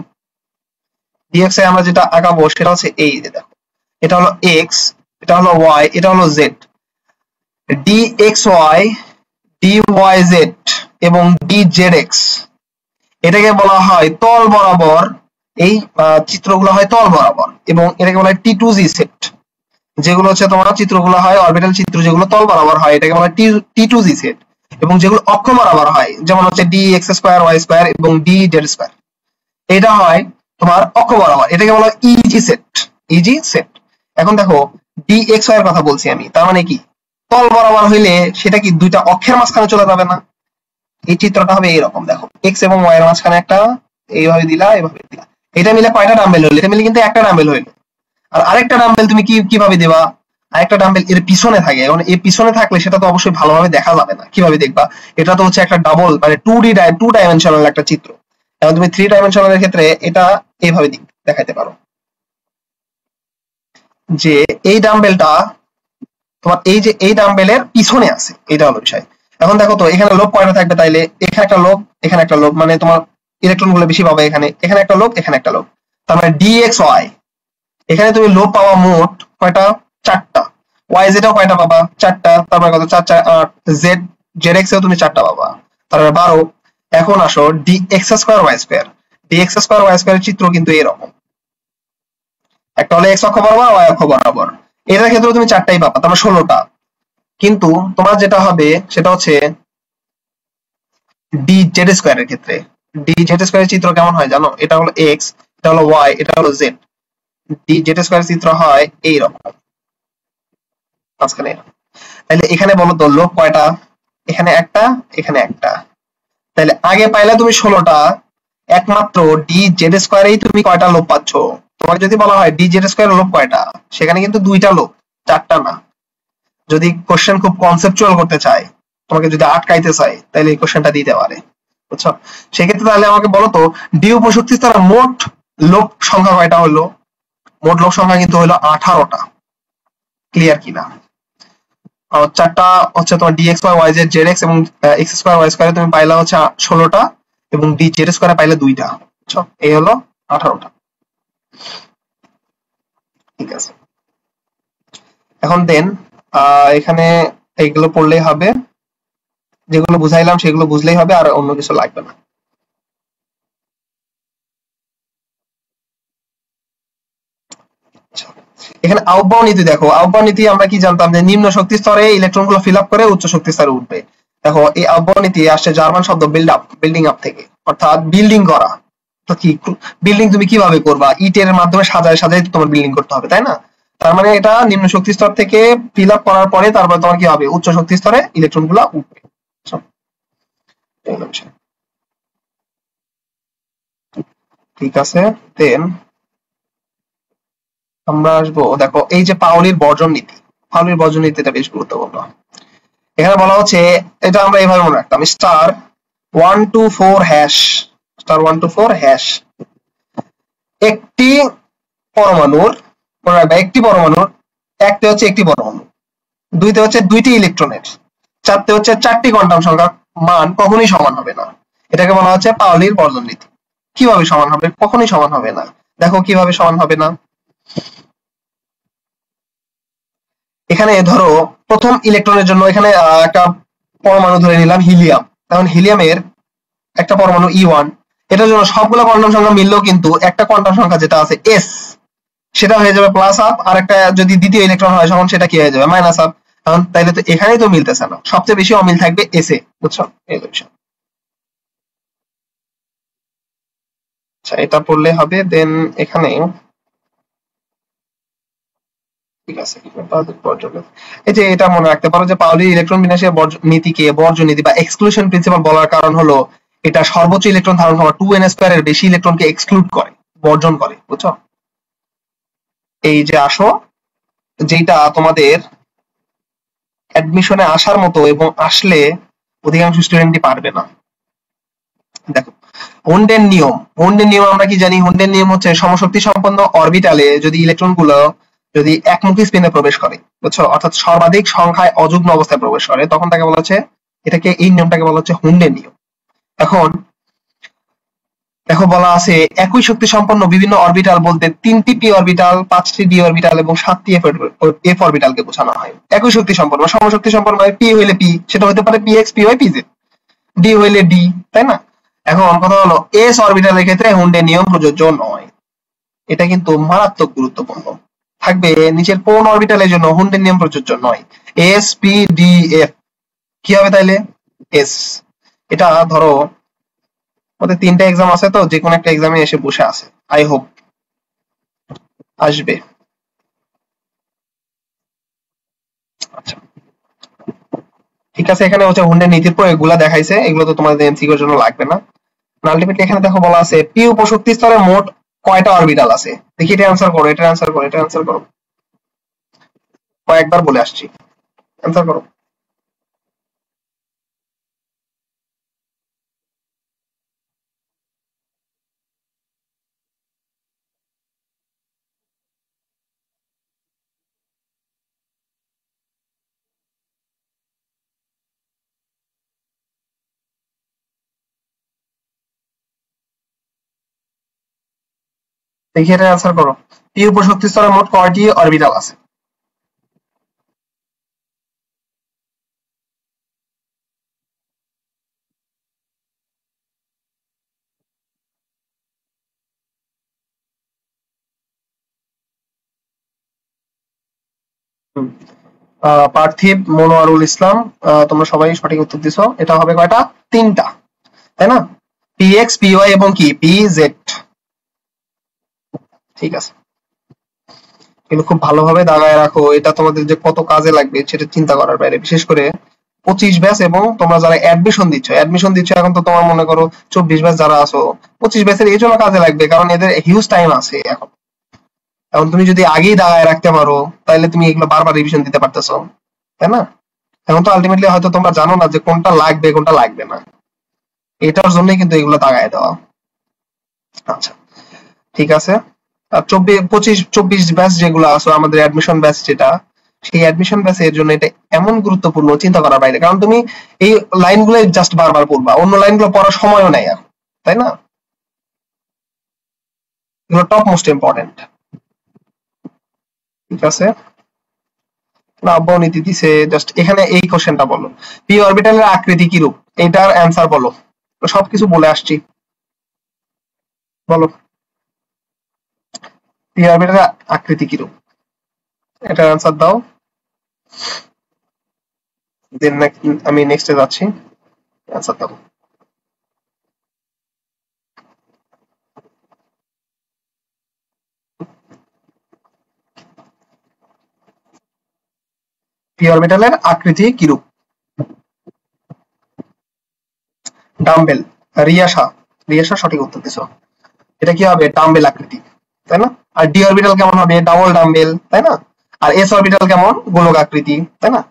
ডিএক্সওয়াই আমরা যেটা আঁকাবো সেটা হচ্ছে এই যে দেখো, এটা হলো এক্স, এটা হলো ওয়াই, এটা হলো জেড। ডিএক্সওয়াই, ডিওয়াইজেড এবং ডিজেডএক্স, এটাকে বলা হয় তল বরাবর, এই চিত্রগুলো হয় তল বরাবর, এবং এটাকে বলা হয় টি2জি সেট। যেগুলো হচ্ছে তোমার চিত্রগুলো হয় অরবিটাল চিত্র যেগুলো তল বরাবর হয় এটাকে বলা হয় টি2জি সেট, এবং যেগুলো অক্ষ বরাবর হয় যেমন হচ্ছে d x square y square এবং ডি জেড স্কোয়ার, এটা হয় তোমার অক্ষ বরাবর, এটাকে বলা হয় ইজি সেট, ইজি সেট। এখন দেখো ডি এক্স ওয়াই এর কথা বলছি আমি, তার মানে কি তল বরাবর হইলে সেটা কি দুইটা অক্ষের মাঝখানে চলে যাবে না? এই চিত্রটা হবে এইরকম, দেখো এক্স এবং ওয়াই এর মাঝখানে একটা, এইভাবে দিলা এইভাবে দিলা, এটা মিলে কয়টা ডাম্বেল হইলো? এটা মিলে কিন্তু একটা ডাম্বেল হইলো। আর আরেকটা ডাম্বেল তুমি কিভাবে দিবা? আরেকটা ডাম্বেল এর পিছনে থাকে, এখন এই পিছনে থাকলে সেটা তো অবশ্যই ভালোভাবে দেখা যাবে না, কিভাবে দেখবা? এটা তো হচ্ছে একটা ডাবল মানে টু ডাইমেনশনাল একটা চিত্র। এখন তুমি 3 ডাইমেনশনালের ক্ষেত্রে এটা এইভাবে দেখাইতে পারো যে এই ডাম্বেলটা তোমার এই যে এই ডাম্বেলের পিছনে আছে, এটা হলো বিষয়। এখন দেখো তো এখানে লোব কয়টা থাকবে? তাইলে এখানে একটা লোব, এখানে একটা লোব, মানে তোমার ইলেকট্রন গুলো বেশি পাবে এখানে, এখানে একটা লোব, এখানে একটা লোব, তার মানে ডিএক্স ওয়াই, এখানে তুমি লোব পাওয়া মোট কয়টা? 4টা। ওয়াই জেডও কয়টা পাবা? 4টা। তারপরে কত? 4 4 8। জেড জেড এক্স এও তুমি 4টা পাবা, তারপরে 12। এখন আসো d x square y square, d x square y স্কোয়ারের চিত্র কিন্তু এরকম, একটা হলো এক্স অক্ষ বরাবর, ওয়াই অক্ষ বরাবর, এটার ক্ষেত্রে তুমি 4টাই পাবা, তারপর 16টা। কিন্তু তোমার যেটা হবে সেটা হচ্ছে ডি জেড স্কোয়ারের ক্ষেত্রে, ডি জেড স্কোয়ারের চিত্র কেমন হয় জানো? এটা হলো এক্স, এটা হলো ওয়াই, এটা হলো জেড। ডি জেড স্কোয়ারের চিত্র হয় এইরকম মাঝখানে। তাহলে এখানে বলো তো লোব কয়টা? এখানে একটা, এখানে একটা। তাহলে আগে পাইলে তুমি 16টা, একমাত্র ডি জেড স্কোয়ারেই তুমি কয়টা লোব পাচ্ছ? তোমাকে যদি বলা হয় ডি জেড স্কোয়ার লোব কয়টা, সেখানে কিন্তু 2টা লোব, 4টা না। যদি কোশ্চেন খুব কনসেপচুয়াল করতে চায়, তোমাকে যদি আটকাইতে চায়, তাহলে এই কোশ্চেনটা দিতে পারে, বুঝছো? সেক্ষেত্রে তাহলে আমাকে বলো তো ডি উপশক্তি স্তরে মোট লোব সংখ্যা কয়টা হলো? মোট লোব সংখ্যা কিন্তু হলো 18টা। ক্লিয়ার কিনা? 4টা হচ্ছে তোমার d x y y z z x এবং এক্স স্কোয়ার ওয়াই স্কোয়ারে তুমি পাইলা হচ্ছে 16টা, এবং ডি জেড স্কোয়ারে পাইলে 2টা, বুঝছো? এই হলো 18টা। ঠিক আছে, এখন দেন এখানে এইগুলো পড়লেই হবে, যেগুলো বুঝাইলাম সেগুলো বুঝলেই হবে, আর অন্য কিছু লাগবে না। এখানে আউটবাউন্ড নীতি দেখো, আউটবাউন্ড নীতি আমরা কি জানতাম যে নিম্ন শক্তি স্তরে ইলেকট্রন গুলো ফিল আপ করে উচ্চ শক্তি স্তরে উঠবে। দেখো এই আউটবাউন্ড নীতি আসছে জার্মান শব্দ বিল্ডিং আপ থেকে, অর্থাৎ বিল্ডিং করা। তো কি বিল্ডিং তুমি কিভাবে করবা? ইটের মাধ্যমে সাজায় সাজায় তোমার বিল্ডিং করতে হবে, তাই না? তার মানে এটা নিম্ন শক্তি স্তর থেকে ফিল আপ করার পরে তারপর তোমার কি হবে, উচ্চ শক্তি স্তরে ইলেকট্রন গুলা উঠবে। ঠিক আছে, দেন আমরা আসবো, দেখো এই যে পাউলির বর্জন নীতি, পাউলির বর্জন নীতিটা বেশ গুরুত্বপূর্ণ। এখানে বলা হচ্ছে, এটা আমরা এইভাবে মনে রাখতাম, স্টার 124 হ্যাশ, স্টার 124 হ্যাশ একটি পরমাণুর, মনে রাখবে একটি পরমাণুর, একটা হচ্ছে একটি পরমাণু, দুইতে হচ্ছে দুইটি ইলেকট্রনের, চারটে হচ্ছে চারটি কোয়ান্টাম সংখ্যার মান কখনোই সমান হবে না। এটাকে বলা হচ্ছে পাউলির বর্জন নীতি। কিভাবে সমান হবে? কখনোই সমান হবে না। দেখো কিভাবে সমান হবে না। এখানে ধরো প্রথম ইলেকট্রনের জন্য এখানে একটা পরমাণু ধরে নিলাম হিলিয়াম, তখন হিলিয়ামের একটা পরমাণু E1, এটার জন্য সবগুলো কোয়ান্টাম সংখ্যা মিললেও কিন্তু একটা কোয়ান্টাম সংখ্যা যেটা আছে S, সেটা হয়ে যাবে প্লাস আপ, আর একটা যদি দ্বিতীয় ইলেকট্রন হয় তখন সেটা কি হয়ে যাবে, মাইনাস আপ। এখন তাইলে তো এখানেই তো মিলতেছে না, সবচেয়ে বেশি অমিল থাকবে এস এ, বুঝছো? এই বিষয়। আচ্ছা, এটা পড়লে হবে। দেন এখানে ঠিক আছে, এই যে এটা মনে রাখতে পারো যে পাউলির ইলেকট্রন বিন্যাসের নীতিকে বর্জন নীতি বা এক্সক্লুশন প্রিন্সিপাল বলার কারণ হলো এটা সর্বোচ্চ ইলেকট্রন ধারণ হওয়া 2n² এর বেশি ইলেকট্রনকে এক্সক্লুড করে, বর্জন করে, বুঝছো? এই যে আসো, যেটা তোমাদের অ্যাডমিশনে আসার মতো এবং আসলে অধিকাংশ স্টুডেন্টই পারবে না। দেখো হুন্ডের নিয়ম, হুন্ডের নিয়ম আমরা কি জানি? হুন্ডের নিয়ম হচ্ছে সমশক্তি সম্পন্ন অরবিটালে যদি ইলেকট্রন গুলো যদি একমুখী স্পিনে প্রবেশ করে, বুঝছো, অর্থাৎ সর্বাধিক সংখ্যায় অযুগ্ম অবস্থায় প্রবেশ করে, তখন তাকে বলা হচ্ছে, এটাকে এই নিয়মটাকে বলা হচ্ছে হুন্ডের নিয়ম। এখন দেখো বলা আছে একই শক্তি সম্পন্ন বিভিন্ন অরবিটাল বলতে 3টি পি অরবিটাল, 5টি ডি অরবিটাল এবং 7টি এফ অরবিটালকে বোঝানো হয়। একই শক্তি সম্পন্ন, সমশক্তি সম্পন্ন হয় পি হইলে পি, সেটা হতে পারে p x, p y, p z, d হইলে ডি, তাই না? এখন কথা হলো এস অরবিটালের ক্ষেত্রে হুন্ডের নিয়ম প্রযোজ্য নয়। এটা কিন্তু মারাত্মক গুরুত্বপূর্ণ থাকবে। নিচের কোন অরবিটালের জন্য হুন্ডের নিয়ম প্রযোজ্য নয়? S, P, D, F. কি হবে তাইলে? এস। এটা ধরো ওদের 3টা এক্সাম আছে, তো যে কোনো একটা এক্সামে এসে বসে আছে, আই হোপ আসবে। আচ্ছা ঠিক আছে, এখানে হচ্ছে হুন্ডের নীতির প্রয়োগগুলো দেখাইছে, এগুলো তো তোমাদের এমসিকিউর জন্য লাগবে না। আলটিমেটলি এখানে দেখো বলা আছে পি উপশক্তি স্তরে মোট কয়টা অরবিটাল আছে? দেখি এটা অ্যানসার করো, এটা অ্যানসার করো, এটা অ্যানসার করো। কয়েকবার বলে আসছি, অ্যানসার করো। দেখি এটা অ্যানসার করো। পি উপশক্তি স্তরে মোট কয়টি অরবিটাল আছে? পার্থিব, মনোয়ারুল ইসলাম, তোমরা সবাই সঠিক উত্তর দিছো। এটা হবে কয়টা? 3টা, তাই না? পি এক্স, পি ওয়াই এবং কি পি জেড। ঠিক আছে, কিন্তু খুব ভালোভাবে দাগায় রাখো, এটা তোমাদের যে কত কাজে লাগবে সেটা চিন্তা করার বাইরে। বিশেষ করে 25 ব্যাচ এবং তোমরা যারা অ্যাডমিশন দিচ্ছ এখন, তো তোমার মনে করো 24 ব্যাচ যারা আছো, 25 ব্যাচের এই জন্য কাজে লাগবে কারণ এদের হিউজ টাইম আছে এখন। এখন তুমি যদি আগেই দাগায় রাখতে পারো তাহলে তুমি এগুলো বারবার রিভিশন দিতে পারতেছো, তাই না? এখন তো আলটিমেটলি হয়তো তোমরা জানো না যে কোনটা লাগবে কোনটা লাগবে না, এটার জন্যই কিন্তু এগুলো দাগায় দেওয়া। আচ্ছা ঠিক আছে। আর 24 ব্যাচ যেগুলো আছে আমাদের অ্যাডমিশন ব্যাচ, যেটা সেই অ্যাডমিশন ব্যাচ এর জন্য এটা এমন গুরুত্বপূর্ণ, চিন্তা করার বাইরে। কারণ তুমি এই লাইনগুলো জাস্ট বারবার পড়বা, অন্য লাইনগুলো পড়ার সময়ও নাই এখন, তাই না? এগুলো টপ মোস্ট ইম্পর্টেন্ট। ঠিক আছে, আব্বাও নীতি দিছে, জাস্ট এখানে এই কোশ্চেনটা বলো, পি অরবিটালের আকৃতি কি রূপ? এটার অ্যান্সার বলো। সবকিছু বলে আসছি, বলো পি অরবিটালের আকৃতি কি রূপ, এটার অ্যান্সার দাও। দেন আমি নেক্সটে যাচ্ছি, অ্যান্সার দাও। পি অরবিটালের আকৃতি কিরূপ? ডাম্বেল। রিয়াসা সঠিক উত্তর দিছো। এটা কি হবে? ডাম্বেল আকৃতি, তাই না? আর ডি অরবিটাল কেমন হবে? ডাবল ডাম্বেল, তাই না? আর এস অরবিটাল কেমন? গোলক আকৃতি, তাই না?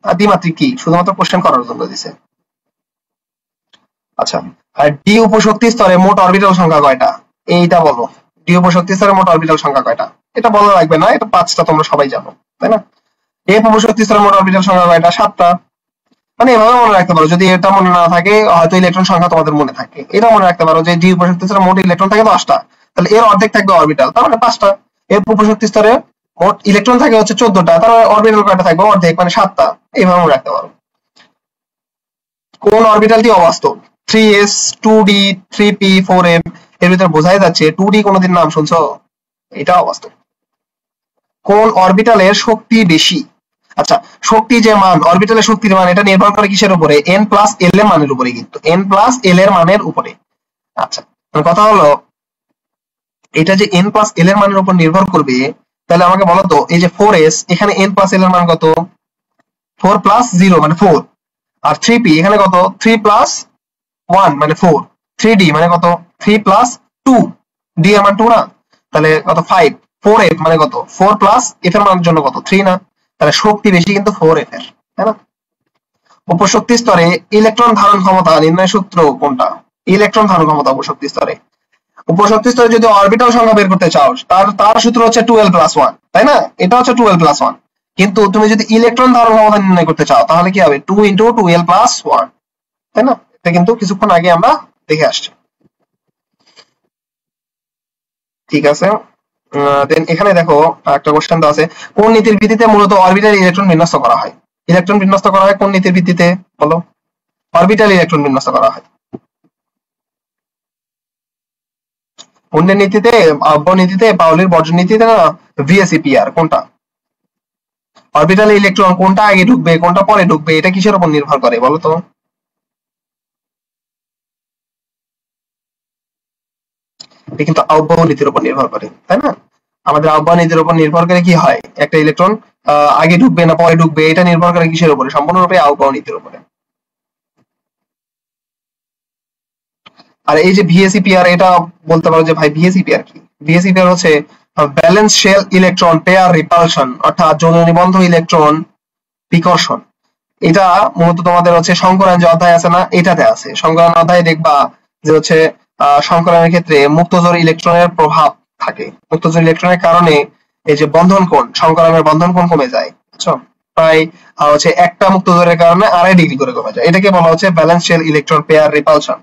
আর দ্বিমাত্রিক কি? শুধুমাত্র কোশ্চেন করার জন্য দিছে। আচ্ছা, আর ডি উপশক্তি স্তরে মোট অরবিটাল সংখ্যা কয়টা? এইটা বলো। ডি উপশক্তি স্তরে মোট অরবিটাল সংখ্যা কয়টা? এটা বলা লাগবে না, এটা 5টা তোমরা সবাই জানো, তাই না? এফ উপশক্তি স্তরে মোট অরবিটাল সংখ্যা কয়টা? 7টা। মানে এভাবে মনে রাখতে পারো, যদি এটা মনে না থাকে হয়তো ইলেকট্রন সংখ্যা তোমাদের মনে থাকে, এটা মনে রাখতে পারো যে ডি উপশক্তি স্তরে মোট ইলেকট্রন থাকে 10টা, তাহলে এর অর্ধেক থাকবে অরবিটাল, তার মানে 5টা। এফ উপশক্তি স্তরে মোট ইলেকট্রন থাকে হচ্ছে 14টা, তার মানে অরবিটাল কয়টা থাকবে? অর্ধেক, মানে 7টা। এইভাবে মনে রাখতে পারো। কোন অরবিটালটি অবাস্তব? 3s, 2d, 3p, 4m। এর ভিতরে বোঝাই যাচ্ছে 2d কোনোদিন নাম শুনছো? এটা অবাস্তব। কোন অরবিটালের শক্তি বেশি? আচ্ছা, শক্তি যে মান, অরবিটালের শক্তির মান, এটা নির্ভর করে কিসের উপরে? n প্লাস l এর মানের উপরে, কিন্তু n প্লাস l এর মানের উপরে। আচ্ছা, কথা হলো এটা যে n প্লাস l এর মানের উপর নির্ভর করবে, তাহলে আমাকে বলো তো, এই যে 4s, এখানে n প্লাস l এর মান কত? 4 প্লাস 0 মানে 4। আর 3p এখানে কত? 3 প্লাস 1 মানে 4। 3d মানে কত? 3 প্লাস 2, d এর মান 2 না? তাহলে কত? 5। 4f মানে কত? 4 প্লাস f এর মানের জন্য কত? 3 না? তাহলে শক্তি বেশি কিন্তু 4f এর, তাই না? উপশক্তি স্তরে ইলেকট্রন ধারণ ক্ষমতা নির্ণয় সূত্র কোনটা? ইলেকট্রন ধারণ ক্ষমতা উপশক্তি স্তরে। উপশক্তি স্তরে যদি অরবিটাল সংখ্যা বের করতে চাও, তার সূত্র হচ্ছে 12 প্লাস 1, তাই না? এটা হচ্ছে 12 প্লাস 1। কিন্তু তুমি যদি ইলেকট্রন ধারণ ক্ষমতা নির্ণয় করতে চাও, তাহলে কি হবে? 2 ইন্টু 12 প্লাস 1, তাই না? এটা কিন্তু কিছুক্ষণ আগে আমরা দেখে আসছি। ঠিক আছে, দেন এখানে দেখো একটা কোশ্চেন তো আছে, কোন নীতির ভিত্তিতে মূলত অরবিটাল ইলেকট্রন বিন্যস্ত করা হয়? ইলেকট্রন বিন্যস্ত করা হয় কোন নীতির ভিত্তিতে? বলো। অরবিটাল ইলেকট্রন বিন্যস্ত করা হয় অন্যের নীতিতে, আব্বর নীতিতে, পাউলির বর্জন নীতিতে, না ভিএসিপিআর? কোনটা? অরবিটাল ইলেকট্রন কোনটা আগে ঢুকবে, কোনটা পরে ঢুকবে, এটা কিসের উপর নির্ভর করে বলো তো? এটা কিন্তু আহ্বায়ক নীতির উপর নির্ভর করে, তাই না? আমাদের আহ্বায়ক নীতির উপর নির্ভর করে কি হয়, একটা ইলেকট্রন আগে ঢুকবে না পরে ঢুকবে, এটা নির্ভর করে কিসের উপরে? সম্পূর্ণরূপে আহ্বায়ক নীতির উপরে। আর এই যে ভিএসিপিআর, এটা বলতে পারো যে ভাই ভিএসিপিআর কি? ভিএসিপিআর হচ্ছে valence shell electron pair repulsion, অর্থাৎ যৌন নিবন্ধ ইলেকট্রন বিকর্ষণ। এটা মূলত তোমাদের হচ্ছে সংকরায়ন যে অধ্যায় আছে না, এটাতে আছে। সংকরায়ন অধ্যায়ে দেখবা যে হচ্ছে সংকরায়নের ক্ষেত্রে মুক্তজোড় ইলেকট্রনের প্রভাব থাকে। মুক্তজোড় ইলেকট্রনের কারণে এই যে বন্ধন কোণ, সংকরায়নের বন্ধন কোণ কমে যায়, বুঝছো? প্রায় হচ্ছে একটা মুক্তজোড়ের কারণে 2.5 ডিগ্রি করে কমে যায়। এটাকে বলা হচ্ছে valence shell electron pair repulsion.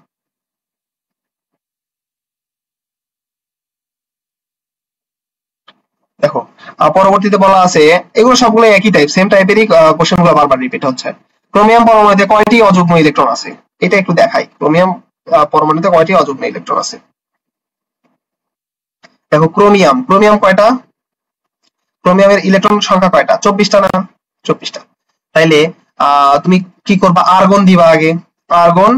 দেখো, পরবর্তীতে বলা আছে, এগুলো সবগুলো একই টাইপ, সেম টাইপেরই কোশ্চেন গুলো বারবার রিপিট হচ্ছে। ক্রোমিয়াম পরমাণুতে কয়টি অযুগ্ম ইলেকট্রন আছে? এটা একটু দেখাই। ক্রোমিয়াম পরমাণুতে কয়টি অযুগ্ম ইলেকট্রন আছে? দেখো, ক্রোমিয়াম কয়টা? ক্রোমিয়ামের ইলেকট্রন সংখ্যা কয়টা? 24টা না? 24টা। তাইলে তুমি কি করবা? আর্গন দিবা আগে। আর্গন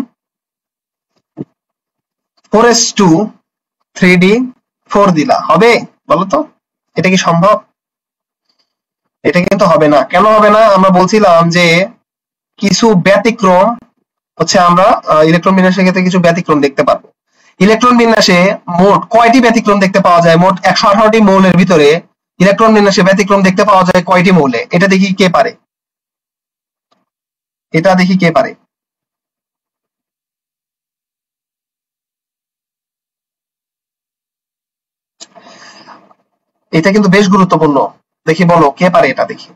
4s2 3d 4 দিলা, হবে? বলো তো, এটা কি সম্ভব? এটা কিন্তু হবে না। কেন হবে না? আমরা বলছিলাম যে কিছু ব্যতিক্রম হচ্ছে, আমরা ইলেকট্রন বিন্যাসের ক্ষেত্রে কিছু ব্যতিক্রম দেখতে পাবো। ইলেকট্রন বিন্যাসে মোট কয়টি ব্যতিক্রম দেখতে পাওয়া যায়? মোট 118টি মৌলের ভিতরে ইলেকট্রন বিন্যাসে ব্যতিক্রম দেখতে পাওয়া যায় কয়টি মৌলে? এটা দেখি কে পারে, এটা দেখি কে পারে। এটা কিন্তু বেশ গুরুত্বপূর্ণ। দেখি বলো কে পারে এটা, দেখি।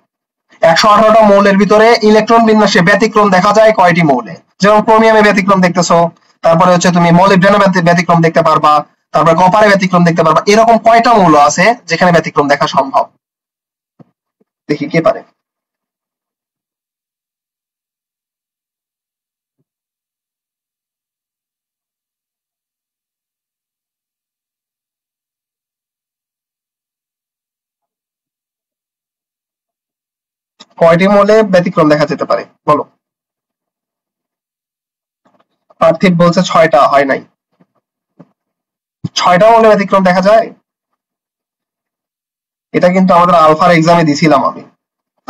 118টা মৌলের ভিতরে ইলেকট্রন বিন্যাসে ব্যতিক্রম দেখা যায় কয়টি মৌলে? যেমন ক্রোমিয়ামে ব্যতিক্রম দেখতেছো, তারপরে হচ্ছে তুমি মলিবডেনামে ব্যতিক্রম দেখতে পারবা, তারপরে কপারে ব্যতিক্রম দেখতে পারবা। এরকম কয়টা মৌল আছে যেখানে ব্যতিক্রম দেখা সম্ভব? দেখি কে পারে। কয়টি মৌলে ব্যতিক্রম দেখা যেতে পারে বলো? পার্থিব বলছে 6টা, হয় নাই। 6টা মৌলে ব্যতিক্রম দেখা যায়? এটা কিন্তু আমাদের আলফার এক্সামে দিছিলাম আমি।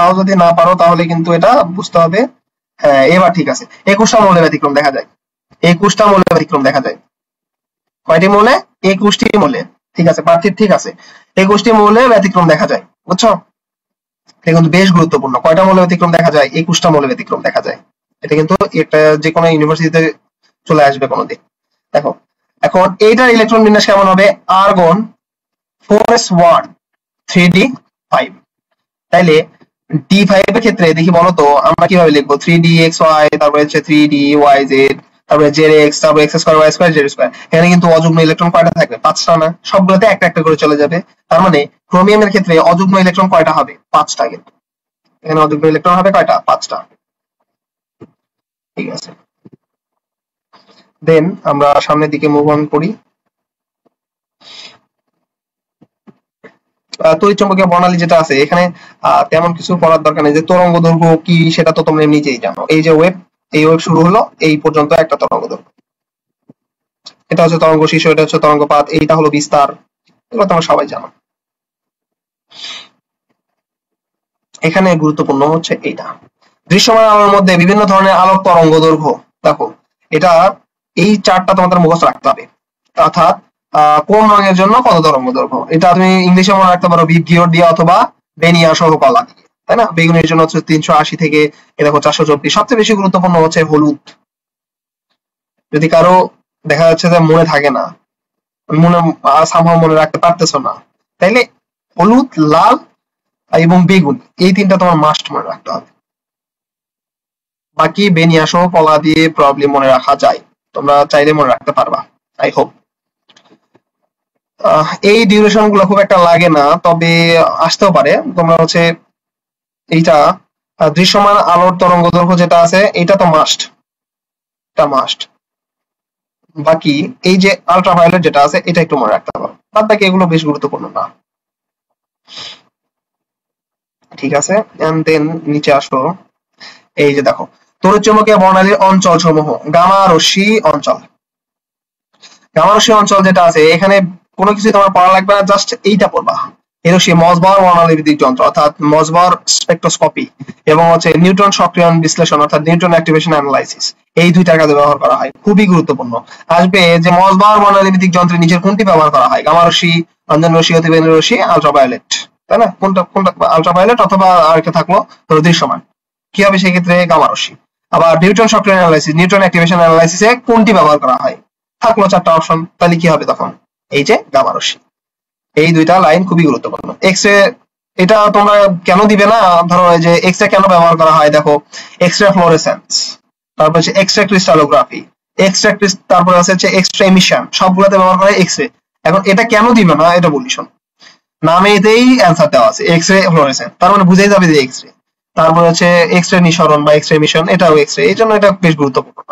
তাও যদি না পারো তাহলে কিন্তু এটা বুঝতে হবে। হ্যাঁ, এবার ঠিক আছে। 21টা মৌলের ব্যতিক্রম দেখা যায়। 21টা মৌলের ব্যতিক্রম দেখা যায়। কয়টি মৌলে? 21টি মৌলে। ঠিক আছে, পার্থিব ঠিক আছে। 21টি মৌলে ব্যতিক্রম দেখা যায়, বুঝছো? এটা কিন্তু বেশ গুরুত্বপূর্ণ। কয়টা মৌলে ব্যতিক্রম দেখা যায়? 21টা মৌলে ব্যতিক্রম দেখা যায়। এটা কিন্তু এটা যে কোনো ইউনিভার্সিটিতে চলে আসবে কোনোদিন। দেখো, এখন এইটার ইলেকট্রন বিন্যাস কেমন হবে? Argon 4s1 3d5। তাইলে d5 এর ক্ষেত্রে দেখি বলো তো আমরা কিভাবে লিখবো? 3dxy, তারপরে হচ্ছে 3dyz, তারপরে zx, তারপরে x square y square z square. এখানে কিন্তু অযুগ্ম ইলেকট্রন কয়টা থাকবে? 5টা না? সবগুলোতে একটা একটা করে চলে যাবে। তার মানে ক্রোমিয়ামের ক্ষেত্রে অযুগ্ম ইলেকট্রন কয়টা হবে? 5টা। কিন্তু এখানে অযুগ্ম ইলেকট্রন হবে কয়টা? 5টা। ঠিক আছে, দেন আমরা সামনের দিকে মুভ অন করি। তড়িৎচুম্বকীয় বর্ণালী যেটা আছে এখানে তেমন কিছু পড়ার দরকার নেই। যে তরঙ্গ দৈর্ঘ্য কি সেটা তো তোমরা নিজেই জানো। এই যে ওয়েভ, এই ওয়েভ শুরু হলো, এই পর্যন্ত একটা তরঙ্গ দৈর্ঘ্য। এটা হচ্ছে তরঙ্গ শীর্ষ, এটা হচ্ছে তরঙ্গপাত, এইটা হলো বিস্তার। এগুলো তোমরা সবাই জানো। এখানে গুরুত্বপূর্ণ হচ্ছে এইটা, দৃশ্যমান আলোর মধ্যে বিভিন্ন ধরনের আলোক তরঙ্গ দৈর্ঘ্য। দেখো, এটা এই চারটা তোমাদের মুখস্থ রাখতে হবে। অর্থাৎ কোন রঙের জন্য কত তরঙ্গ দৈর্ঘ্য, এটা তুমি ইংলিশে মনে রাখতে পারো বিবগিওর দিয়ে অথবা বেনিয়া সহ কলা দিয়ে, তাই না? বেগুনের জন্য হচ্ছে 380 থেকে এ দেখো 424। সবচেয়ে বেশি গুরুত্বপূর্ণ হচ্ছে হলুদ। যদি কারো দেখা যাচ্ছে যে মনে থাকে না, সামহাও মনে রাখতে পারতেছো না, তাইলে হলুদ, লাল এবং বেগুন, এই তিনটা তোমার মাস্ট মনে রাখতে হবে। বাকি বেনিয়া সহ কলা দিয়ে প্রবলেম মনে রাখা যায়, তোমরা চাইলে মনে রাখতে পারবা, আই হোপ। এই ডিউরেশন গুলো খুব একটা লাগে না, তবে আসতেও পারে। তোমরা হচ্ছে এইটা দৃশ্যমান আলোর তরঙ্গ দৈর্ঘ্য যেটা আছে এটা তো মাস্ট, এটা মাস্ট। বাকি এই যে আল্ট্রাভায়োলেট যেটা আছে এটা একটু মনে রাখতে পারো, বাদ বাকি এগুলো বেশ গুরুত্বপূর্ণ না। ঠিক আছে, এন্ড দেন নিচে আসো। এই যে দেখো, তড়িৎচুম্বকীয় বর্ণালীর অঞ্চল সমূহ, গামা রশ্মি অঞ্চল। গামা রশ্মি অঞ্চল যেটা আছে এখানে কোনো কিছু তোমার পড়া লাগবে না, জাস্ট এইটা পড়বা। এই রশ্মি মসবাহর বর্ণালী ভিত্তিক যন্ত্র অর্থাৎ মসবাহর স্পেকট্রোস্কোপি এবং হচ্ছে নিউটন সক্রিয়ণ বিশ্লেষণ অর্থাৎ নিউটন অ্যাক্টিভেশন অ্যানালাইসিস, এই দুইটার কাজে ব্যবহার করা হয়। খুবই গুরুত্বপূর্ণ আসবে যে মসবাহর বর্ণালী ভিত্তিক যন্ত্রের নিচের কোনটি ব্যবহার করা হয়? গামা রশ্মি, রঞ্জন রশ্মি, অতিবেগুনি রশ্মি, আলট্রাভায়োলেট, তাই না? কোনটা কোনটা? আলট্রাভায়োলেট অথবা আরেকটা থাকলো ধরো দৃশ্যমান, কি হবে সেক্ষেত্রে? গামা রশ্মি। আবার নিউটন সক্রিয়ণ অ্যানালাইসিস, নিউটন অ্যাক্টিভেশন অ্যানালাইসিসে কোনটি ব্যবহার করা হয়? থাকলো 4টা অপশন, তাহলে কি হবে তখন? এই যে গামা রশ্মি। এই দুইটা লাইন খুবই গুরুত্বপূর্ণ। এক্স রে এটা তোমরা কেন দিবে না? ধরো এই যে এক্স রে কেন ব্যবহার করা হয়, দেখো এক্স রে ফ্লোরেসেন্স, তারপর হচ্ছে এক্স রে ক্রিস্টালোগ্রাফি, তারপর আছে হচ্ছে এক্স রে এমিশন, সবগুলোতে ব্যবহার করা হয় এক্স রে। এখন এটা কেন দিবে না এটা বলি শোন, নামেতেই অ্যান্সার দেওয়া আছে এক্স রে ফ্লোরেসেন্স, তার মানে বুঝেই যাবে যে এক্স রে। তারপর হচ্ছে এক্স রে নিঃসরণ বা এক্স রে এমিশন, এটাও এক্স রে, এই জন্য এটা বেশ গুরুত্বপূর্ণ।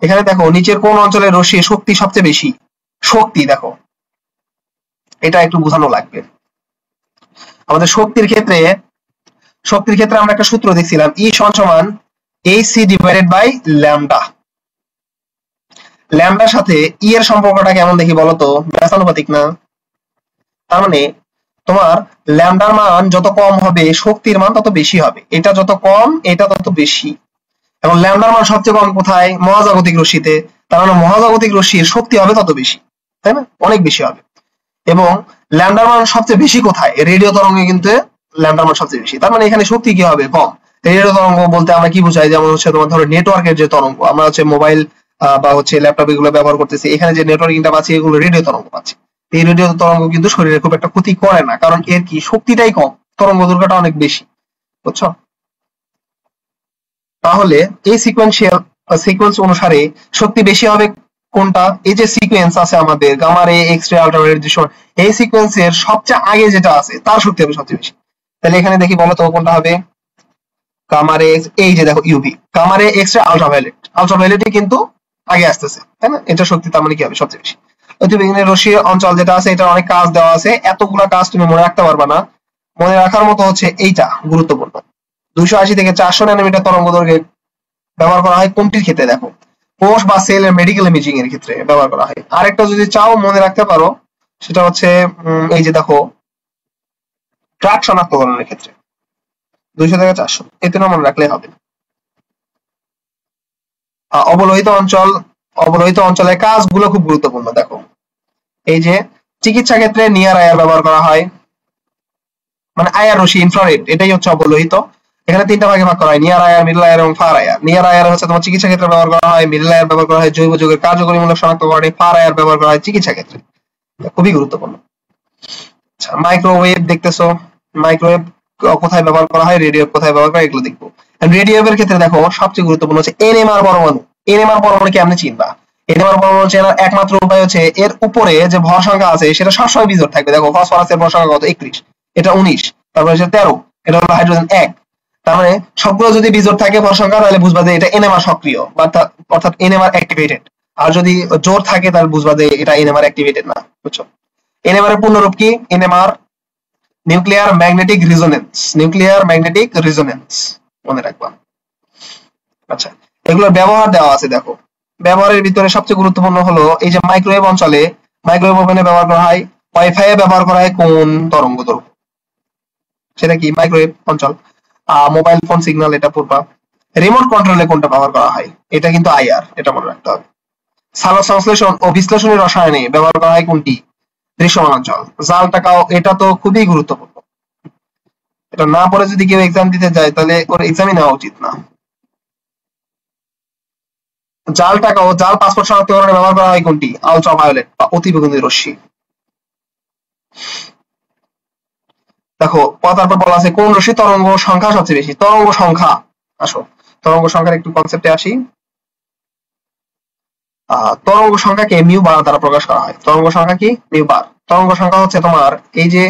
এখানে দেখো নিচের কোন অঞ্চলের রশ্মি শক্তি সবচেয়ে বেশি? শক্তি দেখো এটা একটু বোঝানো লাগবে। আমাদের শক্তির ক্ষেত্রে আমরা একটা সূত্র দেখছিলাম, ই সমান AC ডিভাইডেড বাই ল্যামডা। ল্যামডার সাথে ই এর সম্পর্কটা কেমন দেখি বলতো? ব্যাসানুপাতিক না? তার মানে তোমার ল্যামডার মান যত কম হবে শক্তির মান তত বেশি হবে, এটা যত কম এটা তত বেশি। এবং ল্যামডার মান সবচেয়ে কম কোথায়? মহাজাগতিক রশ্মিতে। তার মানে মহাজাগতিক রশ্মির শক্তি হবে তত বেশি, তাই না? অনেক বেশি হবে। এবং ল্যামডার মান সবচেয়ে বেশি কোথায়? রেডিও তরঙ্গে কিন্তু ল্যামডার মান সবচেয়ে বেশি, তার মানে এখানে শক্তি কি হবে? কম। রেডিও তরঙ্গ বলতে আমরা কি বুঝাই? যেমন হচ্ছে তোমার ধরো নেটওয়ার্কের যে তরঙ্গ, আমরা হচ্ছে মোবাইল বা হচ্ছে ল্যাপটপ এগুলো ব্যবহার করতেছি, এখানে যে নেটওয়ার্কিংটা পাচ্ছি এগুলো রেডিও তরঙ্গ পাচ্ছি। এই রেডিও তরঙ্গ কিন্তু শরীরে খুব একটা ক্ষতি করে না, কারণ এর কি শক্তিটাই কম, তরঙ্গ দৈর্ঘ্যটা অনেক বেশি, বুঝছো? তাহলে এই সিকোয়েন্স অনুসারে শক্তি বেশি হবে কোনটা? এই যে সিকোয়েন্স আছে আমাদের গামা রে, এক্স রে, আল্ট্রাভায়োলেট, এই সিকোয়েন্সের সবচেয়ে আগে যেটা আছে তার শক্তি হবে সবচেয়ে বেশি। তাহলে এখানে দেখি বলো তো কোনটা হবে? গামা রে, এই যে দেখো ইউভি, গামা রে, এক্স রে, আল্ট্রাভায়োলেটই কিন্তু আগে আসতেছে, তাই না? এটা শক্তি তার মানে কি হবে? সবচেয়ে বেশি। অতিবেগুনি রশ্মি অঞ্চল যেটা আছে এটা অনেক কাজ দেওয়া আছে, এতগুলা কাজ তুমি মনে রাখতে পারবা না। মনে রাখার মতো হচ্ছে এইটা গুরুত্বপূর্ণ। 280 থেকে 400 ন্যানোমিটার তরঙ্গ দৈর্ঘ্যে ব্যবহার করা হয় কোনটির ক্ষেত্রে? দেখো কোষ বা সেলের মেডিকেল ইমেজিং এর ক্ষেত্রে ব্যবহার করা হয়। আরেকটা যদি চাও মনে রাখতে পারো সেটা হচ্ছে এই যে দেখো ট্রাক শনাক্তকরণের ক্ষেত্রে 200 থেকে 400 এতে মনে রাখলে হবে। অবলোহিত অঞ্চলের কাজগুলো খুব গুরুত্বপূর্ণ। দেখো এই যে চিকিৎসা ক্ষেত্রে নিয়ার আয়ার ব্যবহার করা হয়, মানে আয়ার রশ্মি ইনফ্রারেড, এটাই হচ্ছে অবলোহিত। এখানে তিনটা ভাগে ভাগ করা হয়, নিয়ার আয়ার, মিডল আয়ার এবং ফার আয়ার। নিয়ার আয়ার হচ্ছে তোমার চিকিৎসা ক্ষেত্রে ব্যবহার করা হয়, মিডল আয়ার ব্যবহার করা হয় জৈব যৌগের কার্যকরীমূলক শনাক্তকরণে, ফার আয়ার ব্যবহার করা হয় চিকিৎসা ক্ষেত্রে। খুবই গুরুত্বপূর্ণ। আচ্ছা, মাইক্রোওয়েভ দেখতেছো, মাইক্রোওয়েভ কোথায় ব্যবহার করা হয়, রেডিওয়েভ কোথায় ব্যবহার করা হয়, এগুলো দেখবো। রেডিওয়েভের ক্ষেত্রে দেখো সবচেয়ে গুরুত্বপূর্ণ হচ্ছে এনএমআর পরমাণু। এনএমআর পরমাণু কেমনে চিনবা? এনএমআর পরমাণু চেনার একমাত্র উপায় হচ্ছে এর উপরে যে ভর সংখ্যা আছে সেটা সবসময় বিজোড় থাকবে। দেখো ফসফরাসের ভর সংখ্যা কত? 21, এটা 19, তারপরে হচ্ছে 13, এটা হলো হাইড্রোজেন 1। তার মানে সবগুলো যদি বিজোড় থাকে ভর সংখ্যা, তাহলে বুঝবা যে এটা এনএমআর সক্রিয়, অর্থাৎ এনএমআর অ্যাক্টিভেটেড। আর যদি জোড় থাকে তাহলে বুঝবা যে এটা এনএমআর অ্যাক্টিভেটেড না। বুঝছো? এনএমআর এর পূর্ণরূপ কি? NMR nuclear magnetic resonance. Nuclear magnetic resonance মনে রাখবা। আচ্ছা, এগুলোর ব্যবহার দেওয়া আছে। দেখো ব্যবহারের ভিতরে সবচেয়ে গুরুত্বপূর্ণ হলো এই যে মাইক্রোওয়েভ অঞ্চলে, মাইক্রোওয়েভ ওভেনে ব্যবহার করা হয়, ওয়াইফাই এ ব্যবহার করা হয় কোন তরঙ্গদৈর্ঘ্য, সেটা কি মাইক্রোওয়েভ অঞ্চল। মোবাইল ফোন সিগন্যাল, এটা পূর্বা। রিমোট কন্ট্রোলে কোনটা ব্যবহার করা হয়, এটা কিন্তু আইআর, এটা মনে রাখতে হবে। সালোক সংশ্লেষণ ও বিশ্লেষণী রসায়নে ব্যবহার করা হয় কোনটি? দৃশ্যমান অঞ্চল। জাল টাকাও, এটা তো খুবই গুরুত্বপূর্ণ, এটা না পড়ে যদি কেউ এক্সাম দিতে যায় তাহলে ওর এক্সামই নেওয়া উচিত না। জাল টাকা ও জাল পাসপোর্ট শনাক্তকরণে ব্যবহার করা হয় কোনটি? আলট্রাভায়োলেট বা অতিবেগুনি রশ্মি। দেখো তারপর বলা আছে কোন রশ্মি তরঙ্গ সংখ্যা সবচেয়ে বেশি? তরঙ্গ সংখ্যা। আসো তরঙ্গ সংখ্যার একটু কনসেপ্টে আসি। তরঙ্গ সংখ্যাকে মিউ বার দ্বারা প্রকাশ করা হয়। তরঙ্গ সংখ্যা কি? মিউ বার। তরঙ্গ সংখ্যা হচ্ছে তোমার এই যে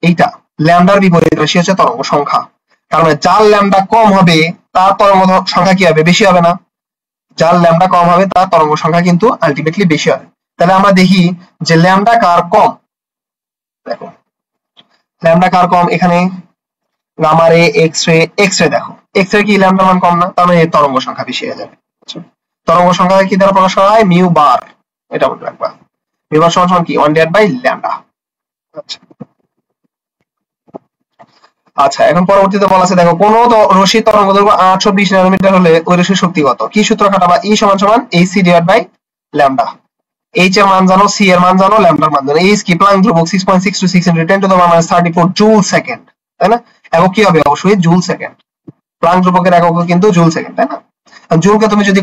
এইটা ল্যামডার বিপরীত রাশি হচ্ছে তরঙ্গ সংখ্যা। তার মানে যার ল্যামডা কম হবে তার তরঙ্গ সংখ্যা কি হবে? বেশি হবে না? যার ল্যামডা কম হবে তার তরঙ্গ সংখ্যা কিন্তু আলটিমেটলি বেশি হবে। তাহলে আমরা দেখি যে ল্যামডা কার কম। দেখো ল্যামডা কার কম, এখানে গামা রে, এক্স রে দেখো এক্স রে কি ল্যামডা মান কম না? তার মানে তরঙ্গ সংখ্যা বেশি হয়ে যাবে। তরঙ্গ সংখ্যা কি দ্বারা প্রকাশ করা হয়? মিউ বার, এটা মনে রাখবা। মিউ বার সমান কি? 1/λ। আচ্ছা, এখন পরবর্তীতে বলা আছে দেখো কোন রশ্মির তরঙ্গ দৈর্ঘ্য 820 ন্যানোমিটার হলে ওই রশ্মির শক্তি কত? কি সূত্র খাটাবা? E সমান hc/λ। h এর মান জানো, c এর মান জানো, ল্যামডার মান জানো। h কি? প্লাঙ্ক ধ্রুবক 6.626 × 10⁻34 জুল সেকেন্ড, তাই না? একক কি হবে? অবশ্যই জুল সেকেন্ড। প্লাঙ্ক ধ্রুবকের একক কিন্তু জুল সেকেন্ড, তাই না? জুলকে তুমি যদি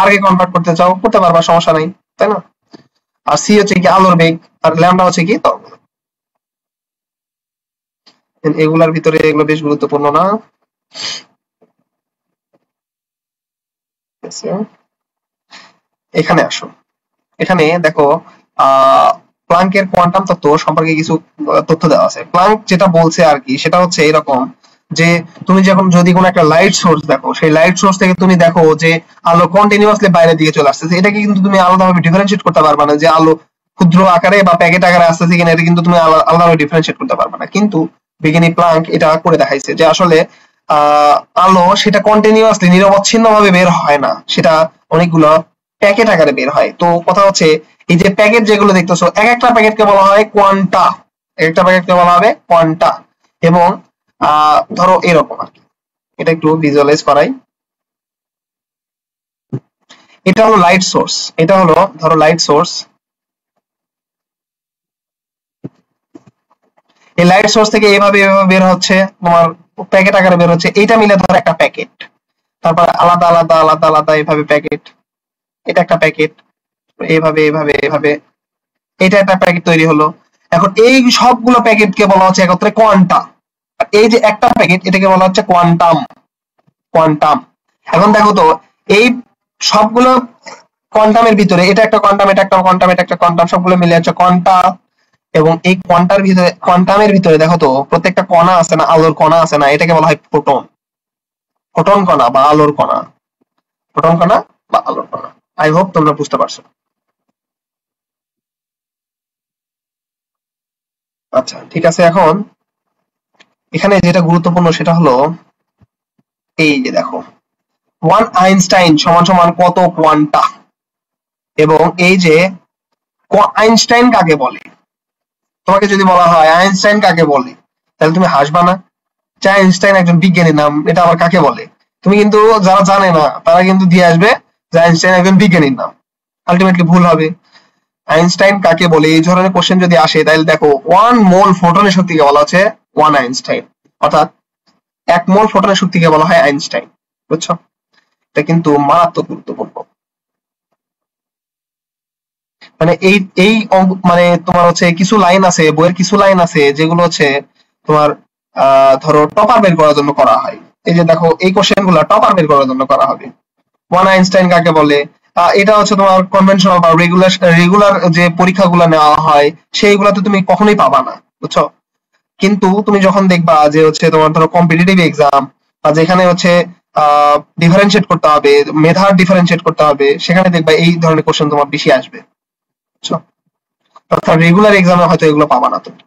আর কে কনভার্ট করতে চাও করতে পারবা, সমস্যা নাই, তাই না? আর c হচ্ছে কি? আলোর বেগ, আর ল্যামডা হচ্ছে কি? তরঙ্গ। এগুলার ভিতরে এগুলো বেশ গুরুত্বপূর্ণ না? এখানে আসো, এখানে দেখো প্লাঙ্কের কোয়ান্টাম তত্ত্ব সম্পর্কে কিছু তথ্য দেওয়া আছে। প্লাঙ্ক যেটা বলছে আর কি সেটা হচ্ছে এরকম যে তুমি যখন যদি কোনো একটা লাইট সোর্স দেখো, সেই লাইট সোর্স থেকে তুমি দেখো যে আলো কন্টিনিউয়াসলি বাইরের দিকে চলে আসতেছে, এটাকে কিন্তু তুমি আলাদাভাবে ডিফারেন্সিয়েট করতে পারবে না যে আলো ক্ষুদ্র আকারে বা প্যাকেট আকারে আসতেছে কিনা, এটা কিন্তু তুমি আলাদাভাবে ডিফারেন্সিয়েট করতে পারবে না। কিন্তু বিজ্ঞানী প্লাঙ্ক এটা করে দেখাইছে যে আসলে আলো সেটা কন্টিনিউয়াসলি নিরবচ্ছিন্ন ভাবে বের হয় না, সেটা অনেকগুলো প্যাকেট আকারে বের হয়। তো কথা হচ্ছে এই যে প্যাকেট যেগুলো দেখতেছো, এক একটা প্যাকেটকে বলা হয় কোয়ান্টা, এক একটা প্যাকেটকে বলা হবে কোয়ান্টা। এবং ধরো এরকম আর কি, এটা একটু ভিজুয়ালাইজ করাই। এটা হলো লাইট সোর্স, এটা হলো ধরো লাইট সোর্স। এই লাইট সোর্স থেকে এভাবে বের হচ্ছে, তোমার প্যাকেট আকারে বের হচ্ছে। এইটা মিলে ধরো একটা প্যাকেট, তারপর আলাদা আলাদা আলাদা আলাদা এইভাবে প্যাকেট, এটা একটা প্যাকেট, এইভাবে এইভাবে এইভাবে এটা একটা প্যাকেট তৈরি হলো। এখন এই সবগুলো প্যাকেটকে বলা হচ্ছে একত্রে কোয়ান্টা। এই যে একটা প্যাকেট এটাকে বলা হচ্ছে কোয়ান্টাম। কোয়ান্টাম। এখন দেখো তো এই সবগুলো কোয়ান্টামের ভিতরে এটা একটা কোয়ান্টাম, এটা একটা কোয়ান্টাম, এটা একটা কোয়ান্টাম, সবগুলো মিলে হচ্ছে কোয়ান্টা। এবং এই কোয়ান্টার ভিতরে, কোয়ান্টামের ভিতরে দেখো তো প্রত্যেকটা কণা আছে না, আলোর কণা আছে না, এটাকে বলা হয় ফোটন। ফোটন কণা বা আলোর কণা, ফোটন কণা বা আলোর কণা। আই হোপ তোমরা বুঝতে পারছো। আচ্ছা ঠিক আছে, এখন এখানে যেটা গুরুত্বপূর্ণ সেটা হলো এই যে দেখো 1 আইনস্টাইন সমান সমান কত কোয়ান্টা। এবং এই যে আইনস্টাইন কাকে বলে, তোমাকে যদি বলা হয় আইনস্টাইন কাকে বলে, তাহলে তুমি হাসবা না যে আইনস্টাইন একজন বিজ্ঞানীর নাম, এটা আবার কাকে বলে? তুমি কিন্তু যারা জানে না তারা কিন্তু দিয়ে আসবে যে আইনস্টাইন একজন বিজ্ঞানীর নাম, আলটিমেটলি ভুল হবে। আইনস্টাইন কাকে বলে এই ধরনের কোশ্চেন যদি আসে, তাহলে দেখো 1 মোল ফোটনের শক্তিকে বলা হচ্ছে 1 আইনস্টাইন, অর্থাৎ 1 মোল ফোটনের শক্তিকে বলা হয় আইনস্টাইন। বুঝছো? এটা কিন্তু মারাত্মক গুরুত্বপূর্ণ। মানে এই মানে তোমার হচ্ছে কিছু লাইন আছে, বইয়ের কিছু লাইন আছে যেগুলো হচ্ছে তোমার ধরো টপার বের করার জন্য করা হয়। এই যে দেখো এই কোশ্চেন গুলা টপার বের করার জন্য করা হবে। 1 আইনস্টাইন কাকে বলে? এটা হচ্ছে তোমার কনভেনশনাল বা রেগুলার যে পরীক্ষাগুলো নেওয়া হয় সেইগুলাতে তুমি কখনোই পাবা না। বুঝছো? কিন্তু তুমি যখন দেখবা যে হচ্ছে তোমার ধরো কম্পিটিটিভ এক্সাম বা যেখানে হচ্ছে ডিফারেন্সিয়েট করতে হবে, মেথড ডিফারেন্সিয়েট করতে হবে, সেখানে দেখবা এই ধরনের কোশ্চেন তোমার বেশি আসবে। বুঝছো? অর্থাৎ রেগুলার এক্সামে হয়তো এগুলো পাবা না তুমি,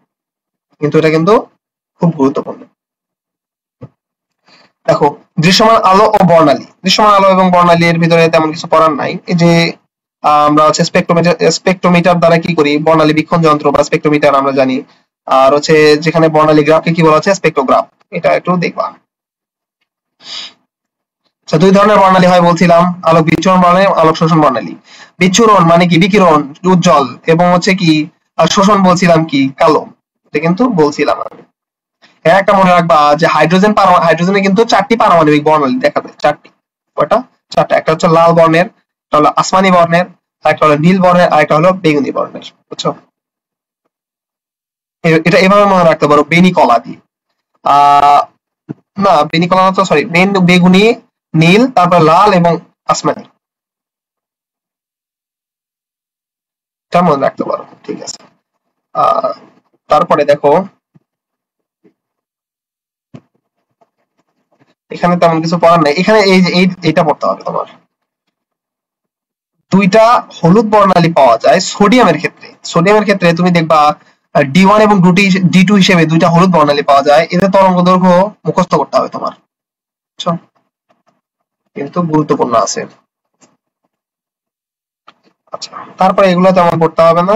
কিন্তু এটা কিন্তু খুব গুরুত্বপূর্ণ। দেখো দৃশ্যমান আলো ও বর্ণালী, দৃশ্যমান আলো এবং বর্ণালী এর ভিতরে তেমন কিছু করার নাই। এই যে আমরা হচ্ছে স্পেক্ট্রোমিটার দ্বারা কি করি, বর্ণালী বীক্ষণ যন্ত্র বা স্পেক্ট্রোমিটার আমরা জানি। আর হচ্ছে যেখানে বর্ণালী গ্রাফকে কি বলা হচ্ছে, স্পেক্ট্রোগ্রাফ। এটা একটু দেখবা। আচ্ছা, দুই ধরনের বর্ণালী হয় বলছিলাম, আলোক বিচ্ছুরণ বর্ণালী, আলোক শোষণ বর্ণালী। বিচ্ছুরণ মানে কি, বিকিরণ, উজ্জ্বল, এবং হচ্ছে কি শোষণ বলছিলাম কি, কালো। এটা কিন্তু বলছিলাম আমি। একটা মনে রাখবা যে হাইড্রোজেনে কিন্তু 4টি পারমাণবিক বর্ণালী দেখা যায়, 4টি। কয়টা? 4টা। একটা হচ্ছে লাল বর্ণের, একটা হলো আসমানি বর্ণের, একটা হলো নীল বর্ণের, আর একটা হলো বেগুনি বর্ণের। বুঝছো? এটা এভাবে মনে রাখতে পারো, বেনি কলা দিয়ে। আহ না, বেনি কলা না তো, সরি, বেগুনি, নীল, তারপর লাল এবং আসমানি। এটা মনে রাখতে পারো, ঠিক আছে। আহ তারপরে দেখো এখানে তেমন কিছু পড়ার নাই। এখানে এই যে এইটা পড়তে হবে তোমার। দুইটা হলুদ বর্ণালী পাওয়া যায় সোডিয়ামের ক্ষেত্রে। সোডিয়ামের ক্ষেত্রে তুমি দেখবা D1 এবং D2 হিসেবে দুইটা হলুদ বর্ণালী পাওয়া যায়। এদের তরঙ্গ দৈর্ঘ্য মুখস্থ করতে হবে তোমার। বুঝছো? কিন্তু গুরুত্বপূর্ণ আছে। আচ্ছা, তারপরে এগুলো তেমন পড়তে হবে না।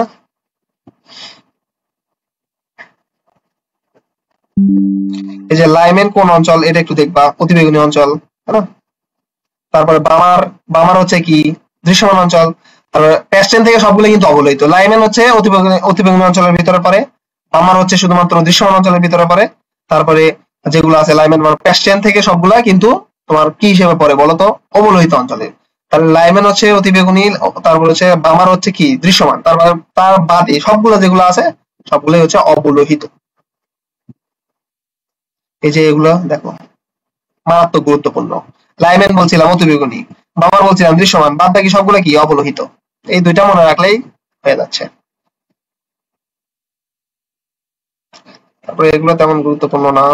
এই যে লাইমেন কোন অঞ্চল, এটা একটু দেখবা, অতিবেগুনী অঞ্চল, তাই না? তারপরে বামার হচ্ছে কি, দৃশ্যমান অঞ্চল। তারপরে প্যাস্টেন থেকে সবগুলো কিন্তু অবলোহিত। লাইমেন হচ্ছে অতিবেগুনী অঞ্চলের ভিতরে পড়ে, বামার হচ্ছে শুধুমাত্র দৃশ্যমান অঞ্চলের ভিতরে পড়ে। তারপরে যেগুলো আছে লাইমেন মানে প্যাস্টেন থেকে সবগুলা কিন্তু তোমার কি হিসেবে পড়ে বলতো, অবলোহিত অঞ্চলে। তাহলে লাইমেন হচ্ছে অতিবেগুনী, তারপর হচ্ছে বামার হচ্ছে কি, দৃশ্যমান, তারপর তার বাদে সবগুলো যেগুলো আছে সবগুলোই হচ্ছে অবলোহিত। এই যে এগুলো দেখো, মারাত্মক গুরুত্বপূর্ণ। লাইমেন বলছিলাম অতিবেগুনী, বামার বলছিলাম দৃশ্যমান, বাদ বাকি সবগুলো কি, অবলোহিত। এই দুইটা মনে রাখলেই হয়ে যাচ্ছে। তারপরে এগুলো তেমন গুরুত্বপূর্ণ না।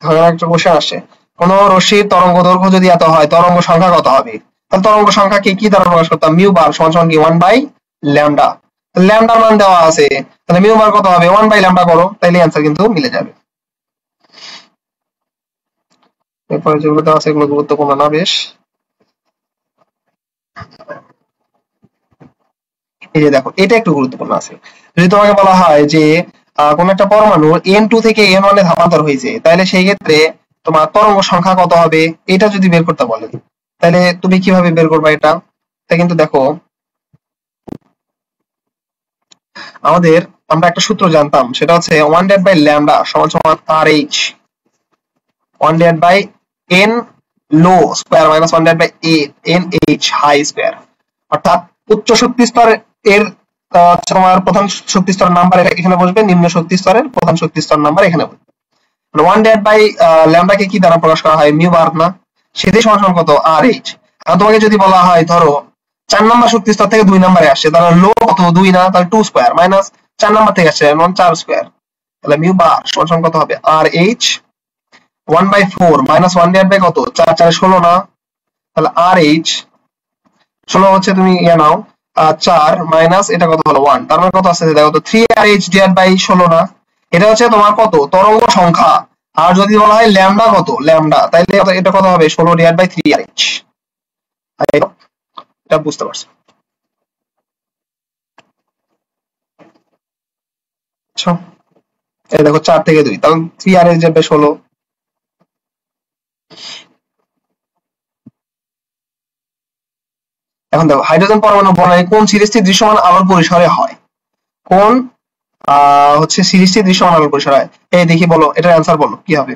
ধরেন একটা কোশ্চেন আসছে, কোন রশ্মির তরঙ্গ দৈর্ঘ্য যদি এত হয়, তরঙ্গ সংখ্যা কত হবে? তাহলে তরঙ্গ সংখ্যাকে কি দ্বারা প্রকাশ করতাম, মিউ বার সমান সমান কি 1 বাই ল্যামডা। ল্যামডার মান দেওয়া আছে, তাহলে মিউ বার কত হবে, 1 বাই ল্যামডা করো, তাইলে অ্যান্সার কিন্তু মিলে যাবে। এরপরে যেগুলো দেওয়া আছে এগুলো গুরুত্বপূর্ণ না বেশ। এই যে দেখো, এটা একটু গুরুত্বপূর্ণ আছে। যদি তোমাকে বলা হয় যে কোন একটা পরমাণু N2 থেকে N1 এ ধাপান্তর হয়েছে, তাহলে সেই ক্ষেত্রে তোমার তরঙ্গ সংখ্যা কত হবে, এটা যদি বের করতে বলে, তাহলে তুমি কিভাবে বের করবে এটা? তা কিন্তু দেখো, আমাদের আমরা একটা সূত্র জানতাম, সেটা হচ্ছে 1 ডিভাইড বাই ল্যামডা সমান সমান RH, 1 divide by N low square minus 1 divide by NH high square. অর্থাৎ উচ্চ শক্তি স্তর এর তোমার প্রধান শক্তি স্তর নাম্বার এখানে বসবে, নিম্ন শক্তি স্তরের প্রধান শক্তি স্তর নাম্বার এখানে বসবে। 1 ডিভাইড বাই ল্যামডা কে কি দ্বারা প্রকাশ করা হয়, মিউ বার না, সেটাই সমান সমান কত, RH। আর তোমাকে যদি বলা হয় ধরো 4 নাম্বার শক্তি স্তর থেকে 2 নাম্বারে আসছে, তাহলে লো কত, 2 না, তাহলে 2 স্কয়ার মাইনাস 4 নাম্বার থেকে আসছে 4 স্কয়ার, তাহলে মিউ বার সমান সমান কত হবে, RH 1 by 4 minus 1 divide by কত, 4 4 16 না, তাহলে RH 16 হচ্ছে, তুমি নাও 4 মাইনাস এটা কত হলো 1, তার মানে কত আছে দেখো তো, 3RH ডিভাইড বাই 16 না। এটা হচ্ছে তোমার কত, তরঙ্গ সংখ্যা। আর যদি বলা হয় ল্যামডা কত, ল্যামডা, তাইলে এটা কত হবে, 16 ডিভাইড বাই 3RH। এটা বুঝতে পারছো? আচ্ছা, এই দেখো 4 থেকে 2, তাহলে 3r এর যাবে 16। এখন দেখো হাইড্রোজেন পরমাণু বর্ণালী কোন সিরিজটি দৃশ্যমান আলোর পরিসরে হয়? কোন হচ্ছে সিরিজটি দৃশ্যমান আলোর পরিসরে হয়? এই দেখি বলো, এটার অ্যান্সার বলো কি হবে?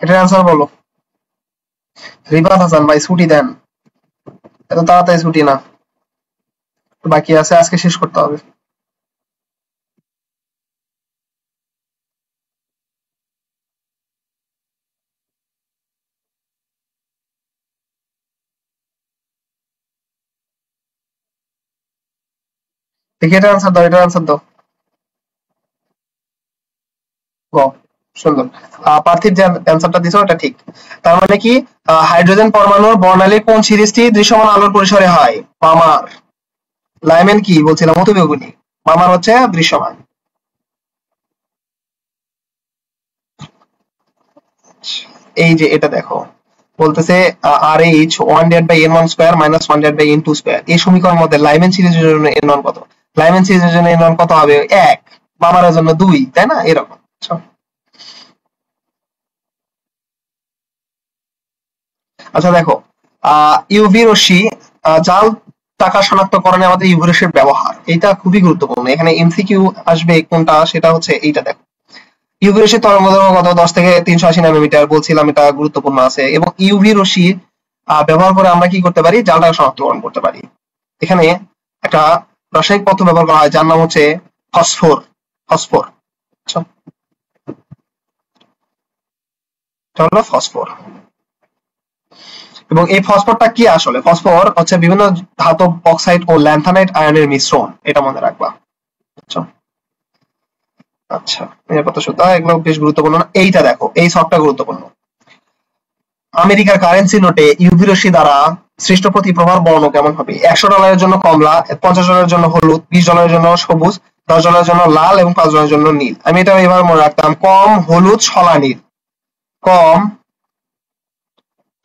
এটার অ্যান্সার বলো। রিবাত হাসান ভাই ছুটি দেন, এত তাড়াতাড়ি ছুটি না, বাকি আছে, আজকে শেষ করতে হবে। দেখি এটার অ্যান্সার দাও, এটার অ্যান্সার দাও। গ, সুন্দর। পার্থিব যে অ্যান্সারটা দিছো ওটা ঠিক। তার মানে কি হাইড্রোজেন পরমাণুর বর্ণালী কোন সিরিজটি দৃশ্যমান আলোর পরিসরে হয়? পামার। লাইম্যান কি বলছিলাম, অতিবেগুনি। পামার হচ্ছে দৃশ্যমান। এই যে এটা দেখো, বলতেছে RH 1/n1² - 1/n2²। এই সমীকরণের মধ্যে লাইম্যান সিরিজের জন্য n1 কত? লাইম্যান সিরিজের জন্য n1 কত হবে? 1। পামারের জন্য 2, তাই না? এরকম। আচ্ছা দেখো, ইউভি রশ্মি জাল টাকা শনাক্তকরণে আমাদের ইউভি রশ্মির ব্যবহার, এটা খুবই গুরুত্বপূর্ণ। এখানে এমসিকিউ আসবে কোনটা, সেটা হচ্ছে এইটা দেখো। ইউভি রশ্মির তরঙ্গদৈর্ঘ্য কত? 10 থেকে 380 ন্যানোমিটার, বলছিলাম এটা গুরুত্বপূর্ণ আছে। এবং ইউভি রশ্মি ব্যবহার করে আমরা কি করতে পারি? জাল টাকা শনাক্তকরণ করতে পারি। এখানে একটা রাসায়নিক পদার্থ ব্যবহার করা হয় যার নাম হচ্ছে ফসফর। ফসফর, আচ্ছা, এটা হলো ফসফর। এবং এই ফসফরটা কি আসলে? ফসফর হচ্ছে বিভিন্ন ধাতব অক্সাইড ও ল্যান্থানাইট আয়নের মিশ্রণ, এটা মনে রাখবা। আচ্ছা আচ্ছা, নিরাপত্তা সূত্র এগুলো বেশ গুরুত্বপূর্ণ না? এইটা দেখো, এই শর্টটা গুরুত্বপূর্ণ। আমেরিকার কারেন্সি নোটে ইউভি রশ্মি দ্বারা সৃষ্ট প্রতিপ্রভার বর্ণ কেমন হবে? $100 জন্য কমলা, $50 জন্য হলুদ, $20 জন্য সবুজ, $10 জন্য লাল এবং $5 জন্য নীল। আমি এটা এবার মনে রাখতাম, কম হলুদ ছলা নীল। কম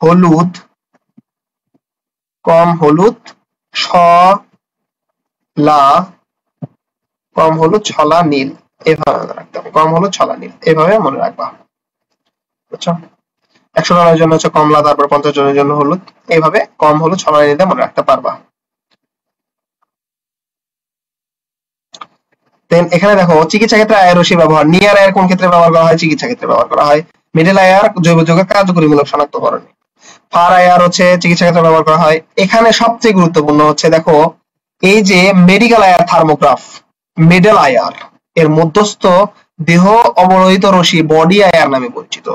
হলুদ, কম হলুদ ছলা, কম হলুদ ছলা নীল, এভাবে মনে রাখতে হবে। কম হলুদ ছলা নীল, এভাবে মনে রাখবা। বুঝছো? $100 জন্য হচ্ছে কমলা, তারপর $50 জন্য হলুদ, এইভাবে কম হলুদ ছলা নীলটা মনে রাখতে পারবা। দেন এখানে দেখো চিকিৎসা ক্ষেত্রে আয়ের রশ্মি ব্যবহার। নিয়ার আয়ের কোন ক্ষেত্রে ব্যবহার করা হয়? চিকিৎসা ক্ষেত্রে ব্যবহার করা হয়। মিডল আয়ার জৈব যৌগের কার্যকরীমূলক শনাক্তকরণে। ফার আয়ার হচ্ছে চিকিৎসা ক্ষেত্রে ব্যবহার করা হয়। এখানে সবচেয়ে গুরুত্বপূর্ণ হচ্ছে দেখো, এই যে মেডিকেল আয়ার থার্মোগ্রাফ, মিডল আয়ার এর মধ্যস্থ দেহ অবরোহিত রশ্মি বডি আয়ার নামে পরিচিত।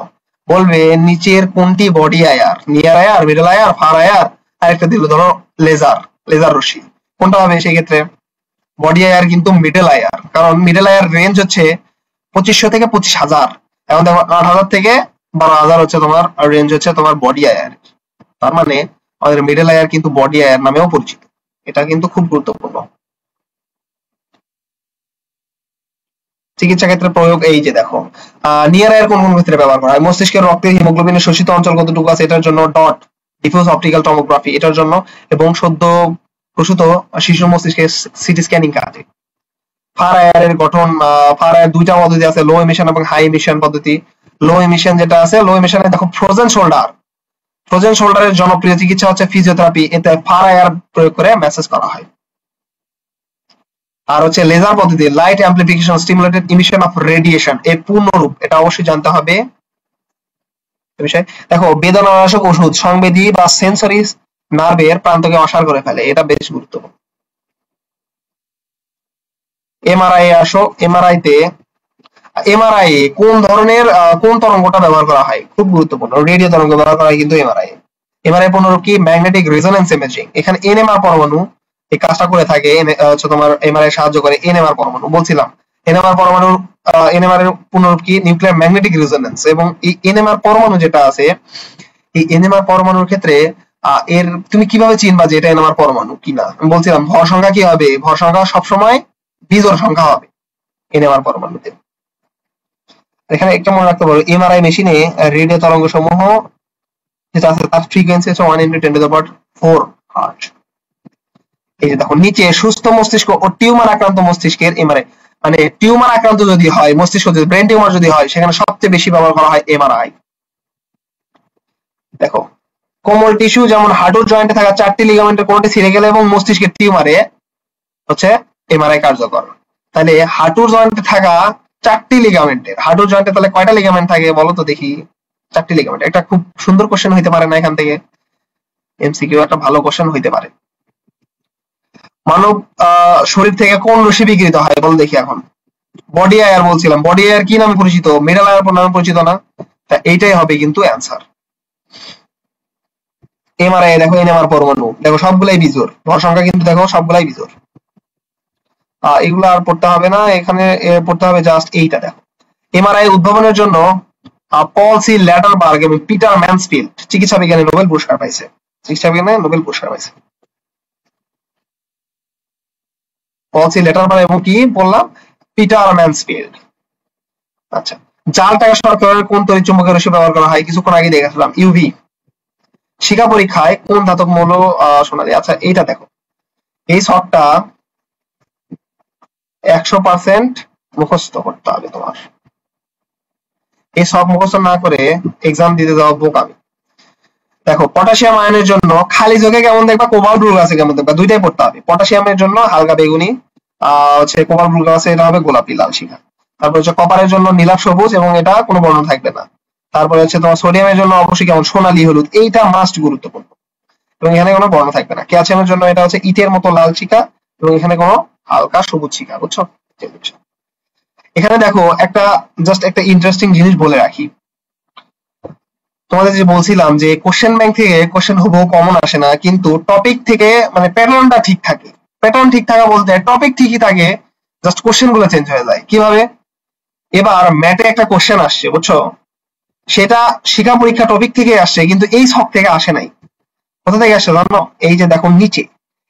বলবে নিচের কোনটি বডি আয়ার? নিয়ার আয়ার, মিডল আয়ার, ফার আয়ার, আরেকটা দিল ধরো লেজার, লেজার রশ্মি। কোনটা হবে সেই ক্ষেত্রে? বডি আয়ার কিন্তু মিডল আয়ার, কারণ মিডল আয়ার রেঞ্জ হচ্ছে 2500 থেকে 25,000। এখন দেখো 8,000 থেকে 12,000 হচ্ছে তোমার রেঞ্জ, হচ্ছে তোমার বডি আয়ার। তার মানে আমাদের মিডল আয়ার কিন্তু বডি আয়ার নামেও পরিচিত। এটা কিন্তু খুব গুরুত্বপূর্ণ। চিকিৎসা ক্ষেত্রে প্রয়োগ, এই যে দেখো, নিয়ার আয়ার কোন কোন ক্ষেত্রে ব্যবহার করা হয়? মস্তিষ্কের রক্তের হিমোগ্লোবিনের শোষিত অঞ্চল কতটুকু আছে, এটার জন্য। ডট ডিফিউজ অপটিক্যাল টমোগ্রাফি, এটার জন্য। এবং সদ্য প্রসূত শিশু মস্তিষ্কের সিটি স্ক্যানিং কাজে। ফার আয়ারের গঠন, ফার আয়ার দুইটা পদ্ধতি আছে, লো এমিশন এবং হাই এমিশন পদ্ধতি। লো এমিশন যেটা আছে, লো এমিশনে দেখো ফ্রোজেন শোল্ডার, ফ্রোজেন শোল্ডারের জনপ্রিয় চিকিৎসা হচ্ছে ফিজিওথেরাপি, এতে ফার আয়ার প্রয়োগ করে ম্যাসেজ করা হয়। আর হচ্ছে লেজার পদ্ধতি, light amplification stimulated emission of radiation, এর পূর্ণরূপ এটা অবশ্যই জানতে হবে। বিষয় দেখো, বেদনানাশক ওষুধ সংবেদী বা সেন্সরি নার্ভের প্রান্তকে অসাড় করে ফেলে, এটা বেশ গুরুত্বপূর্ণ। এমআরআই আসো, এমআরআই কোন ধরনের কোন তরঙ্গটা ব্যবহার করা হয়? খুব গুরুত্বপূর্ণ, রেডিও তরঙ্গ ব্যবহার করা হয় কিন্তু এমআরআই। এমআরআই পূর্ণরূপ কি? Magnetic resonance imaging. এখানে এনএমআর পরমাণু এই কাজটা করে থাকে, হচ্ছে তোমার এমআরআই সাহায্য করে। এনএমআর পরমাণু বলছিলাম, এনএমআর পরমাণুর এনএমআর এর পূর্ণরূপ কি? Nuclear magnetic resonance. এবং এই এনএমআর পরমাণু যেটা আছে, এই এনএমআর পরমাণুর ক্ষেত্রে এর তুমি কিভাবে চিনবা যে এটা এনএমআর পরমাণু কিনা? আমি বলছিলাম ভর সংখ্যা কি হবে? ভর সংখ্যা সবসময় বিজোড় সংখ্যা হবে এনএমআর পরমাণুতে। এখানে একটা মনে রাখতে পারো, এমআরআই মেশিনে রেডিও তরঙ্গ সমূহ যেটা আছে তার ফ্রিকোয়েন্সি হচ্ছে 1 × 10⁴ হার্টজ। এই যে দেখো নিচে সুস্থ মস্তিষ্ক ও টিউমার আক্রান্ত মস্তিষ্কের এমআরআই, মানে টিউমার আক্রান্ত যদি হয় মস্তিষ্ক, যদি ব্রেন টিউমার যদি হয়, সেখানে সবচেয়ে বেশি ব্যবহার করা হয় এমআরআই। দেখো কোমল টিস্যু যেমন হাঁটুর জয়েন্টে থাকা 4টি লিগামেন্টের কোনটি ছিঁড়ে গেলে এবং মস্তিষ্কের টিউমারে হচ্ছে এমআরআই কার্যকর। তাহলে হাঁটুর জয়েন্টে থাকা 4টি লিগামেন্টের, হাঁটুর জয়েন্টে তাহলে কয়টা লিগামেন্ট থাকে বলো তো দেখি? 4টি লিগামেন্ট। একটা খুব সুন্দর কোশ্চেন হইতে পারে না এখান থেকে? এমসিকিউ একটা ভালো কোশ্চেন হইতে পারে। মানব শরীর থেকে কোন রশ্মি বিকিরিত হয় বল দেখি এখন? বডি এয়ার বলছিলাম, বডি এয়ার কি নামে পরিচিত? মিডল এয়ার নামে পরিচিত না? তা এইটাই হবে কিন্তু অ্যান্সার। এমআরআই দেখো এনএমআর পরমাণু, দেখো সবগুলাই বিজোড়, ভর সংখ্যা কিন্তু দেখো সবগুলাই বিজোড়। এগুলো আর পড়তে হবে না, এখানে পড়তে হবে জাস্ট এইটা। দেখো এমআরআই উদ্ভাবনের জন্য পল সি ল্যাটারবার্গ এবং পিটার ম্যানসফিল্ড চিকিৎসা বিজ্ঞানে নোবেল পুরস্কার পাইছে। চিকিৎসা বিজ্ঞানে নোবেল পুরস্কার পাইছে পল সি ল্যাটারবার্গ এবং কি বললাম, পিটার ম্যানসফিল্ড। আচ্ছা, জাল টাকা সরকারের কোন তড়িৎ চুম্বকীয় রশ্মি ব্যবহার করা হয়? কিছুক্ষণ আগে দেখেছিলাম ইউভি। শিক্ষা পরীক্ষায় কোন ধাতব মৌল সোনালী? আচ্ছা এইটা দেখো, এই সবটা 100% মুখস্থ করতে হবে তোমার। এই সব মুখস্থ না করে এক্সাম দিতে যাওয়া বোকামি। দেখো পটাশিয়াম আয়নের জন্য খালি যোগে কেমন দেখবা, কোবাল্ট ব্লু আছে কেমন দেখবা, দুইটাই পড়তে হবে। পটাশিয়ামের জন্য হালকা বেগুনি, হচ্ছে কোবাল্ট ব্লু আছে এটা হবে গোলাপি লাল শিখা। তারপর হচ্ছে কপারের জন্য নীলাভ সবুজ এবং এটা কোনো বর্ণ থাকবে না। তারপরে হচ্ছে তোমার সোডিয়ামের জন্য অবশ্যই কেমন সোনালী হলুদ, এইটা মাস্ট গুরুত্বপূর্ণ এবং এখানে কোনো বর্ণ থাকবে না। ক্যালসিয়ামের জন্য এটা হচ্ছে ইটের মতো লাল শিখা এবং এখানে কোনো হালকা সবুজ শিখা, বুঝছো? এখানে দেখো একটা জাস্ট একটা ইন্টারেস্টিং জিনিস বলে রাখি, তোমাদের যে বলছিলাম যে কোশ্চেন ব্যাংক থেকে কোশ্চেন হুবহু কমন আসে না, কিন্তু টপিক থেকে মানে প্যাটার্নটা ঠিক থাকে। প্যাটার্ন ঠিক থাকা বলতে টপিক ঠিকই থাকে, জাস্ট কোশ্চেন গুলো চেঞ্জ হয়ে যায়। কিভাবে? এবার ম্যাথে একটা কোশ্চেন আসছে, বুঝছো, সেটা শিক্ষা পরীক্ষা টপিক থেকে আসছে কিন্তু এই ছক থেকে আসে নাই। কোথা থেকে আসছে জানো? এই যে দেখো নিচে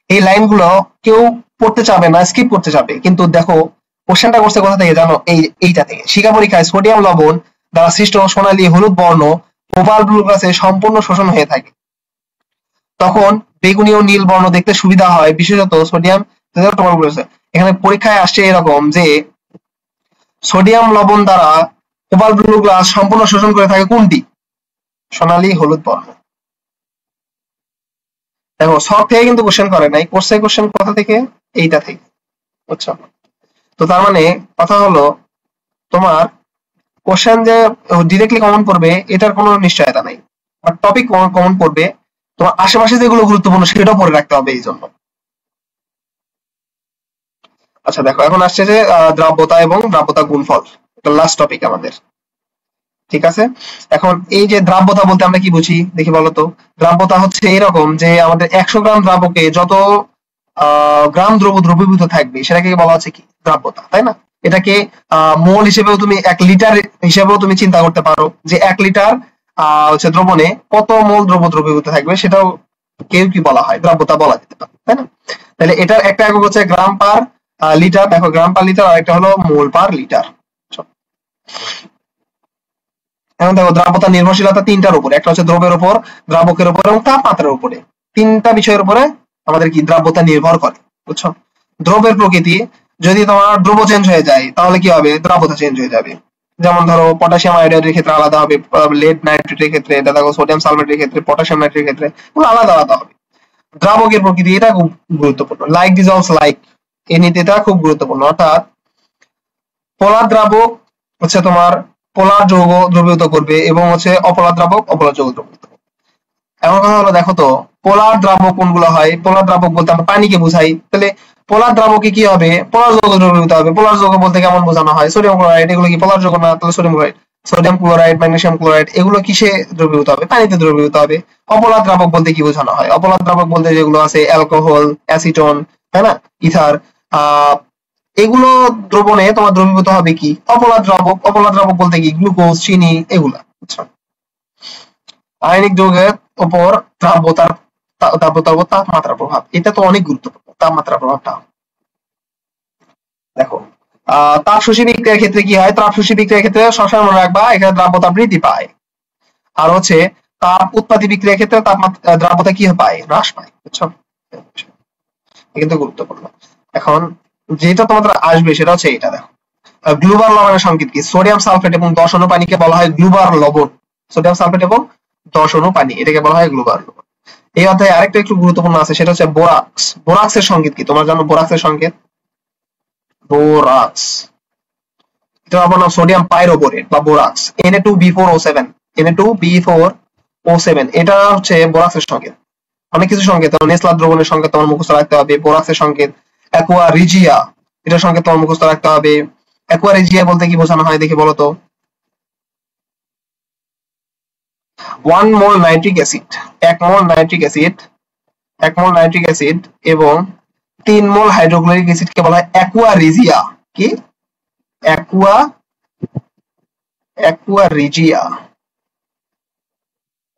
এই লাইনগুলো কেউ পড়তে চাবে না, স্কিপ করতে চাবে, কিন্তু দেখো কোশ্চেনটা করছে কোথা থেকে জানো? এইটা থেকে। শিক্ষা পরীক্ষায় সোডিয়াম লবণ দ্বারা সৃষ্ট সোনালী হলুদ বর্ণ কোবাল্ট ব্লু গ্লাসে সম্পূর্ণ শোষণ হয়ে থাকে, তখন বেগুনি ও নীল বর্ণ দেখতে সুবিধা হয়, বিশেষত সোডিয়াম। এখানে পরীক্ষায় আসছে এরকম যে সোডিয়াম লবণ দ্বারা কোবাল্ট ব্লু গ্লাস সম্পূর্ণ শোষণ করে থাকে কোনটি? সোনালী হলুদ বর্ণ। দেখো সব থেকে কিন্তু কোশ্চেন করে নাই, করছে কোশ্চেন কোথা থেকে? এইটা থেকে, বুঝছো? তো তার মানে কথা হলো তোমার কোশ্চেন যে ডিরেক্টলি কমন পড়বে এটার কোনো নিশ্চয়তা নাই, বাট টপিক কমন পড়বে, তোমার আশেপাশে যেগুলো গুরুত্বপূর্ণ সেটাও পড়ে রাখতে হবে এই জন্য। আচ্ছা দেখো এখন আসছে যে দ্রাব্যতা এবং দ্রাব্যতা গুণফল, এটা লাস্ট টপিক আমাদের, ঠিক আছে? এখন এই যে দ্রাব্যতা বলতে আমরা কি বুঝি দেখি বলো তো? দ্রাব্যতা হচ্ছে এরকম যে আমাদের 100 গ্রাম দ্রাবকে যত গ্রাম দ্রব্য দ্রবীভূত থাকবে সেটাকে বলা হচ্ছে কি? দ্রাব্যতা, তাই না? এটাকে মোল হিসেবেও তুমি 1 লিটার হিসেবেও তুমি চিন্তা করতে পারো যে 1 লিটার হচ্ছে দ্রবণে কত মোল দ্রব্য দ্রবীভূত থাকবে, সেটাও কেউ কি বলা হয়? দ্রাব্যতা বলা যেতে পারে, তাই না? তাহলে এটার একটা একক হচ্ছে গ্রাম পার লিটার, দেখো গ্রাম পার লিটার, আর একটা হলো মোল পার লিটার। এখন দেখো দ্রাব্যতা নির্ভরশীলতা তিনটার উপরে, একটা হচ্ছে দ্রবের উপর, দ্রাবকের উপর এবং তাপমাত্রার উপরে। তিনটা বিষয়ের উপরে আমাদের কি দ্রাব্যতা নির্ভর করে, বুঝছো? দ্রবের প্রকৃতি, যদি তোমার দ্রব্য চেঞ্জ হয়ে যায় তাহলে কি হবে? দ্রাব্যতা চেঞ্জ হয়ে যাবে। যেমন ধরো পটাশিয়াম আয়োডাইডের ক্ষেত্রে আলাদা হবে, লেড নাইট্রেটের ক্ষেত্রে, এটা দেখো সোডিয়াম সালফেটের ক্ষেত্রে, পটাশিয়াম নাইট্রেটের ক্ষেত্রে আলাদা আলাদা হবে। দ্রাবকের প্রকৃতি এটা খুব গুরুত্বপূর্ণ, লাইক ডিজলভস লাইক, এই নীতিটা খুব গুরুত্বপূর্ণ। অর্থাৎ পোলার দ্রাবক হচ্ছে তোমার পোলার যৌগ দ্রবীভূত করবে এবং হচ্ছে অপোলার দ্রাবক অপোলার যৌগ দ্রবীভূত করবে। এখন কথা হলো দেখো তো পোলার দ্রাবক কোনগুলো হয়? পোলার দ্রাবক বলতে আমরা পানিকে বুঝাই, তাহলে পোলার দ্রাবকে কি হবে? পোলার যৌগ দ্রবীভূত হবে। পোলার যৌগ বলতে কেমন বোঝানো হয়? সোডিয়াম ক্লোরাইড, এগুলো কি পোলার যৌগ না? তাহলে sodium chloride, sodium chloride, magnesium chloride এগুলো কিসে দ্রবীভূত হবে? পানিতে দ্রবীভূত হবে। অপোলার দ্রাবক বলতে কি বোঝানো হয়? অপোলার দ্রাবক বলতে যেগুলো আছে অ্যালকোহল, অ্যাসিটন, তাই না, ইথার, এগুলো দ্রবণে তোমার দ্রবীভূত হবে কি? অপোলার দ্রাবক। অপোলার দ্রাবক বলতে কি? গ্লুকোজ, চিনি, এগুলা, বুঝছো? আয়নিক যৌগের উপর দ্রাব্যতার তাপমাত্রা প্রভাব, এটা তো অনেক গুরুত্বপূর্ণ, তাপমাত্রা প্রভাবটা। দেখো তাপ শোষী বিক্রিয়ার ক্ষেত্রে কি হয়? তাপ শোষী বিক্রিয়ার ক্ষেত্রে সবসময় মনে রাখবা এখানে দ্রাব্যতা বৃদ্ধি পায়। আর হচ্ছে তাপ উৎপাদী বিক্রিয়ার ক্ষেত্রে তাপমাত্রা দ্রাব্যতা কি পায়, হ্রাস পায়। বুঝছো, কিন্তু গুরুত্বপূর্ণ। এখন যেটা তোমাদের আসবে সেটা হচ্ছে এটা দেখো, গ্লুবার লবণের সংকেত কি? সোডিয়াম সালফেট এবং 10 অণু পানিকে বলা হয় গ্লুবার লবণ। সোডিয়াম সালফেট এবং 10 অণু পানি, এটাকে বলা হয় গ্লুবার লবণ। এই অধ্যায়ে আরেকটা একটু গুরুত্বপূর্ণ আছে, সেটা হচ্ছে বোরাক্স। বোরাক্সের সংকেত কি তোমরা জানো? বোরাক্সের সংকেত বোরাক্স, এটা আবার নাম সোডিয়াম পাইরোবোরেট বা বোরাক্স, Na2B4O7। Na2B4O7 এটা হচ্ছে বোরাক্সের সংকেত। অনেক কিছু সংকেত, নেসলা দ্রবণের সংকেত তোমার মুখস্থ রাখতে হবে। বোরাক্সের সংকেত অ্যাকুয়া রিজিয়া, এটার সংকেত তোমার মুখস্থ রাখতে হবে। অ্যাকুয়া রিজিয়া বলতে কি বোঝানো হয় দেখি বলো তো? 1 মোল নাইট্রিক অ্যাসিড, 1 মোল নাইট্রিক অ্যাসিড, 1 মোল নাইট্রিক অ্যাসিড এবং 3 মোল হাইড্রোক্লোরিক অ্যাসিডকে বলা হয় অ্যাকুয়া রিজিয়া। কি? Aqua Aqua Rizia,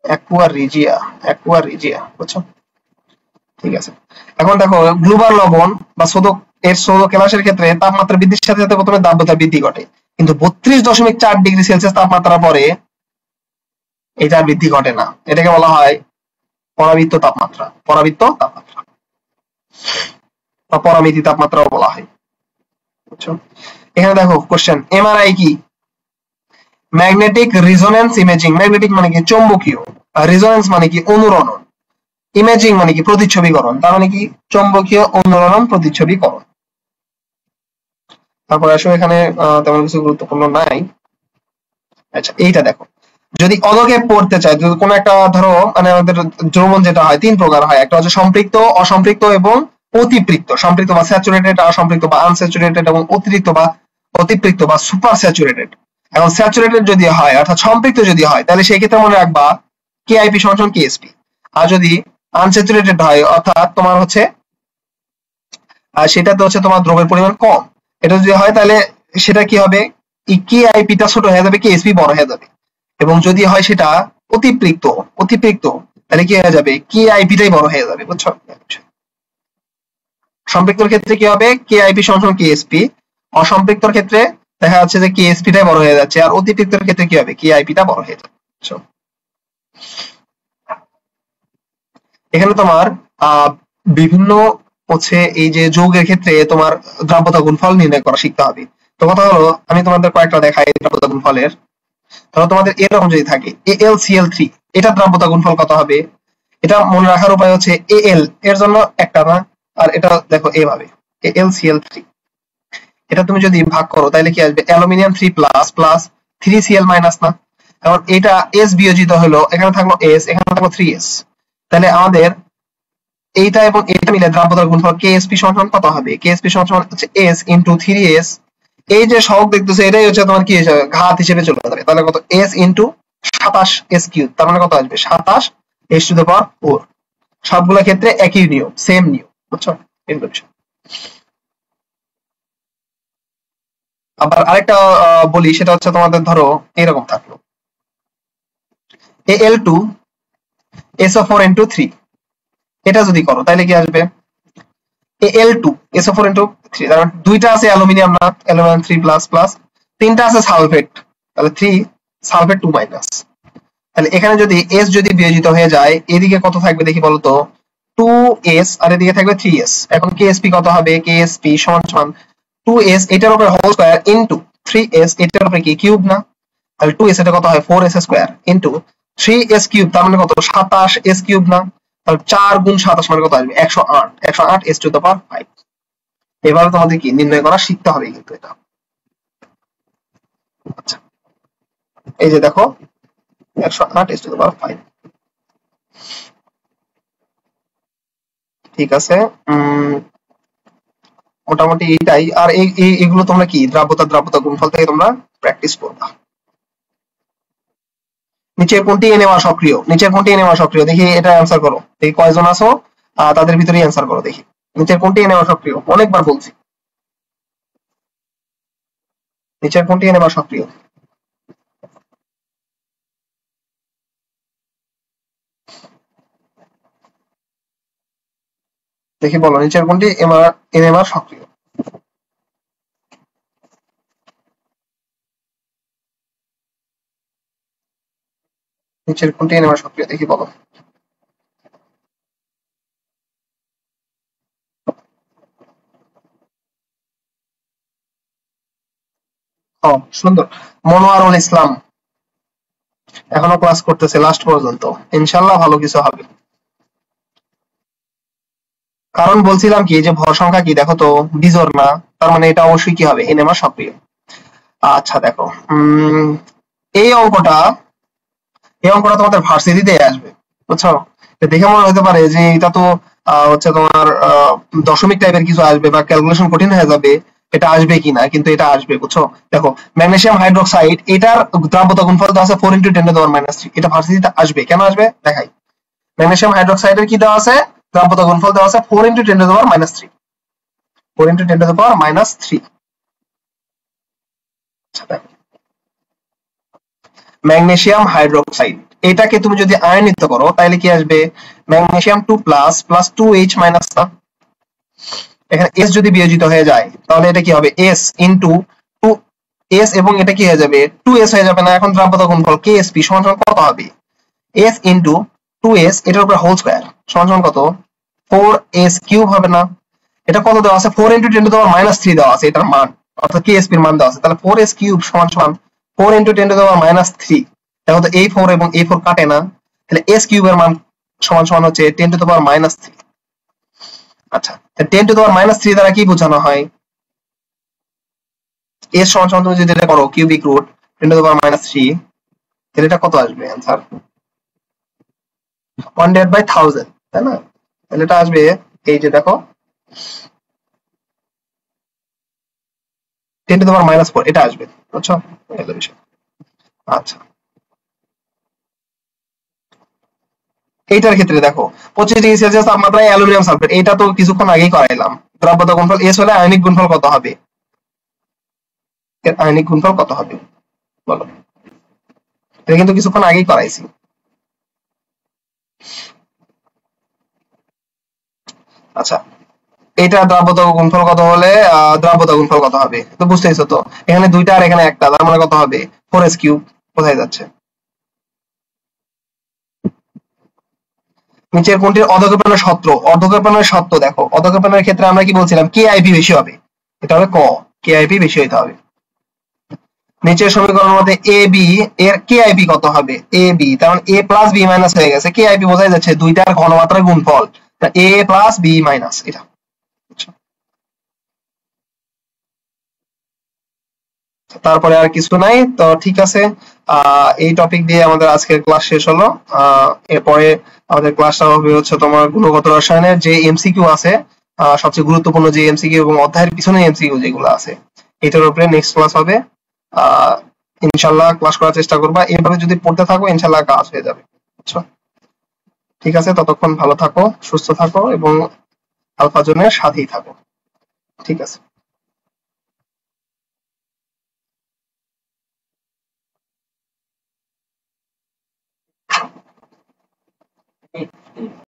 Aqua Rizia, Aqua Rizia. বুঝছো? ঠিক আছে। এখন দেখো গ্লুবার লবণ বা সোদক এর সোদক কেলাসের ক্ষেত্রে তাপমাত্রা বৃদ্ধির সাথে সাথে প্রথমে দ্রাব্যতা বৃদ্ধি ঘটে, কিন্তু 32.4 ডিগ্রি সেলসিয়াস তাপমাত্রা পরে এটা বৃদ্ধি ঘটে না। এটাকে বলা হয় পরাবৃত্ত তাপমাত্রা, পরাবৃত্ত তাপমাত্রা বা পরামিতি তাপমাত্রাও বলা হয়। বুঝছো? এখানে দেখো কোশ্চেন, এমআরআই কি? Magnetic resonance imaging. ম্যাগনেটিক মানে কি? চৌম্বকীয়। আর রিজোনেন্স মানে কি? অনুরণন। ইমেজিং মানে কি? প্রতিচ্ছবিকরণ। তার মানে কি? চৌম্বকীয় অনুরণন প্রতিচ্ছবিকরণ। তারপর আসো এখানে তেমন কিছু গুরুত্বপূর্ণ নাই। আচ্ছা এইটা দেখো, যদি অদকে পড়তে চাই, যদি কোনো একটা ধরো মানে আমাদের দ্রবণ যেটা হয় 3 প্রকার হয়, একটা হচ্ছে সম্পৃক্ত, অসম্পৃক্ত এবং অতিপৃক্ত। সম্পৃক্ত বা স্যাচুরেটেড, অসম্পৃক্ত বা আনস্যাচুরেটেড এবং অতিরিক্ত বা অতিপৃক্ত বা সুপার স্যাচুরেটেড। এখন স্যাচুরেটেড যদি হয় অর্থাৎ সম্পৃক্ত যদি হয় তাহলে সেই ক্ষেত্রে মনে রাখবা কেআইপি সমান কেএসপি। আর যদি আনস্যাচুরেটেড হয় অর্থাৎ তোমার হচ্ছে সেটাতে হচ্ছে তোমার দ্রব্যের পরিমাণ কম, এটা যদি হয় তাহলে সেটা কি হবে? কেআইপিটা ছোট হয়ে যাবে, কেএসপি বড় হয়ে যাবে। এবং যদি হয় সেটা অতিপৃক্ত, অতিপৃক্ত তাহলে কি হয়ে যাবে? কেআইপিটাই বড় হয়ে যাবে। বুঝছো? সম্পৃক্তর ক্ষেত্রে কি হবে? কেআইপি সমান কেএসপি। অসম্পৃক্তর ক্ষেত্রে দেখা যাচ্ছে যে কেএসপিটাই বড় হয়ে যাচ্ছে, আর অতিপৃক্তর ক্ষেত্রে কি হবে? কেআইপিটা বড় হয়ে যাবে। বুঝছো? এখানে তোমার বিভিন্ন হচ্ছে এই যে যৌগের ক্ষেত্রে তোমার দ্রাব্যতা গুণফল নির্ণয় করা শিখতে হবে। তো কথা হলো আমি তোমাদের কয়েকটা দেখাই দ্রাব্যতা গুণফলের। ধরো তোমাদের এরকম যদি থাকে AlCl3, এটা দ্রাব্যতা গুণফল কত হবে? এটা মনে রাখার উপায় হচ্ছে Al এর জন্য একটা না, আর এটা দেখো এভাবে AlCl3, এটা তুমি যদি ভাগ করো তাহলে কি আসবে? Aluminium 3 plus plus 3Cl minus না। এখন এটা S বিয়োজিত হলো, এখানে থাকলো S, এখানে থাকলো 3S। তাহলে আমাদের এইটা এবং এটা মিলে দ্রাব্যতার গুণফল কেএসপি সমান কত হবে? কেএসপি সমান হচ্ছে S ইনটু 3S। এই যে সহগ দেখতেছে এটাই হচ্ছে তোমার কি হিসাবে ঘাত হিসেবে চলে যাবে। তাহলে কত? S ইনটু 27S কিউব, তার মানে কত আসবে? 27S to the power 4। সবগুলো ক্ষেত্রে একই নিয়ম, সেম নিয়ম। বুঝছো? আবার আরেকটা বলি, সেটা হচ্ছে তোমাদের ধরো এরকম থাকলো Al2SO4 এটা যদি করো তাহলে কি আসবে? Al2SO4 কারণ দুইটা আছে অ্যালুমিনিয়াম, না অ্যালুমিনিয়াম 3 প্লাস প্লাস, তিনটা আছে সালফেট, তাহলে 3 সালফেট 2 মাইনাস। তাহলে এখানে যদি S যদি বিয়োজিত হয়ে যায় এদিকে কত থাকবে দেখি বলতো? 2S, আর এদিকে থাকবে 3S। এখন KSP কত হবে? KSP সমান সমান 2S এটার উপরে হোল স্কয়ার ইনটু 3S এটার উপরে কি কিউব না? তাহলে 2S এটা কত হয়? 4S square into 3S cube, তার মানে কত? 27S কিউব না? তাহলে 4 গুণ 27 মানে কত আসবে? 108, 108S টু দ্য পাওয়ার 5। এভাবে তোমাদের কি নির্ণয় করা শিখতে হবে কিন্তু এটা। আচ্ছা এই যে দেখো 108S টু দ্য পাওয়ার 5। ঠিক আছে, মোটামুটি এইটাই। আর এইগুলো তোমরা কি দ্রাব্যতা গুণফল থেকে তোমরা প্র্যাকটিস করবা। নিচের কোনটি NMR সক্রিয়? নিচের কোনটি NMR সক্রিয় দেখি, এটা অ্যানসার করো দেখি কয়জন আছো, তাদের ভিতরেই অ্যানসার করো দেখি। নিচের কোনটি NMR সক্রিয়? অনেকবার বলছি, নিচের কোনটি NMR সক্রিয়? দেখি বলো নিচের কোনটি NMR সক্রিয়? নিচের কোনটি এনএমআর সক্রিয় দেখি বলো। সুন্দর, মনোয়ারুল ইসলাম এখনো ক্লাস করতেছে লাস্ট পর্যন্ত, ইনশাল্লাহ ভালো কিছু হবে। কারণ বলছিলাম কি যে ভর সংখ্যা কি দেখো তো বিজোড় না, তার মানে এটা অবশ্যই কি হবে এনএমআর সক্রিয়। আচ্ছা দেখো এই অঙ্কটা তোমাদের ভার্সিটিতে আসবে, বুঝছো? দেখে মনে হতে পারে যে এটা তো হচ্ছে তোমার দশমিক টাইপের কিছু আসবে বা ক্যালকুলেশন কঠিন হয়ে যাবে, এটা আসবে কিনা, কিন্তু এটা আসবে, বুঝছো? দেখো ম্যাগনেসিয়াম হাইড্রোক্সাইড, এটার দ্রাব্যতা গুণফল দেওয়া আছে 4 × 10⁻³ এটা ভার্সিটিতে আসবে, কেন আসবে দেখাই। ম্যাগনেসিয়াম হাইড্রোক্সাইডের কি দেওয়া আছে, দ্রাব্যতা গুণফল দেওয়া আছে 4 × 10⁻³ 4 × 10⁻³ আচ্ছা দেখো ম্যাগনেসিয়াম হাইড্রোক্সাইড, এটাকে তুমি যদি আয়নিত করো তাহলে কি আসবে, ম্যাগনেসিয়াম 2+ প্লাস 2H মাইনাস, এখানে S যদি বিয়োজিত হয়ে যায় তাহলে এটা কি হবে S ইনটু 2S, এবং এটা কি হয়ে যাবে 2S হয়ে যাবে না। এখন দ্রাব্যতা গুণফল KSP সমান সমান কত হবে, S ইনটু 2S এটার উপর হোল স্কয়ার সমান সমান কত 4S³ হবে না। এটা কত দেওয়া আছে 4 × 10⁻³ দেওয়া আছে এটার মান, অর্থাৎ KSP এর মান দেওয়া আছে, তাহলে 4S³ সমান সমান 4 × 10⁻³ দেখো তো এই 4 এবং এই 4 কাটে না, তাহলে S³ এর মান সমান সমান হচ্ছে 10⁻³ আচ্ছা 10⁻³ দ্বারা কি বোঝানো হয়, S সমান সমান তুমি যদি এটা করো কিউবিক রুট 10⁻³ তাহলে এটা কত আসবে आंसर 1/1000, তাই না? তাহলে এটা আসবে এই যে দেখো 10⁻⁴ এটা আসবে, বুঝছো? এটা বিষয়। আচ্ছা এইটার ক্ষেত্রে দেখো 25 ডিগ্রি সেলসিয়াস তাপমাত্রায় অ্যালুমিনিয়াম সালফেট, এটা তো কিছুক্ষণ আগেই করাইলাম। দ্রাব্যতা গুণফল S হলে আয়নিক গুণফল কত হবে, এর আয়নিক গুণফল কত হবে বলো, এটা কিন্তু কিছুক্ষণ আগেই করাইছি। আচ্ছা এটা দ্রাব্যতা গুণফল কত হলে দ্রাব্যতা গুণফল কত হবে তো বুঝতেইছো তো, এখানে দুইটা আর এখানে একটা, তার মানে কত হবে 4S³ কোথায় যাচ্ছে। নিচের কোনটির অধঃক্ষেপণের সূত্র, অধঃক্ষেপণের সূত্র দেখো, অধঃক্ষেপণের ক্ষেত্রে আমরা কি বলছিলাম KIP বেশি হবে, এটা হবে ক, KIP বেশি হইতে হবে। নিচের সমীকরণের মধ্যে AB এর KIP কত হবে, AB তার মানে A প্লাস B মাইনাস হয়ে গেছে, KIP বোঝাই যাচ্ছে দুইটার ঘনমাত্রার গুণফল, A প্লাস B মাইনাস এটা। তারপরে আর কিছু নাই তো, ঠিক আছে। এই টপিক দিয়ে আমাদের আজকের ক্লাস শেষ হলো। এরপরে আমাদের ক্লাসটা হবে হচ্ছে তোমার গুণগত রসায়নের যে এমসিকিউ আছে, সবচেয়ে গুরুত্বপূর্ণ যে এমসিকিউ এবং অধ্যায়ের পিছনে এমসিকিউ যেগুলো আছে, এটার উপরে নেক্সট ক্লাস হবে। ইনশাআল্লাহ ক্লাস করার চেষ্টা করবা, এইভাবে যদি পড়তে থাকো ইনশাআল্লাহ কাজ হয়ে যাবে, বুঝছো? ঠিক আছে, ততক্ষণ ভালো থাকো, সুস্থ থাকো এবং আলফা জোনের সাথেই থাকো। ঠিক আছে।